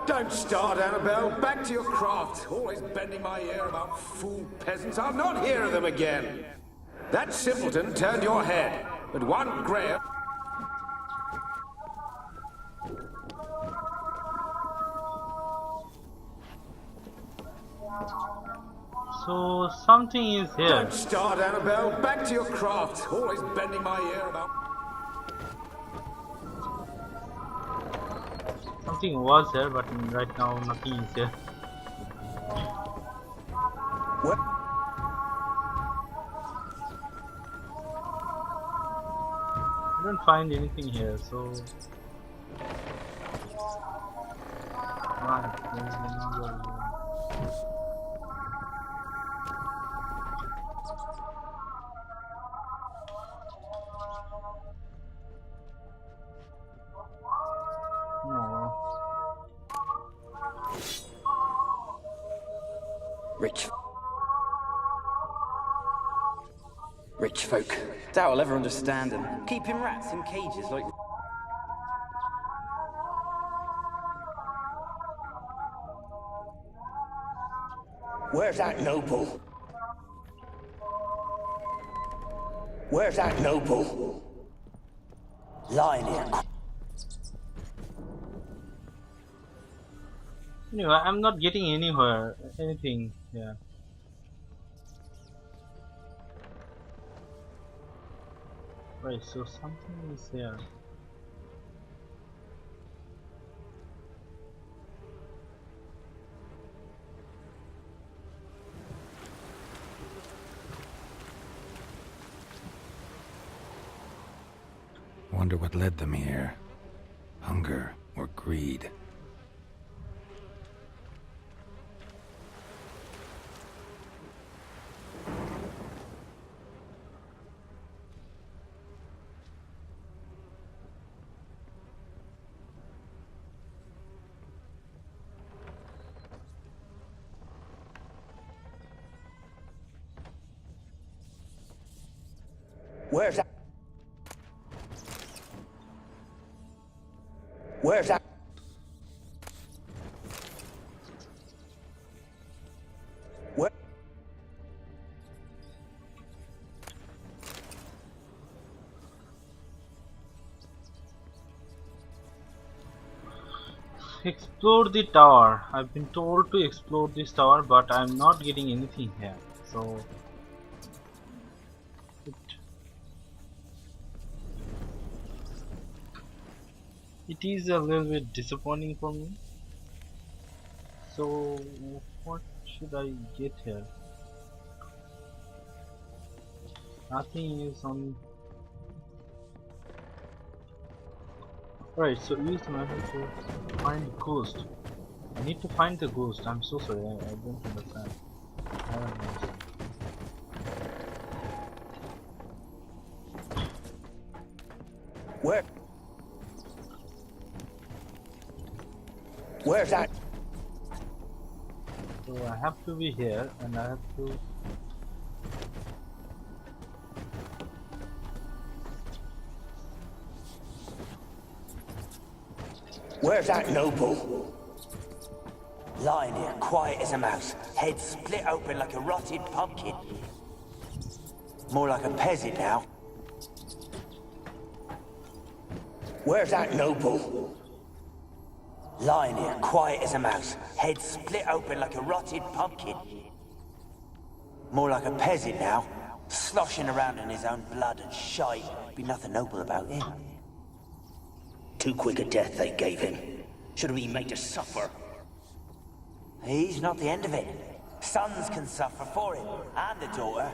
Don't start, Annabelle. Back to your craft. Always bending my ear about fool peasants. I'll not hear of them again. That simpleton turned your head, but one grey... So something is here. Don't start, Annabelle. Back to your craft. Always bending my ear about... Something was here, but right now nothing is here. What? I don't find anything here, so... Right, there's another... No. Rich folk. Doubt I'll ever understand them. Keeping rats in cages like... Where's that noble? Where's that noble? Lying here. Anyway, I'm not getting anywhere. Anything. Yeah. Right, so something is here. Wonder what led them here. Hunger or greed. Where's that? Where's that? Where? Explore the tower. I've been told to explore this tower, but I'm not getting anything here. So It is a little bit disappointing for me. So what should I get here? Nothing is on. Right, so use the method to find the ghost. I need to find the ghost. I'm so sorry, I don't understand. I don't understand. Where's that? So I have to be here and I have to. Where's that noble? Lying here, quiet as a mouse, head split open like a rotted pumpkin. More like a peasant now. Where's that noble? Lying here, quiet as a mouse, head split open like a rotted pumpkin. More like a peasant now, sloshing around in his own blood and shite. Be nothing noble about him. Too quick a death they gave him. Should have been made to suffer. He's not the end of it. Sons can suffer for him, and the daughter.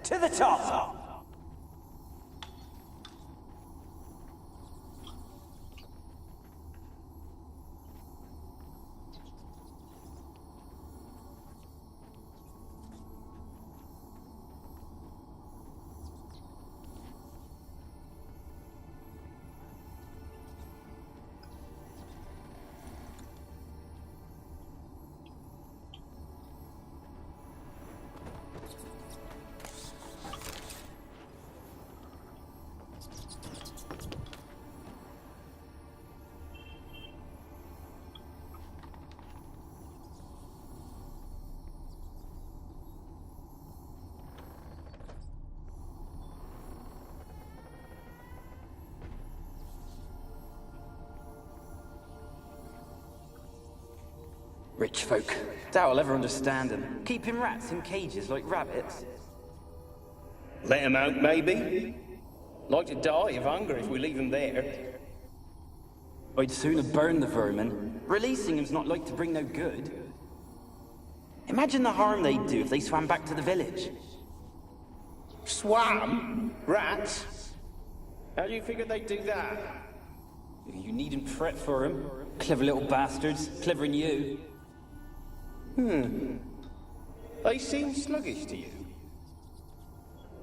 To the top! Rich folk. Doubt I'll ever understand them. Keeping rats in cages like rabbits. Let him out, maybe? Like to die of hunger if we leave him there. I'd sooner burn the vermin. Releasing him's not like to bring no good. Imagine the harm they'd do if they swam back to the village. Swam? Rats? How do you figure they'd do that? You needn't fret for 'em. Clever little bastards. Clever than you. They seem sluggish to you.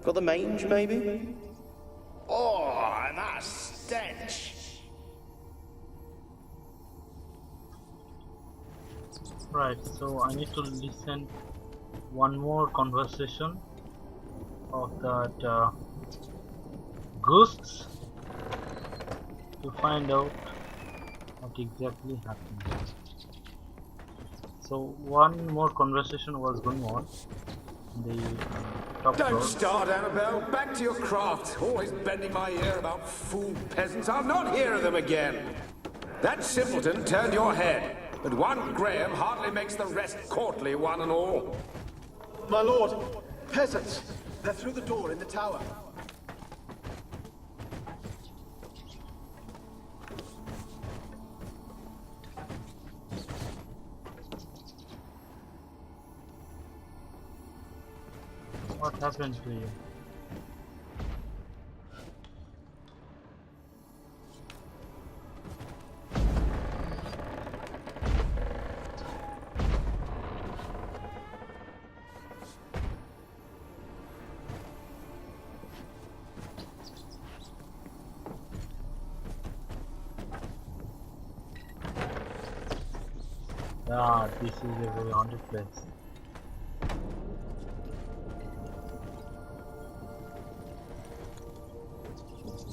Got the mange, maybe? Oh, and that stench! Right, so I need to listen one more conversation of that ghosts to find out what exactly happened. So one more conversation was going on in the top Don't floor. start, Annabelle. Back to your craft. Always bending my ear about fool peasants. I'll not hear of them again. That simpleton turned your head, but one Graham hardly makes the rest courtly, one and all. My lord, peasants. They're through the door in the tower. What happened to you? Ah, this is a very haunted place.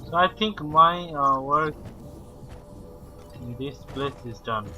So I think my work in this place is done.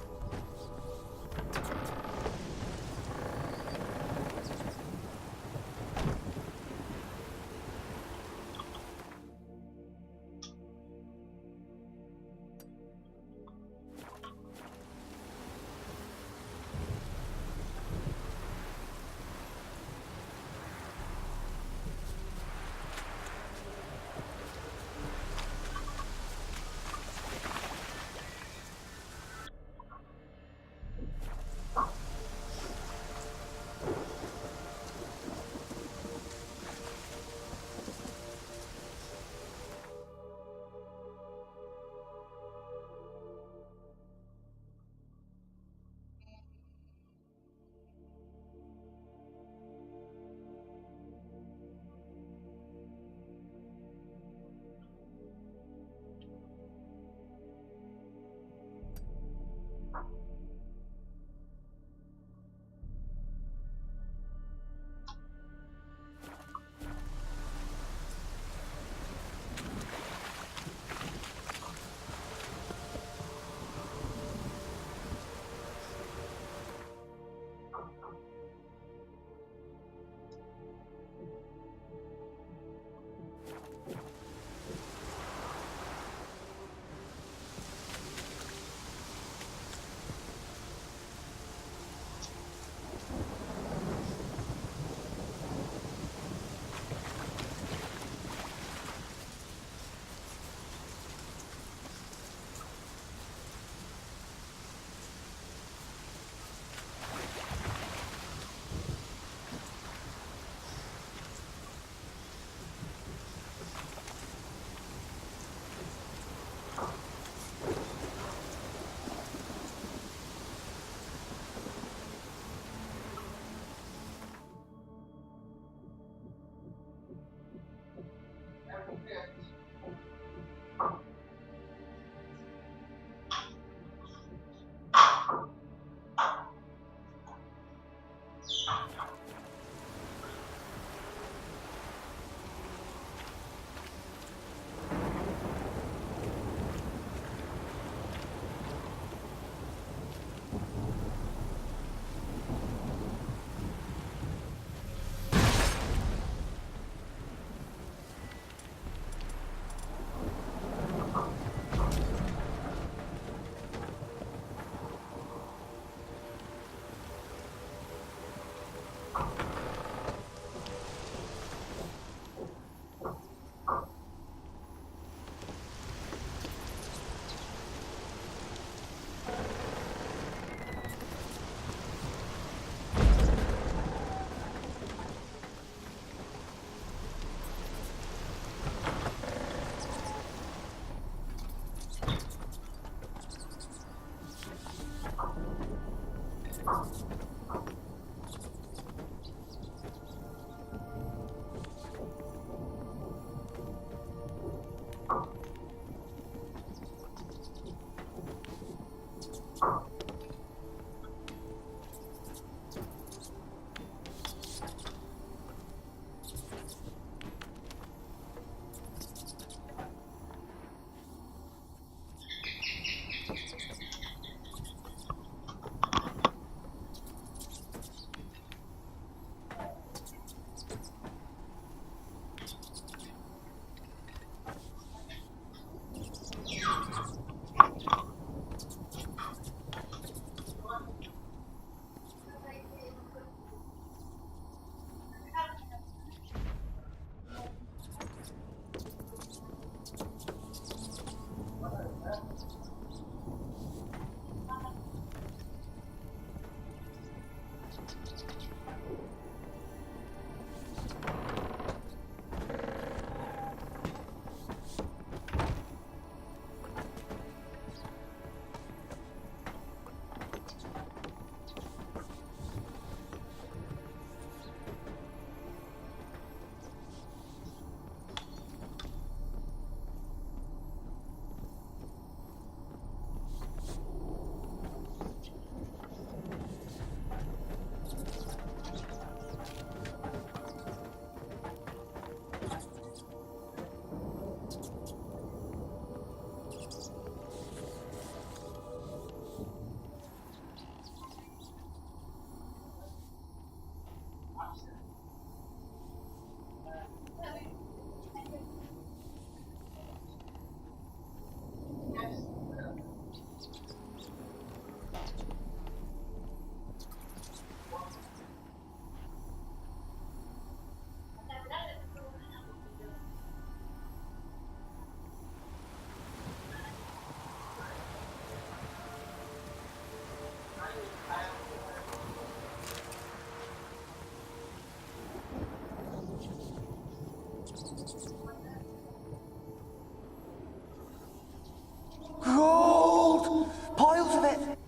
Gold! Piles of it!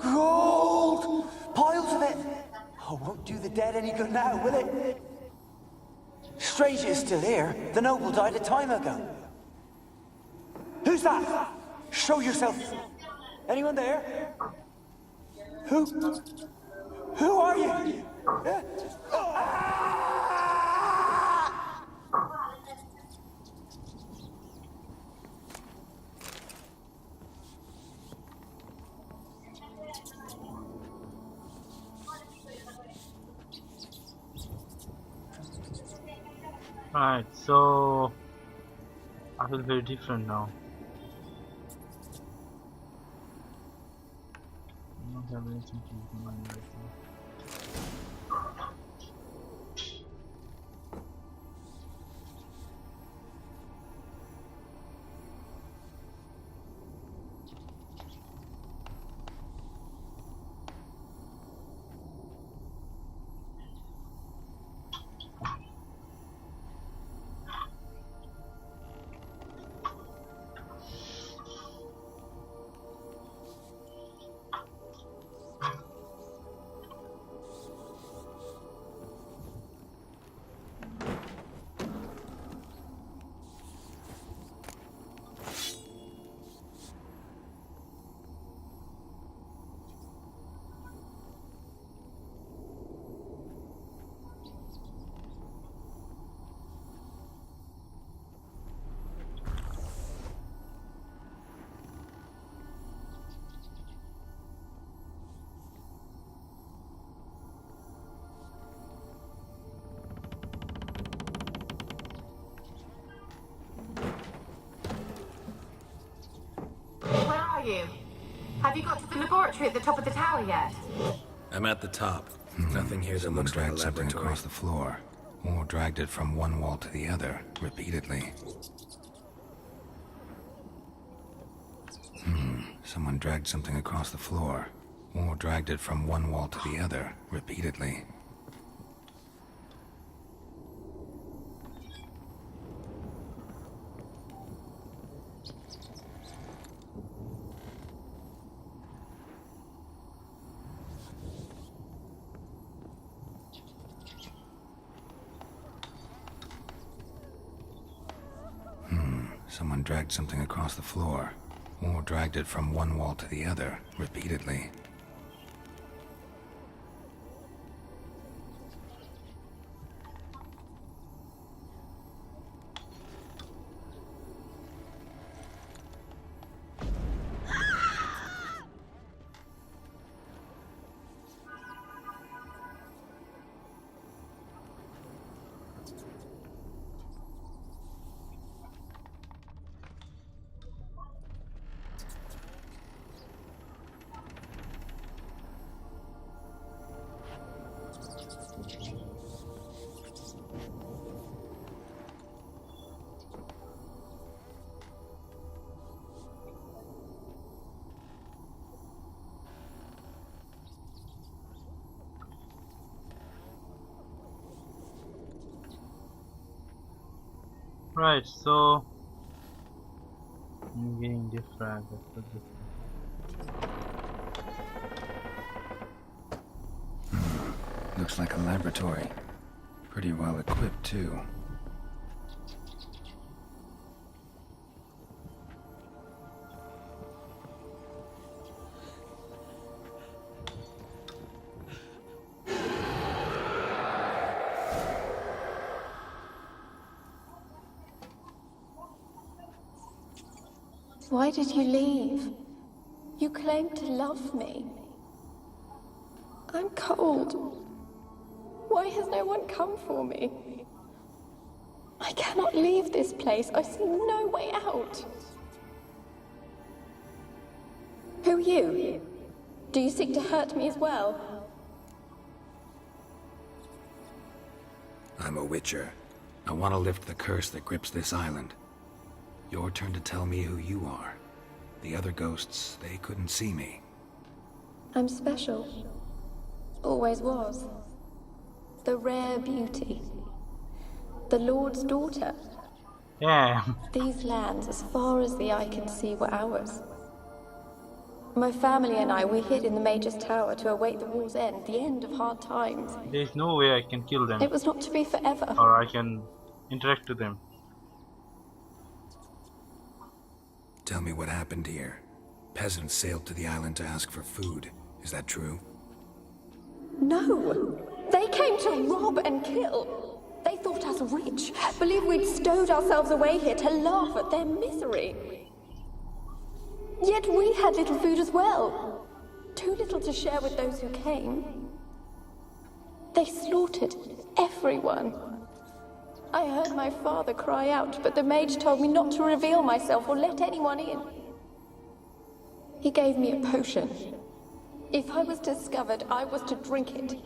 Gold! Piles of it! Oh, won't do the dead any good now, will it? Strange it's still here. The noble died a time ago. Who's that? Show yourself. Anyone there? Who are you? Alright, so I feel very different now. I don't have anything to do right now. you? Have you got to the laboratory at the top of the tower yet? I'm at the top. Nothing here that looks like a something laboratory. across the floor, or dragged it from one wall to the other, repeatedly. Someone dragged something across the floor, or dragged it from one wall to the other, repeatedly. Someone dragged something across the floor, or dragged it from one wall to the other, repeatedly. Right, so I'm getting different. Looks like a laboratory. Pretty well equipped, too. Why did you leave? You claimed to love me. I'm cold. Why has no one come for me? I cannot leave this place. I see no way out. Who are you? Do you seek to hurt me as well? I'm a Witcher. I want to lift the curse that grips this island. Your turn to tell me who you are. The other ghosts, they couldn't see me. I'm special. Always was. The rare beauty. The Lord's daughter. Yeah. These lands, as far as the eye can see, were ours. My family and I, we hid in the Mage's Tower to await the war's end, the end of hard times. There's no way I can kill them. It was not to be forever. Or I can interact with them. Tell me what happened here. Peasants sailed to the island to ask for food. Is that true? No! They came to rob and kill. They thought us rich, believed we'd stowed ourselves away here to laugh at their misery. Yet we had little food as well. Too little to share with those who came. They slaughtered everyone. I heard my father cry out, but the mage told me not to reveal myself or let anyone in. He gave me a potion. If I was discovered, I was to drink it.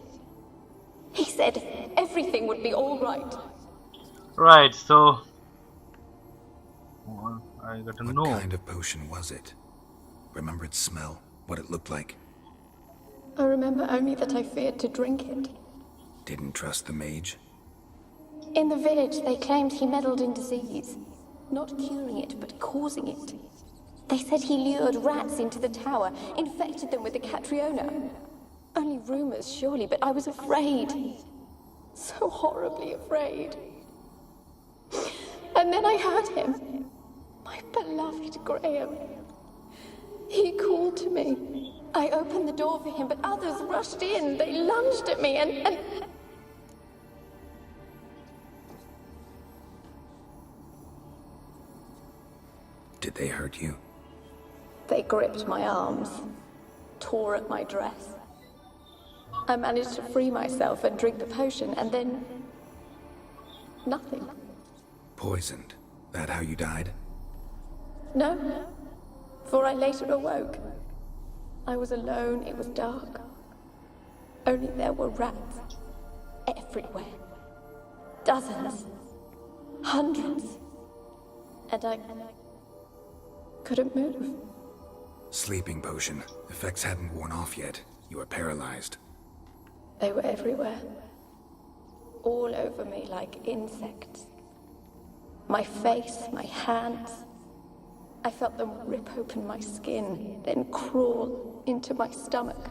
He said everything would be all right. Right, so I got to know. What kind of potion was it? Remember its smell? What it looked like? I remember only that I feared to drink it. Didn't trust the mage? In the village, they claimed he meddled in disease. Not curing it, but causing it. They said he lured rats into the tower, infected them with the Catriona. Only rumors, surely, but I was afraid. So horribly afraid. And then I heard him. My beloved Graham. He called to me. I opened the door for him, but others rushed in. They lunged at me and... Did they hurt you? They gripped my arms, tore at my dress. I managed to free myself and drink the potion, and then... nothing. Poisoned? That how you died? No. For I later awoke. I was alone, it was dark. Only there were rats everywhere. Dozens. Hundreds. And I couldn't move. Sleeping potion. Effects hadn't worn off yet. You were paralyzed. They were everywhere. All over me like insects. My face, my hands. I felt them rip open my skin, then crawl into my stomach.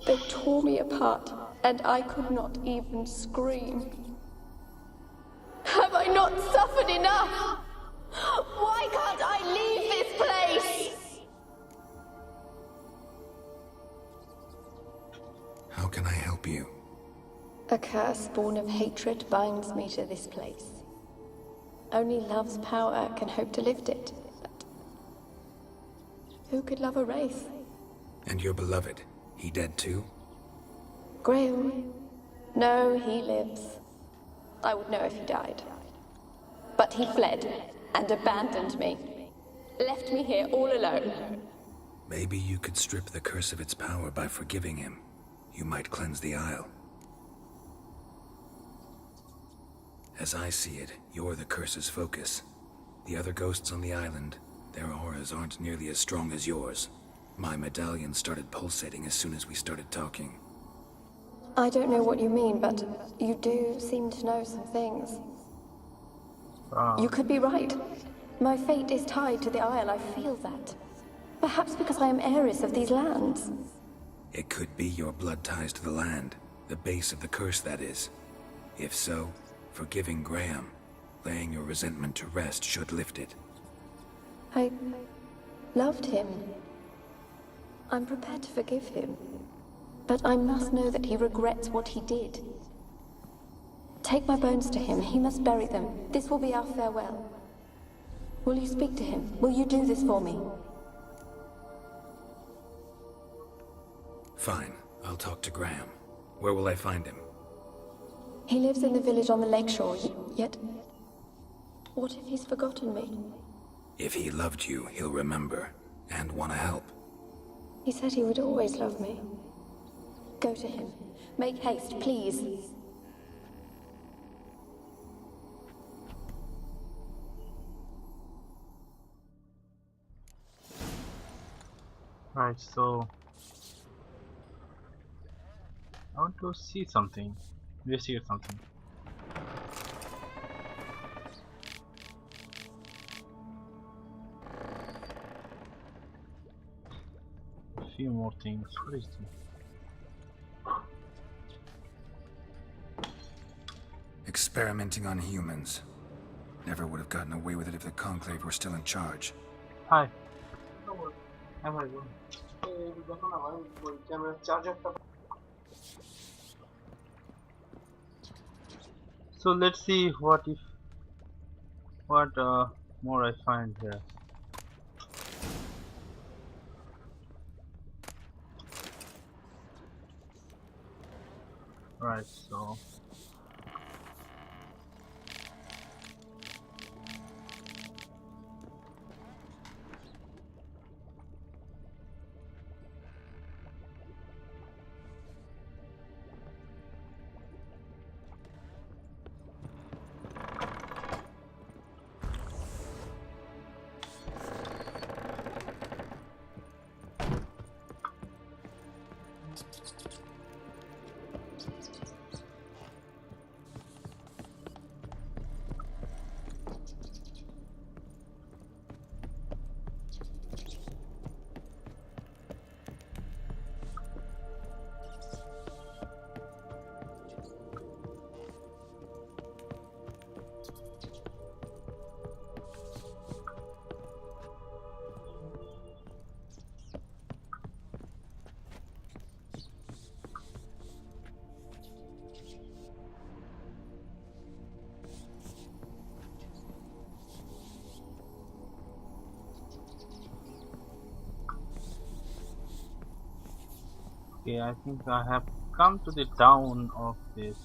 They tore me apart, and I could not even scream. Have I not suffered enough? Why can't I leave this place? How can I help you? A curse born of hatred binds me to this place. Only love's power can hope to lift it. But who could love a wraith? And your beloved, he dead too? Graham? No, he lives. I would know if he died. But he fled and abandoned me. Left me here all alone. Maybe you could strip the curse of its power by forgiving him. You might cleanse the Isle. As I see it, you're the curse's focus. The other ghosts on the island, their auras aren't nearly as strong as yours. My medallion started pulsating as soon as we started talking. I don't know what you mean, but you do seem to know some things. You could be right. My fate is tied to the Isle, I feel that. Perhaps because I am heiress of these lands. It could be your blood ties to the land, the base of the curse, that is. If so, forgiving Graham, laying your resentment to rest should lift it. I loved him. I'm prepared to forgive him. But I must know that he regrets what he did. Take my bones to him. He must bury them. This will be our farewell. Will you speak to him? Will you do this for me? Fine. I'll talk to Graham. Where will I find him? He lives in the village on the lakeshore, yet... What if he's forgotten me? If he loved you, he'll remember, and want to help. He said he would always love me. Go to him. Make haste, please. Right, so... I want to see something. Investigate something. A few more things. What is this? Experimenting on humans. Never would have gotten away with it if the Conclave were still in charge. Hi. So let's see what more I find here. Right, so okay, I think I have come to the town of this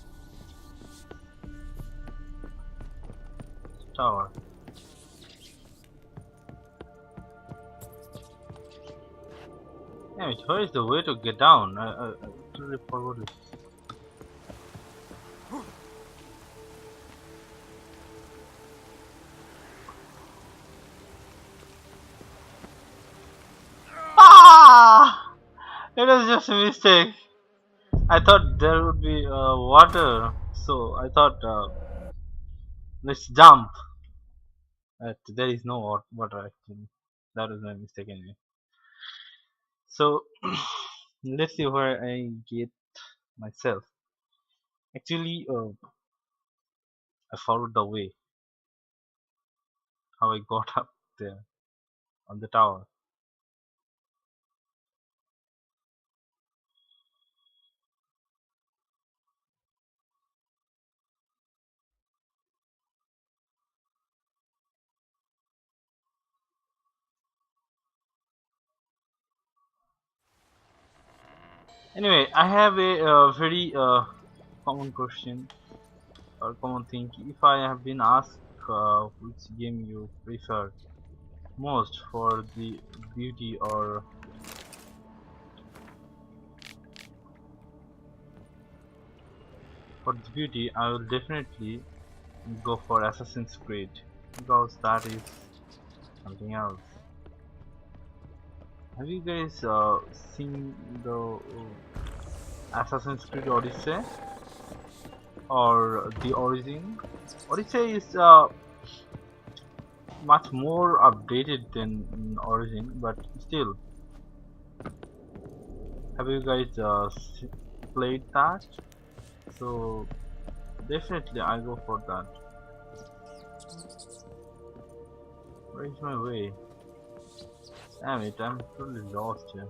tower. Damn it, where is the way to get down? I totally forgot it. Ah! It was just a mistake. I thought there would be water, so I thought let's jump. But there is no water actually. That was my mistake anyway. So let's see where I get myself. Actually, I followed the way. How I got up there on the tower. Anyway, I have a very common question or common thing. If I have been asked which game you prefer most for the beauty or for the beauty, I will definitely go for Assassin's Creed because that is something else. Have you guys seen the Assassin's Creed Odyssey or the Origin? Odyssey is much more updated than Origin, but still. Have you guys played that? So definitely I go for that. Where is my way? Damn it, I'm totally lost here.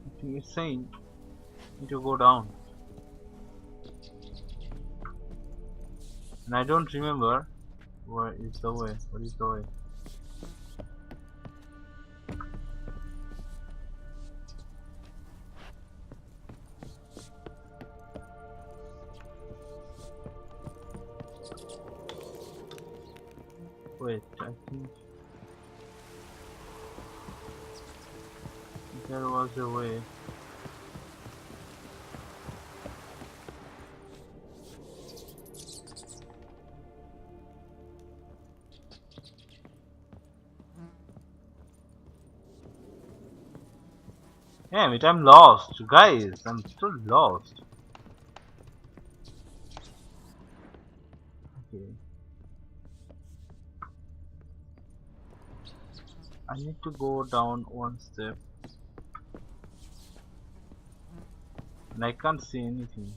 I think it's saying I need to go down. And I don't remember where is the way. What is the way? Wait, I think there was a way. Damn it, I'm lost, guys. I'm still lost. Okay. I need to go down one step. And I can't see anything.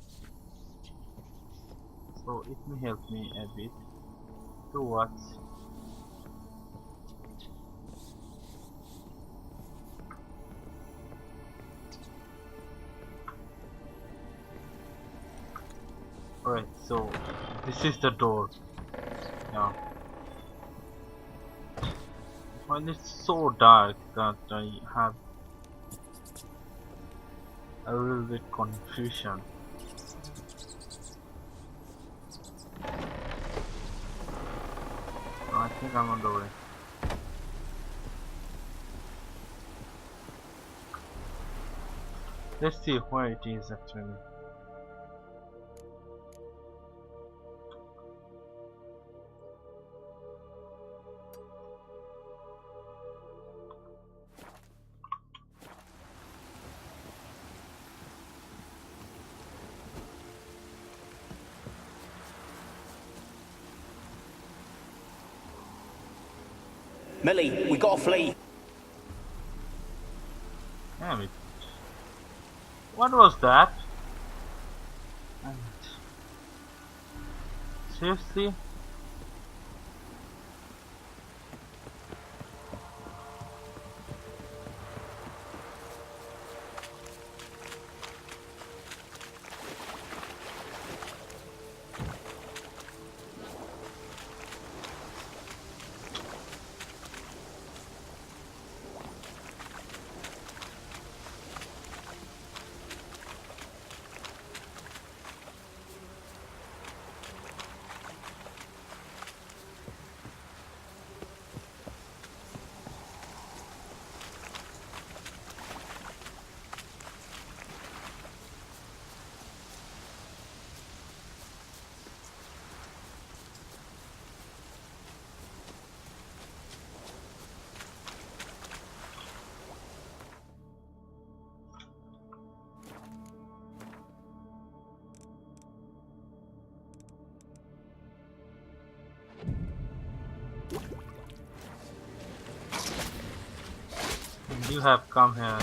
So it may help me a bit to watch. Alright, so this is the door. Yeah. Well, it's so dark that I have a little bit confusion. I think I'm on the way. Let's see where it is actually. Millie, we gotta flee. Damn it. What was that? Seriously? You have come here.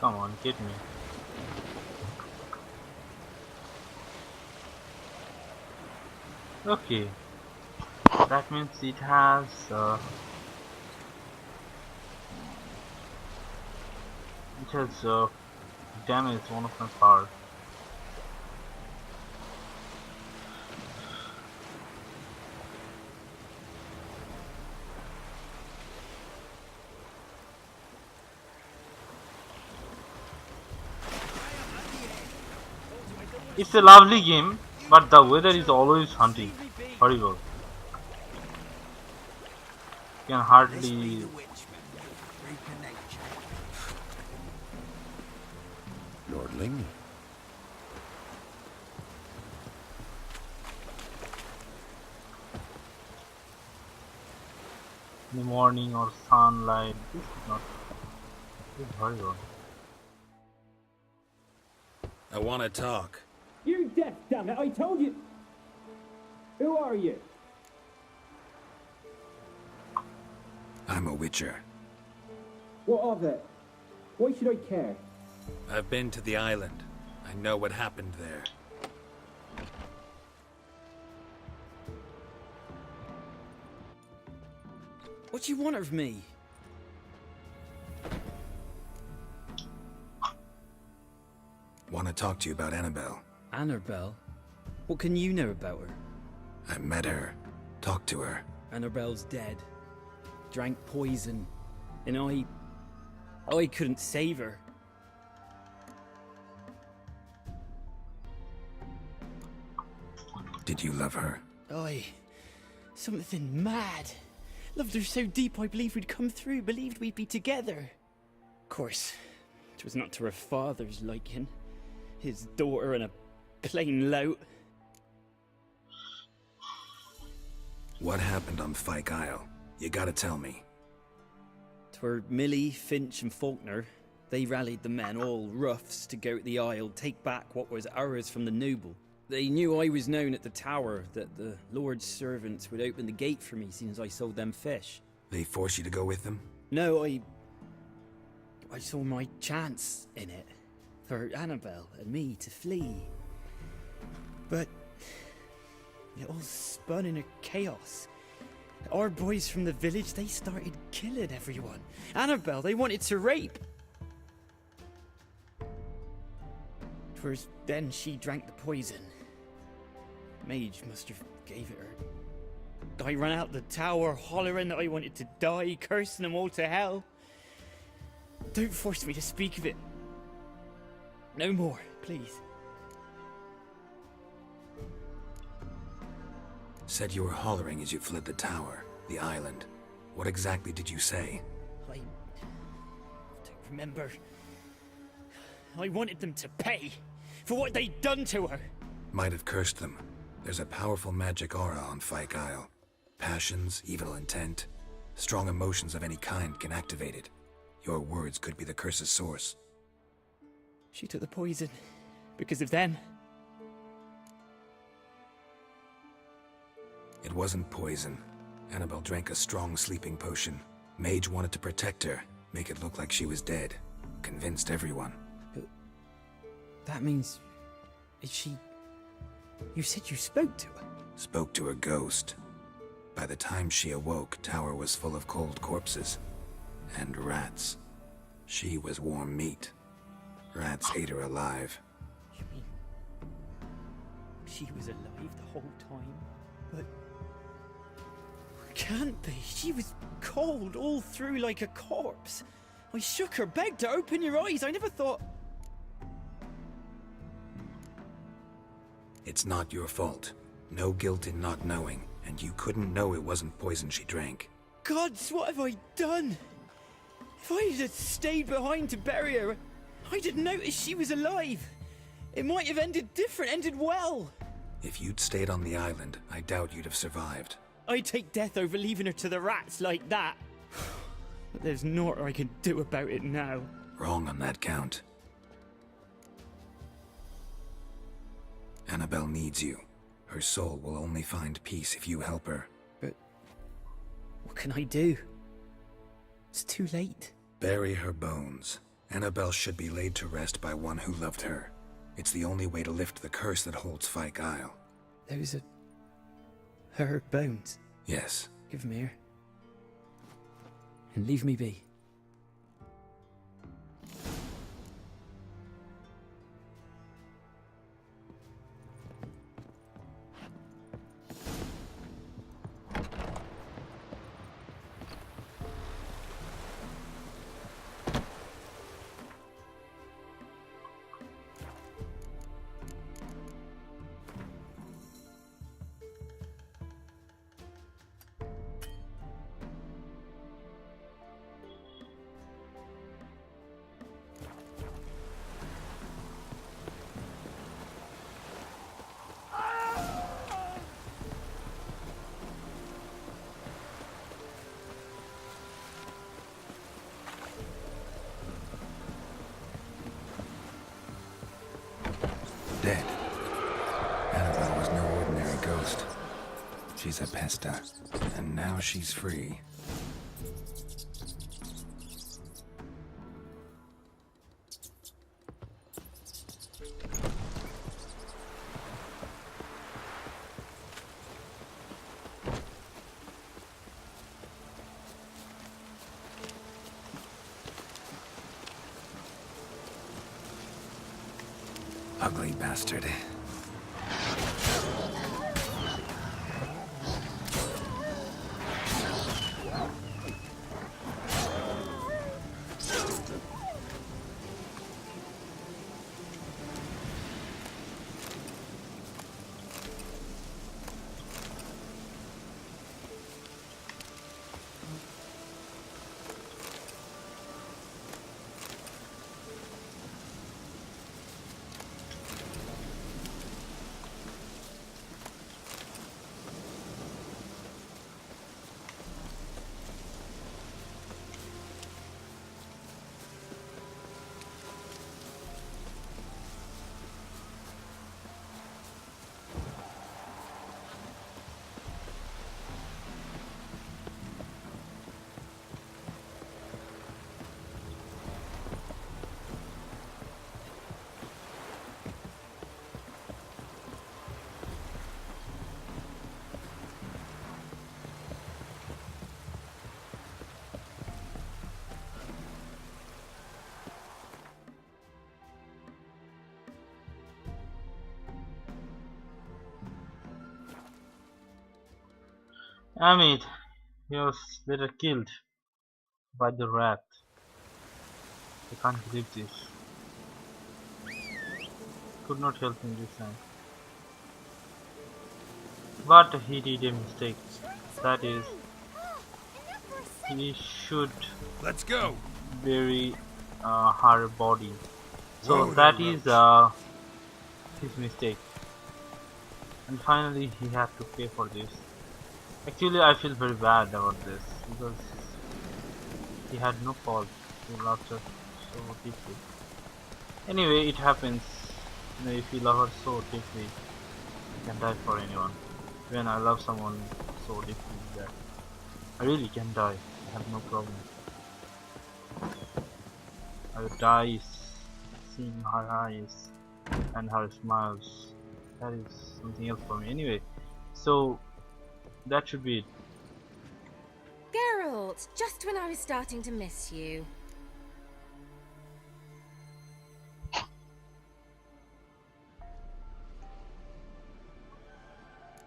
Come on, get me. Okay, that means it has damaged one of my parts. It's a lovely game, but the weather is always hunting. Horrible. Can hardly. Lordling? In the morning or sunlight. This is not. This is horrible. I want to talk. You deaf, damn it! I told you. Who are you? I'm a witcher. What of it? Why should I care? I've been to the island. I know what happened there. What do you want of me? Want to talk to you about Annabelle. Annabelle? What can you know about her? I met her. Talked to her. Annabelle's dead. Drank poison. And I couldn't save her. Did you love her? Something mad. Loved her so deep I believed we'd come through, believed we'd be together. Of course, it was not to her father's liking. His daughter and a plain lout. What happened on Fyke Isle? You gotta tell me. 'Twere Millie, Finch and Faulkner. They rallied the men, all roughs, to go to the Isle, take back what was ours from the noble. They knew I was known at the tower, that the Lord's servants would open the gate for me since I sold them fish. They forced you to go with them? No, I saw my chance in it. For Annabelle and me to flee. But it all spun in a chaos. Our boys from the village, they started killing everyone. Annabelle, they wanted to rape. 'Twas then she drank the poison. Mage must have gave it her. I ran out the tower hollering that I wanted to die, cursing them all to hell. Don't force me to speak of it. No more, please. Said you were hollering as you fled the tower, the island. What exactly did you say? I don't remember. I wanted them to pay for what they'd done to her. Might have cursed them. There's a powerful magic aura on Fyke Isle. Passions, evil intent, strong emotions of any kind can activate it. Your words could be the curse's source. She took the poison because of them. It wasn't poison. Annabelle drank a strong sleeping potion. Mage wanted to protect her, make it look like she was dead. Convinced everyone. But that means... is she... You said you spoke to her? Spoke to her ghost. By the time she awoke, Tower was full of cold corpses. And rats. She was warm meat. Rats ate her alive. You mean... she was alive the whole time? But... can't be. She was cold all through like a corpse. I shook her, begged her, open your eyes. I never thought... It's not your fault. No guilt in not knowing, and you couldn't know it wasn't poison she drank. Gods, what have I done? If I had stayed behind to bury her, I'd have noticed she was alive. It might have ended different, ended well. If you'd stayed on the island, I doubt you'd have survived. I'd take death over leaving her to the rats like that. But there's naught I can do about it now. Wrong on that count. Annabelle needs you. Her soul will only find peace if you help her. But what can I do? It's too late. Bury her bones. Annabelle should be laid to rest by one who loved her. It's the only way to lift the curse that holds Fyke Isle. Those are her bones. Yes. Give 'em here. And leave me be. Dead. Annabelle was no ordinary ghost. She's a pesta, and now she's free. Ugly bastard. Amit, he was later killed by the rat. I can't believe this. Could not help him this time. But he did a mistake. That is, he should Let's go. bury her body. So Whoa, that no is his mistake. And finally he had to pay for this. Actually, I feel very bad about this because he had no fault. He loved her so deeply. Anyway, it happens. You know, if you love her so deeply, you can die for anyone. When I love someone so deeply that I really can die. I have no problem. I would die seeing her eyes and her smiles. That is something else for me. Anyway, so that should be it. Geralt, just when I was starting to miss you.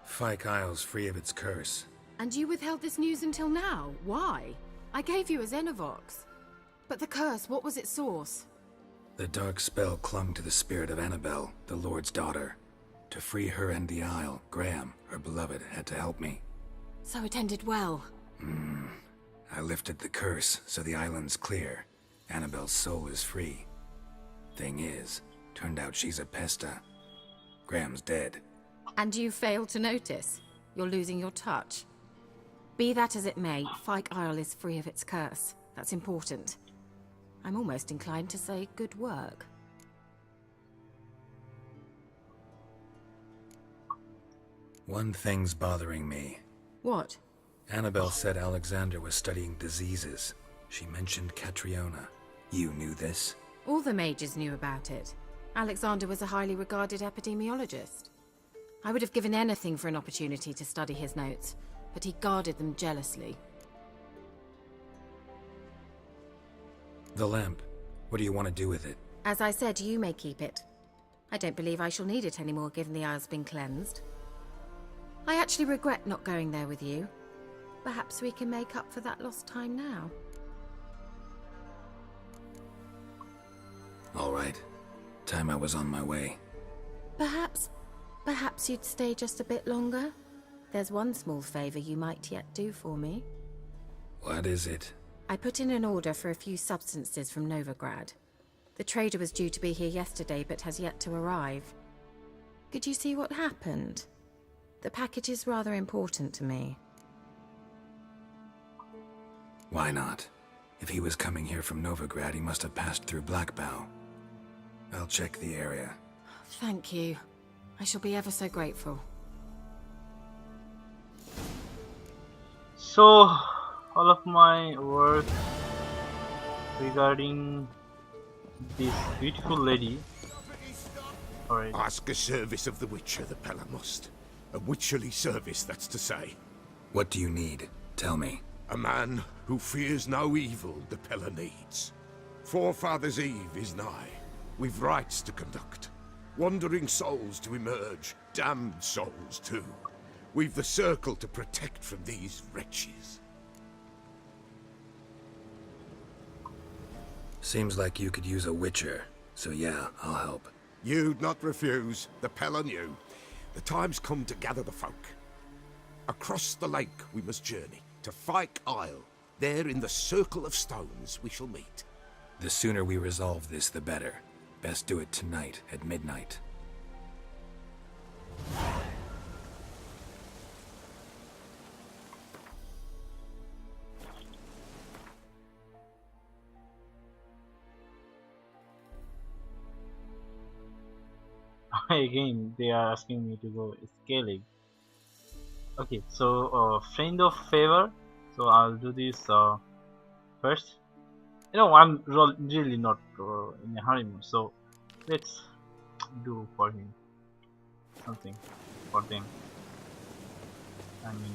Fyke Isle's free of its curse. And you withheld this news until now? Why? I gave you a Xenovox. But the curse, what was its source? The dark spell clung to the spirit of Annabelle, the Lord's daughter. To free her and the Isle, Graham, her beloved, had to help me. So it ended well. I lifted the curse, so the island's clear. Annabelle's soul is free. Thing is, turned out she's a pesta. Graham's dead. And you failed to notice? You're losing your touch. Be that as it may, Fyke Isle is free of its curse. That's important. I'm almost inclined to say good work. One thing's bothering me. What? Annabelle said Alexander was studying diseases. She mentioned Catriona. You knew this? All the mages knew about it. Alexander was a highly regarded epidemiologist. I would have given anything for an opportunity to study his notes, but he guarded them jealously. The lamp. What do you want to do with it? As I said, you may keep it. I don't believe I shall need it anymore, given the Isle's been cleansed. I actually regret not going there with you. Perhaps we can make up for that lost time now. All right. Time I was on my way. Perhaps you'd stay just a bit longer? There's one small favor you might yet do for me. What is it? I put in an order for a few substances from Novigrad. The trader was due to be here yesterday, but has yet to arrive. Could you see what happened? The package is rather important to me. Why not? If he was coming here from Novigrad, he must have passed through Blackbough. I'll check the area. Thank you. I shall be ever so grateful. So, all of my work regarding this beautiful lady. Alright. Ask a service of the Witcher, the Pella must. A witcherly service, that's to say. What do you need? Tell me. A man who fears no evil the Pella needs. Forefathers' Eve is nigh. We've rites to conduct. Wandering souls to emerge. Damned souls, too. We've the circle to protect from these wretches. Seems like you could use a witcher. So yeah, I'll help. You'd not refuse. The Pella knew. The time's come to gather the folk. Across the lake we must journey. To Fyke Isle. There in the circle of stones we shall meet. The sooner we resolve this, the better. Best do it tonight at midnight. Again, they are asking me to go scaling. Okay, so friend of favor. So I'll do this first. You know, I'm really not in a hurry, so let's do for him something for them. I mean,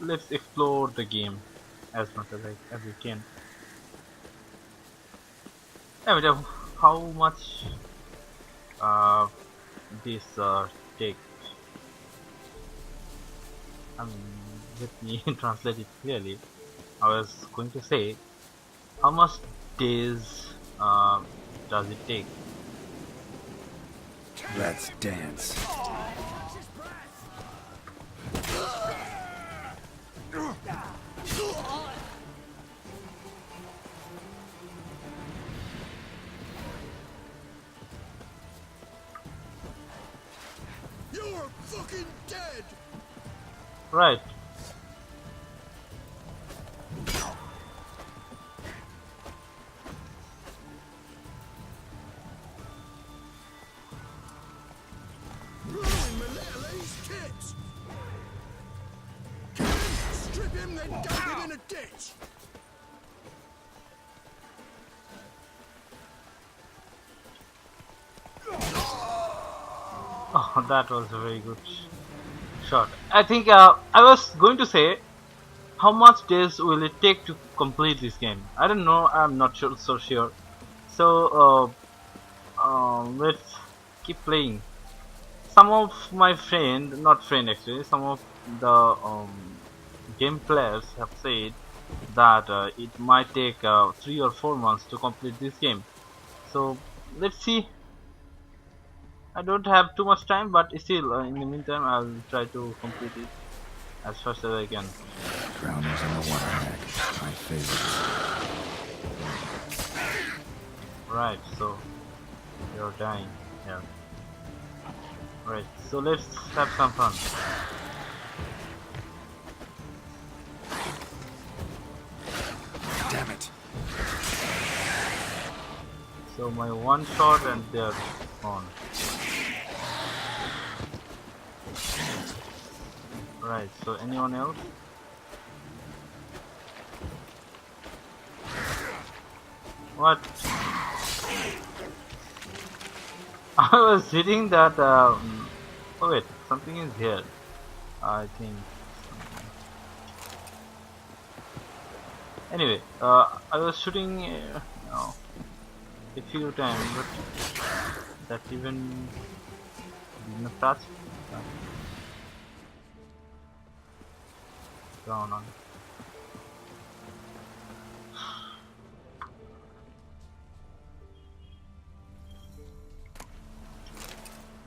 let's explore the game as much as we can. Yeah, but how much this takes? I mean, let me translate it clearly. I was going to say, how much days does it take? Let's dance. You're fucking dead! Right. Ruin Malele's kits! Kill him, strip him, then dump him in a ditch! Oh, that was a very good shot. I think I was going to say, how much days will it take to complete this game? I don't know. I'm not sure. So sure. So let's keep playing. Some of my not friend actually, some of the game players have said that it might take 3 or 4 months to complete this game. So let's see. I don't have too much time, but still, in the meantime, I'll try to complete it. as fast as I can. Grounders in the water hack. My favorite. Right, so you're dying here. Right, so let's have some fun. Damn it. So my one shot and they're gone. Right, so anyone else? What? I was hitting that. Oh wait, something is here. I think. Anyway, I was shooting a few times, but that even didn't touch. Down on.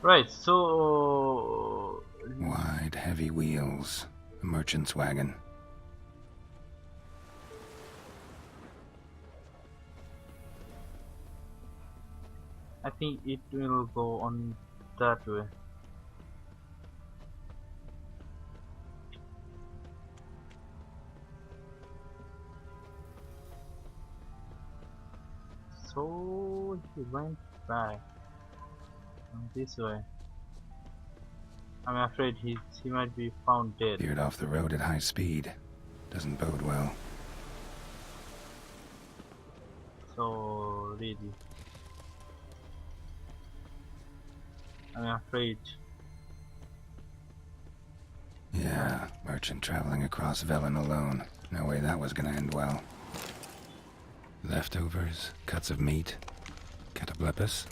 Right, so wide, heavy wheels. A merchant's wagon. I think it will go on that way. So he went back this way. I'm afraid he might be found dead. Veered off the road at high speed. Doesn't bode well. So really, I'm afraid. Yeah, merchant traveling across Velen alone. No way that was gonna end well. Leftovers, cuts of meat, cataplepis.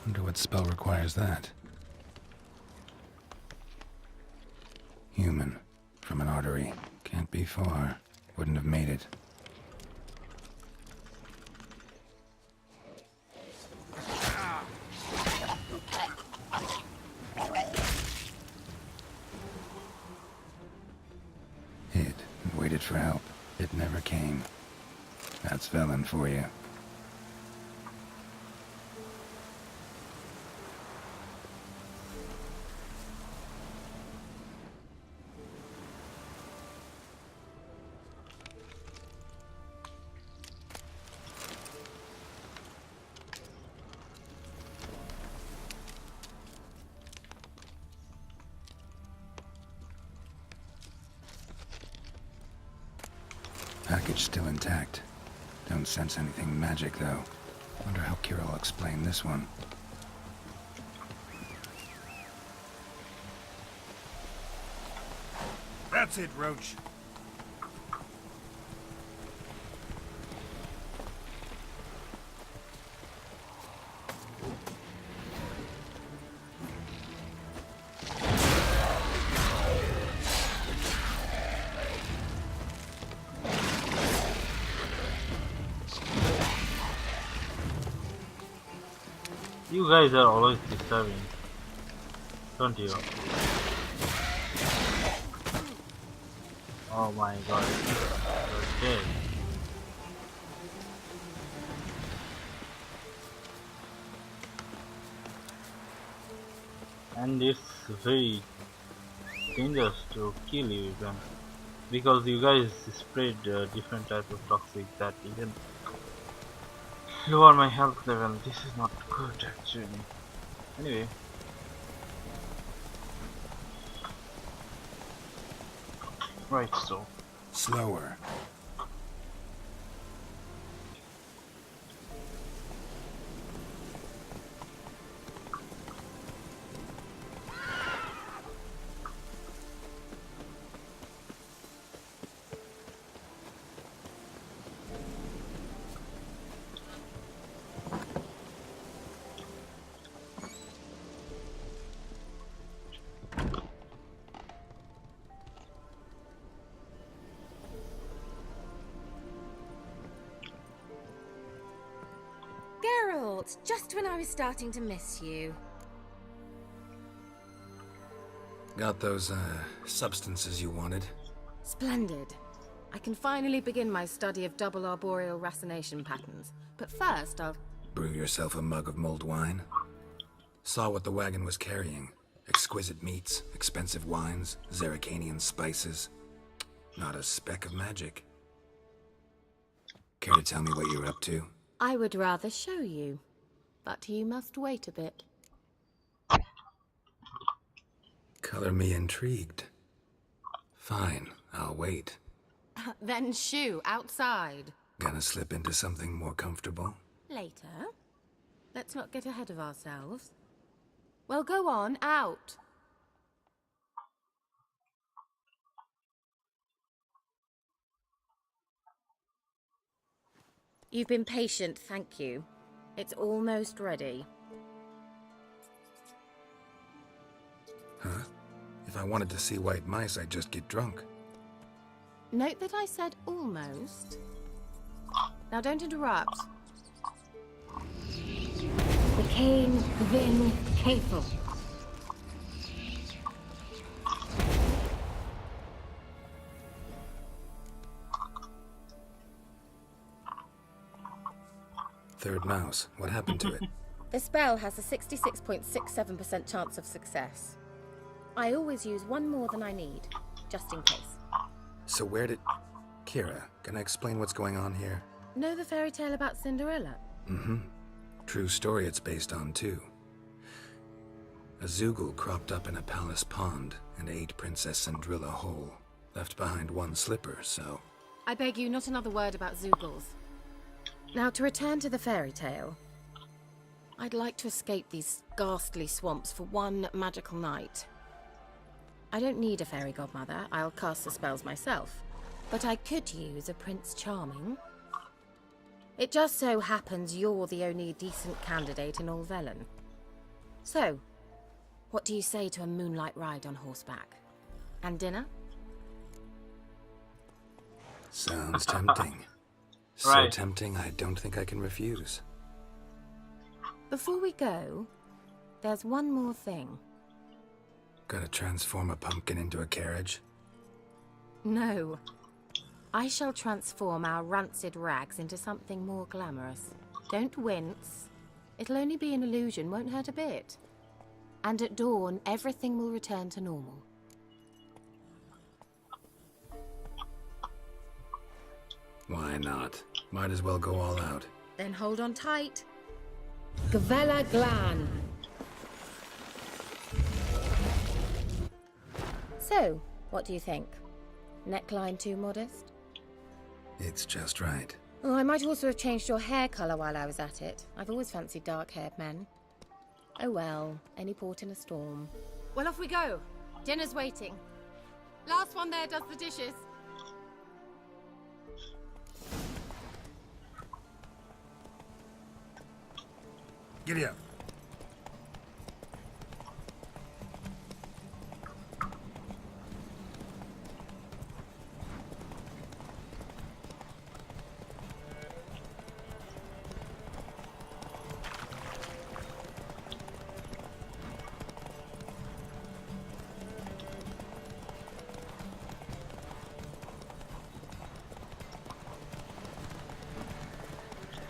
Wonder what spell requires that. Human, from an artery. Can't be far. Wouldn't have made it. Hid and waited for help. It never came. That's Velen for you. Package still intact. Don't sense anything magic, though. Wonder how Kira will explain this one. That's it, Roach. You guys are always disturbing, don't you? Oh my god, you're dead. And it's very dangerous to kill you even, because you guys spread different types of toxic that even lower my health level. This is not good actually. Anyway, right, so slower. Just when I was starting to miss you. Got those, substances you wanted? Splendid. I can finally begin my study of double arboreal racination patterns. But first, I'll... Brew yourself a mug of mulled wine? Saw what the wagon was carrying. Exquisite meats, expensive wines, Zerrikanian spices. Not a speck of magic. Care to tell me what you're up to? I would rather show you. But you must wait a bit. Color me intrigued. Fine, I'll wait. Then shoo, outside. Gonna slip into something more comfortable? Later. Let's not get ahead of ourselves. Well, go on, out. You've been patient, thank you. It's almost ready. Huh? If I wanted to see white mice, I'd just get drunk. Note that I said almost. Now don't interrupt. The Cain Vin Cathel. Third mouse. What happened to it? The spell has a 66.67% chance of success. I always use one more than I need, just in case. So where did... Kira, can I explain what's going on here? Know the fairy tale about Cinderella? Mm-hmm. True story it's based on, too. A Zoogle cropped up in a palace pond and ate Princess Cinderella whole. Left behind one slipper, so... I beg you, not another word about Zoogles. Now, to return to the fairy tale. I'd like to escape these ghastly swamps for one magical night. I don't need a fairy godmother, I'll cast the spells myself. But I could use a Prince Charming. It just so happens you're the only decent candidate in all Velen. So, what do you say to a moonlight ride on horseback? And dinner? Sounds tempting. So Right. tempting, I don't think I can refuse. Before we go, there's one more thing. Gotta transform a pumpkin into a carriage? No. I shall transform our rancid rags into something more glamorous. Don't wince. It'll only be an illusion, won't hurt a bit. And at dawn, everything will return to normal. Why not? Might as well go all out. Then hold on tight. Gavella Glan. So, what do you think? Neckline too modest? It's just right. Oh, I might also have changed your hair colour while I was at it. I've always fancied dark-haired men. Oh well, any port in a storm. Well, off we go. Dinner's waiting. Last one there does the dishes. Giddy up.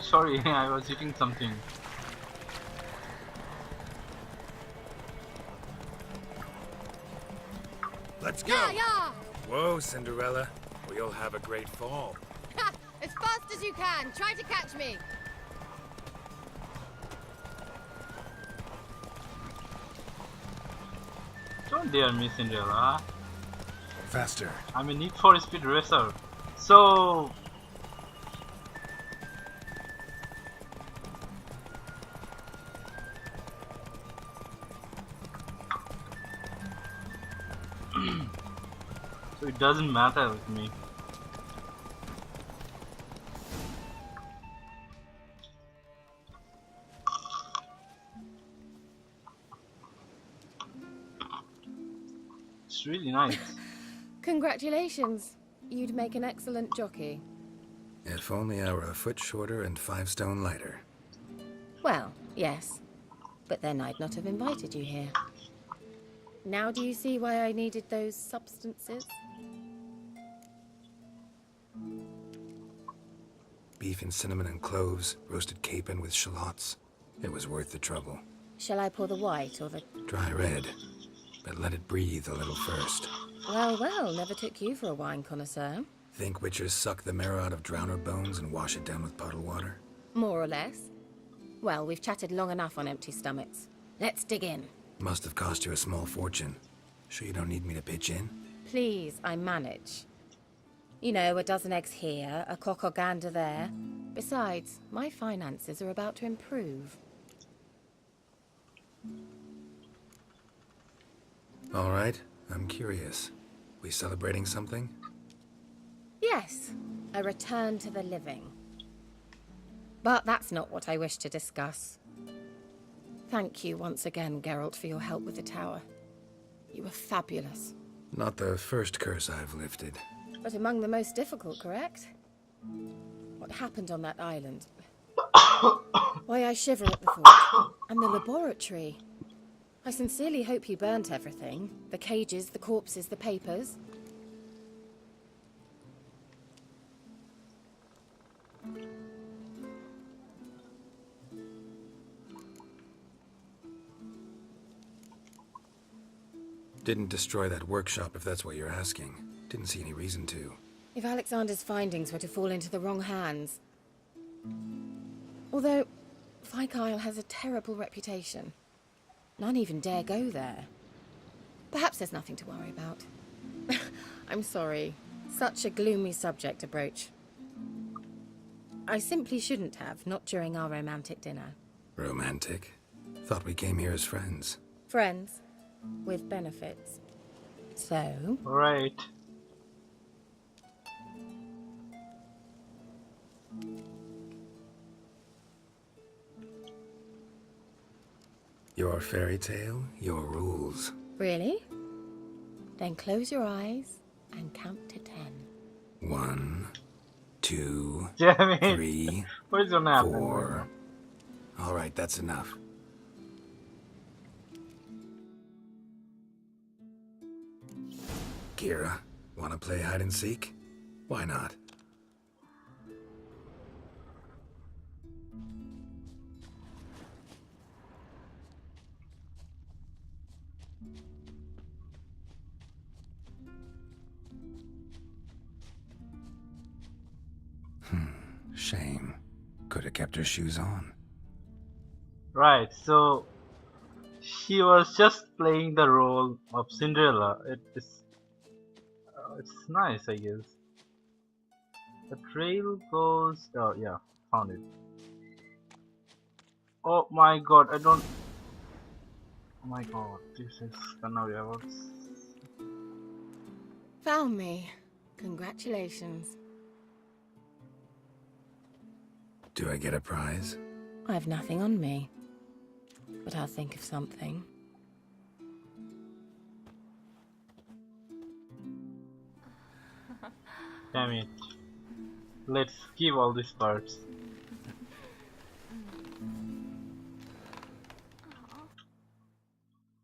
Sorry, I was eating something. Let's go! Yeah! Whoa, Cinderella. We'll have a great fall. Ha! As fast as you can. Try to catch me. Don't dare me, Cinderella. Faster. I'm a Need for Speed racer. So... so it doesn't matter with me. It's really nice. Congratulations. You'd make an excellent jockey. If only I were a foot shorter and 5 stone lighter. Well, yes. But then I'd not have invited you here. Now do you see why I needed those substances? Beef and cinnamon and cloves, roasted capon with shallots. It was worth the trouble. Shall I pour the white or the... Dry red, but let it breathe a little first. Well, well, never took you for a wine connoisseur. Think witchers suck the marrow out of drowner bones and wash it down with puddle water? More or less. Well, we've chatted long enough on empty stomachs. Let's dig in. Must have cost you a small fortune. Sure you don't need me to pitch in? Please, I manage. You know, a dozen eggs here, a cock or gander there. Besides, my finances are about to improve. All right, I'm curious. We celebrating something? Yes, a return to the living. But that's not what I wish to discuss. Thank you once again, Geralt, for your help with the tower. You were fabulous. Not the first curse I've lifted. But among the most difficult, correct? What happened on that island? Why, I shiver at the thought. And the laboratory. I sincerely hope you burnt everything. The cages, the corpses, the papers. Didn't destroy that workshop, if that's what you're asking. Didn't see any reason to. If Alexander's findings were to fall into the wrong hands. Although, Fyke Isle has a terrible reputation. None even dare go there. Perhaps there's nothing to worry about. I'm sorry. Such a gloomy subject to broach. I simply shouldn't have, not during our romantic dinner. Romantic? Thought we came here as friends. Friends. With benefits. So? Right. Your fairy tale, your rules. Really? Then close your eyes and count to 10. 1, 2, Jamie, 3, what is gonna happen? 4. All right, that's enough. Kira, wanna play hide and seek? Why not? Shame. Could have kept her shoes on. Right, so she was just playing the role of Cinderella. It's nice, I guess. The trail goes. Oh yeah, found it. Oh my god, I don't. Oh my god, this is gonna be about. Found me. Congratulations. Do I get a prize? I have nothing on me. But I'll think of something. Damn it. Let's skip all these parts.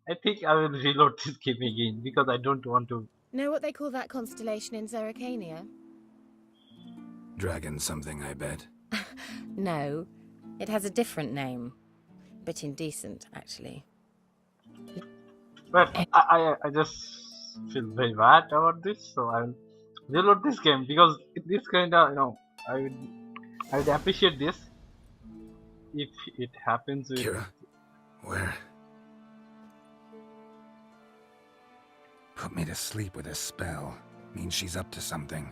I think I will reload this game again because I don't want to. Know what they call that constellation in Zerrikania? Dragon something, I bet. No, it has a different name. But indecent, actually. But I just feel very bad about this, so I'll reload this game because this kinda, you know, I would appreciate this if it happens with. Kira, where? Put me to sleep with a spell. Means she's up to something.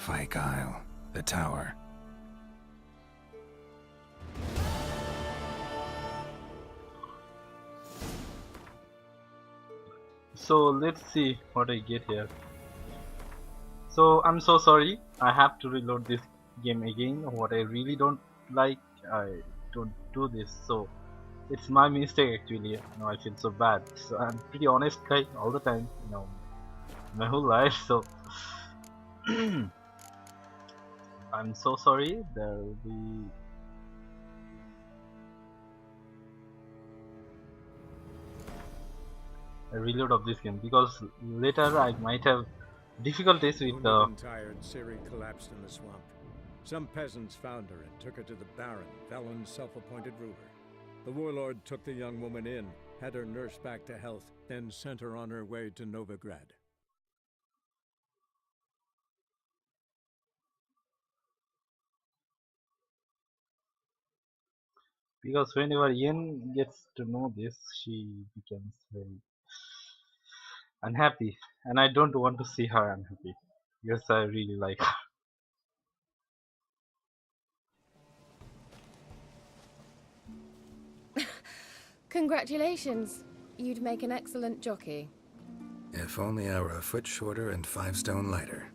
Fyke Isle, the tower. So let's see what I get here. So I'm so sorry, I have to reload this game again. What I really don't like, I don't do this. So it's my mistake actually. You know, I feel so bad. So I'm pretty honest guy all the time. You know, my whole life. So I'm so sorry. There will be. a reload of this game, because later I might have difficulties with the. Wounded and tired, Ciri collapsed in the swamp. Some peasants found her and took her to the Baron, Valen's self-appointed ruler. The warlord took the young woman in, had her nursed back to health, then sent her on her way to Novigrad. Because whenever Yen gets to know this, she becomes very unhappy, and I don't want to see her unhappy. Yes, I really like her. Congratulations. You'd make an excellent jockey. If only I were a foot shorter and 5 stone lighter.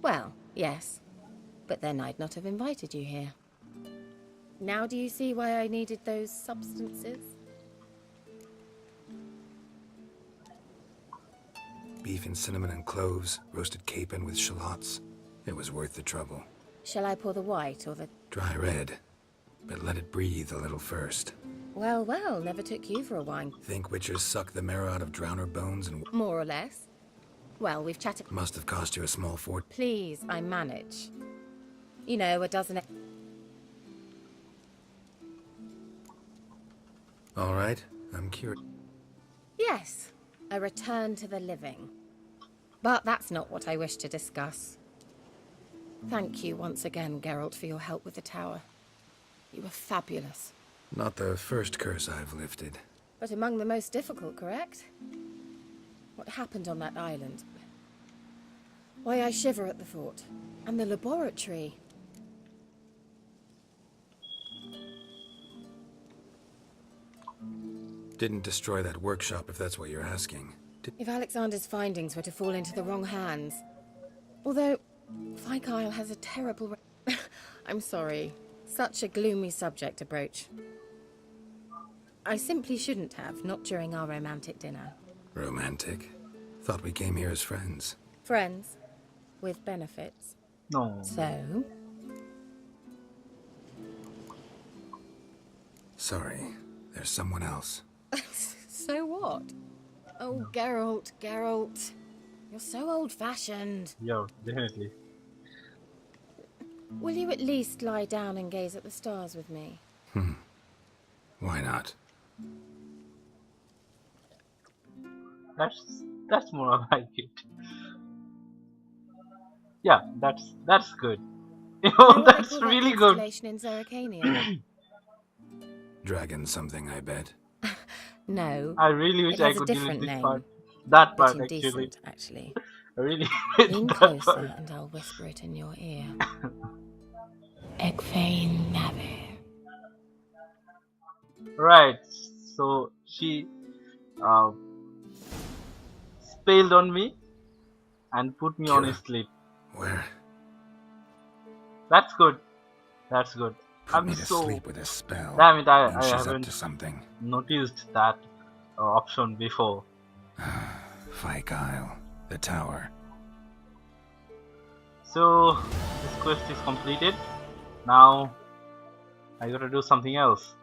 Well, yes. But then I'd not have invited you here. Now do you see why I needed those substances? Beef and cinnamon and cloves, roasted capon with shallots. It was worth the trouble. Shall I pour the white or the... Dry red, but let it breathe a little first. Well, well, never took you for a wine. Think witchers suck the marrow out of drowner bones and... More or less. Well, we've chatted... Must have cost you a small fort. Please, I manage. You know, a dozen... All right, I'm curious. Yes, a return to the living. But that's not what I wish to discuss. Thank you once again, Geralt, for your help with the tower. You were fabulous. Not the first curse I've lifted. But among the most difficult, correct? What happened on that island? Why I shiver at the thought. And the laboratory. Didn't destroy that workshop, if that's what you're asking. If Alexander's findings were to fall into the wrong hands... Although, Fyke Isle has a terrible... I'm sorry. Such a gloomy subject to broach. I simply shouldn't have, not during our romantic dinner. Romantic? Thought we came here as friends. Friends. With benefits. No. So? Sorry, there's someone else. So what? Oh, Geralt, Geralt. You're so old-fashioned. Yeah, definitely. Will you at least lie down and gaze at the stars with me? Why not? That's more like it. Yeah, that's good. You know, that's really good. In Zerrikania. Dragon something, I bet. No. I really wish it I has could a delete different this name, part. That but part indecent, actually. I really Lean that closer part. and I'll whisper it in your ear. Egfain Navir. Right, so she spelled on me and put me on a sleep. Where? That's good. That's good. Put me to sleep with a spell. Damn it, I she's haven't up to something. noticed that option before. Fyke Isle, the tower. So this quest is completed. Now I gotta do something else.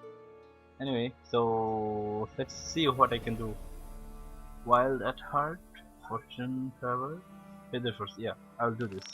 Anyway, so let's see what I can do. Wild at heart, fortune travel, feather first. Yeah, I'll do this.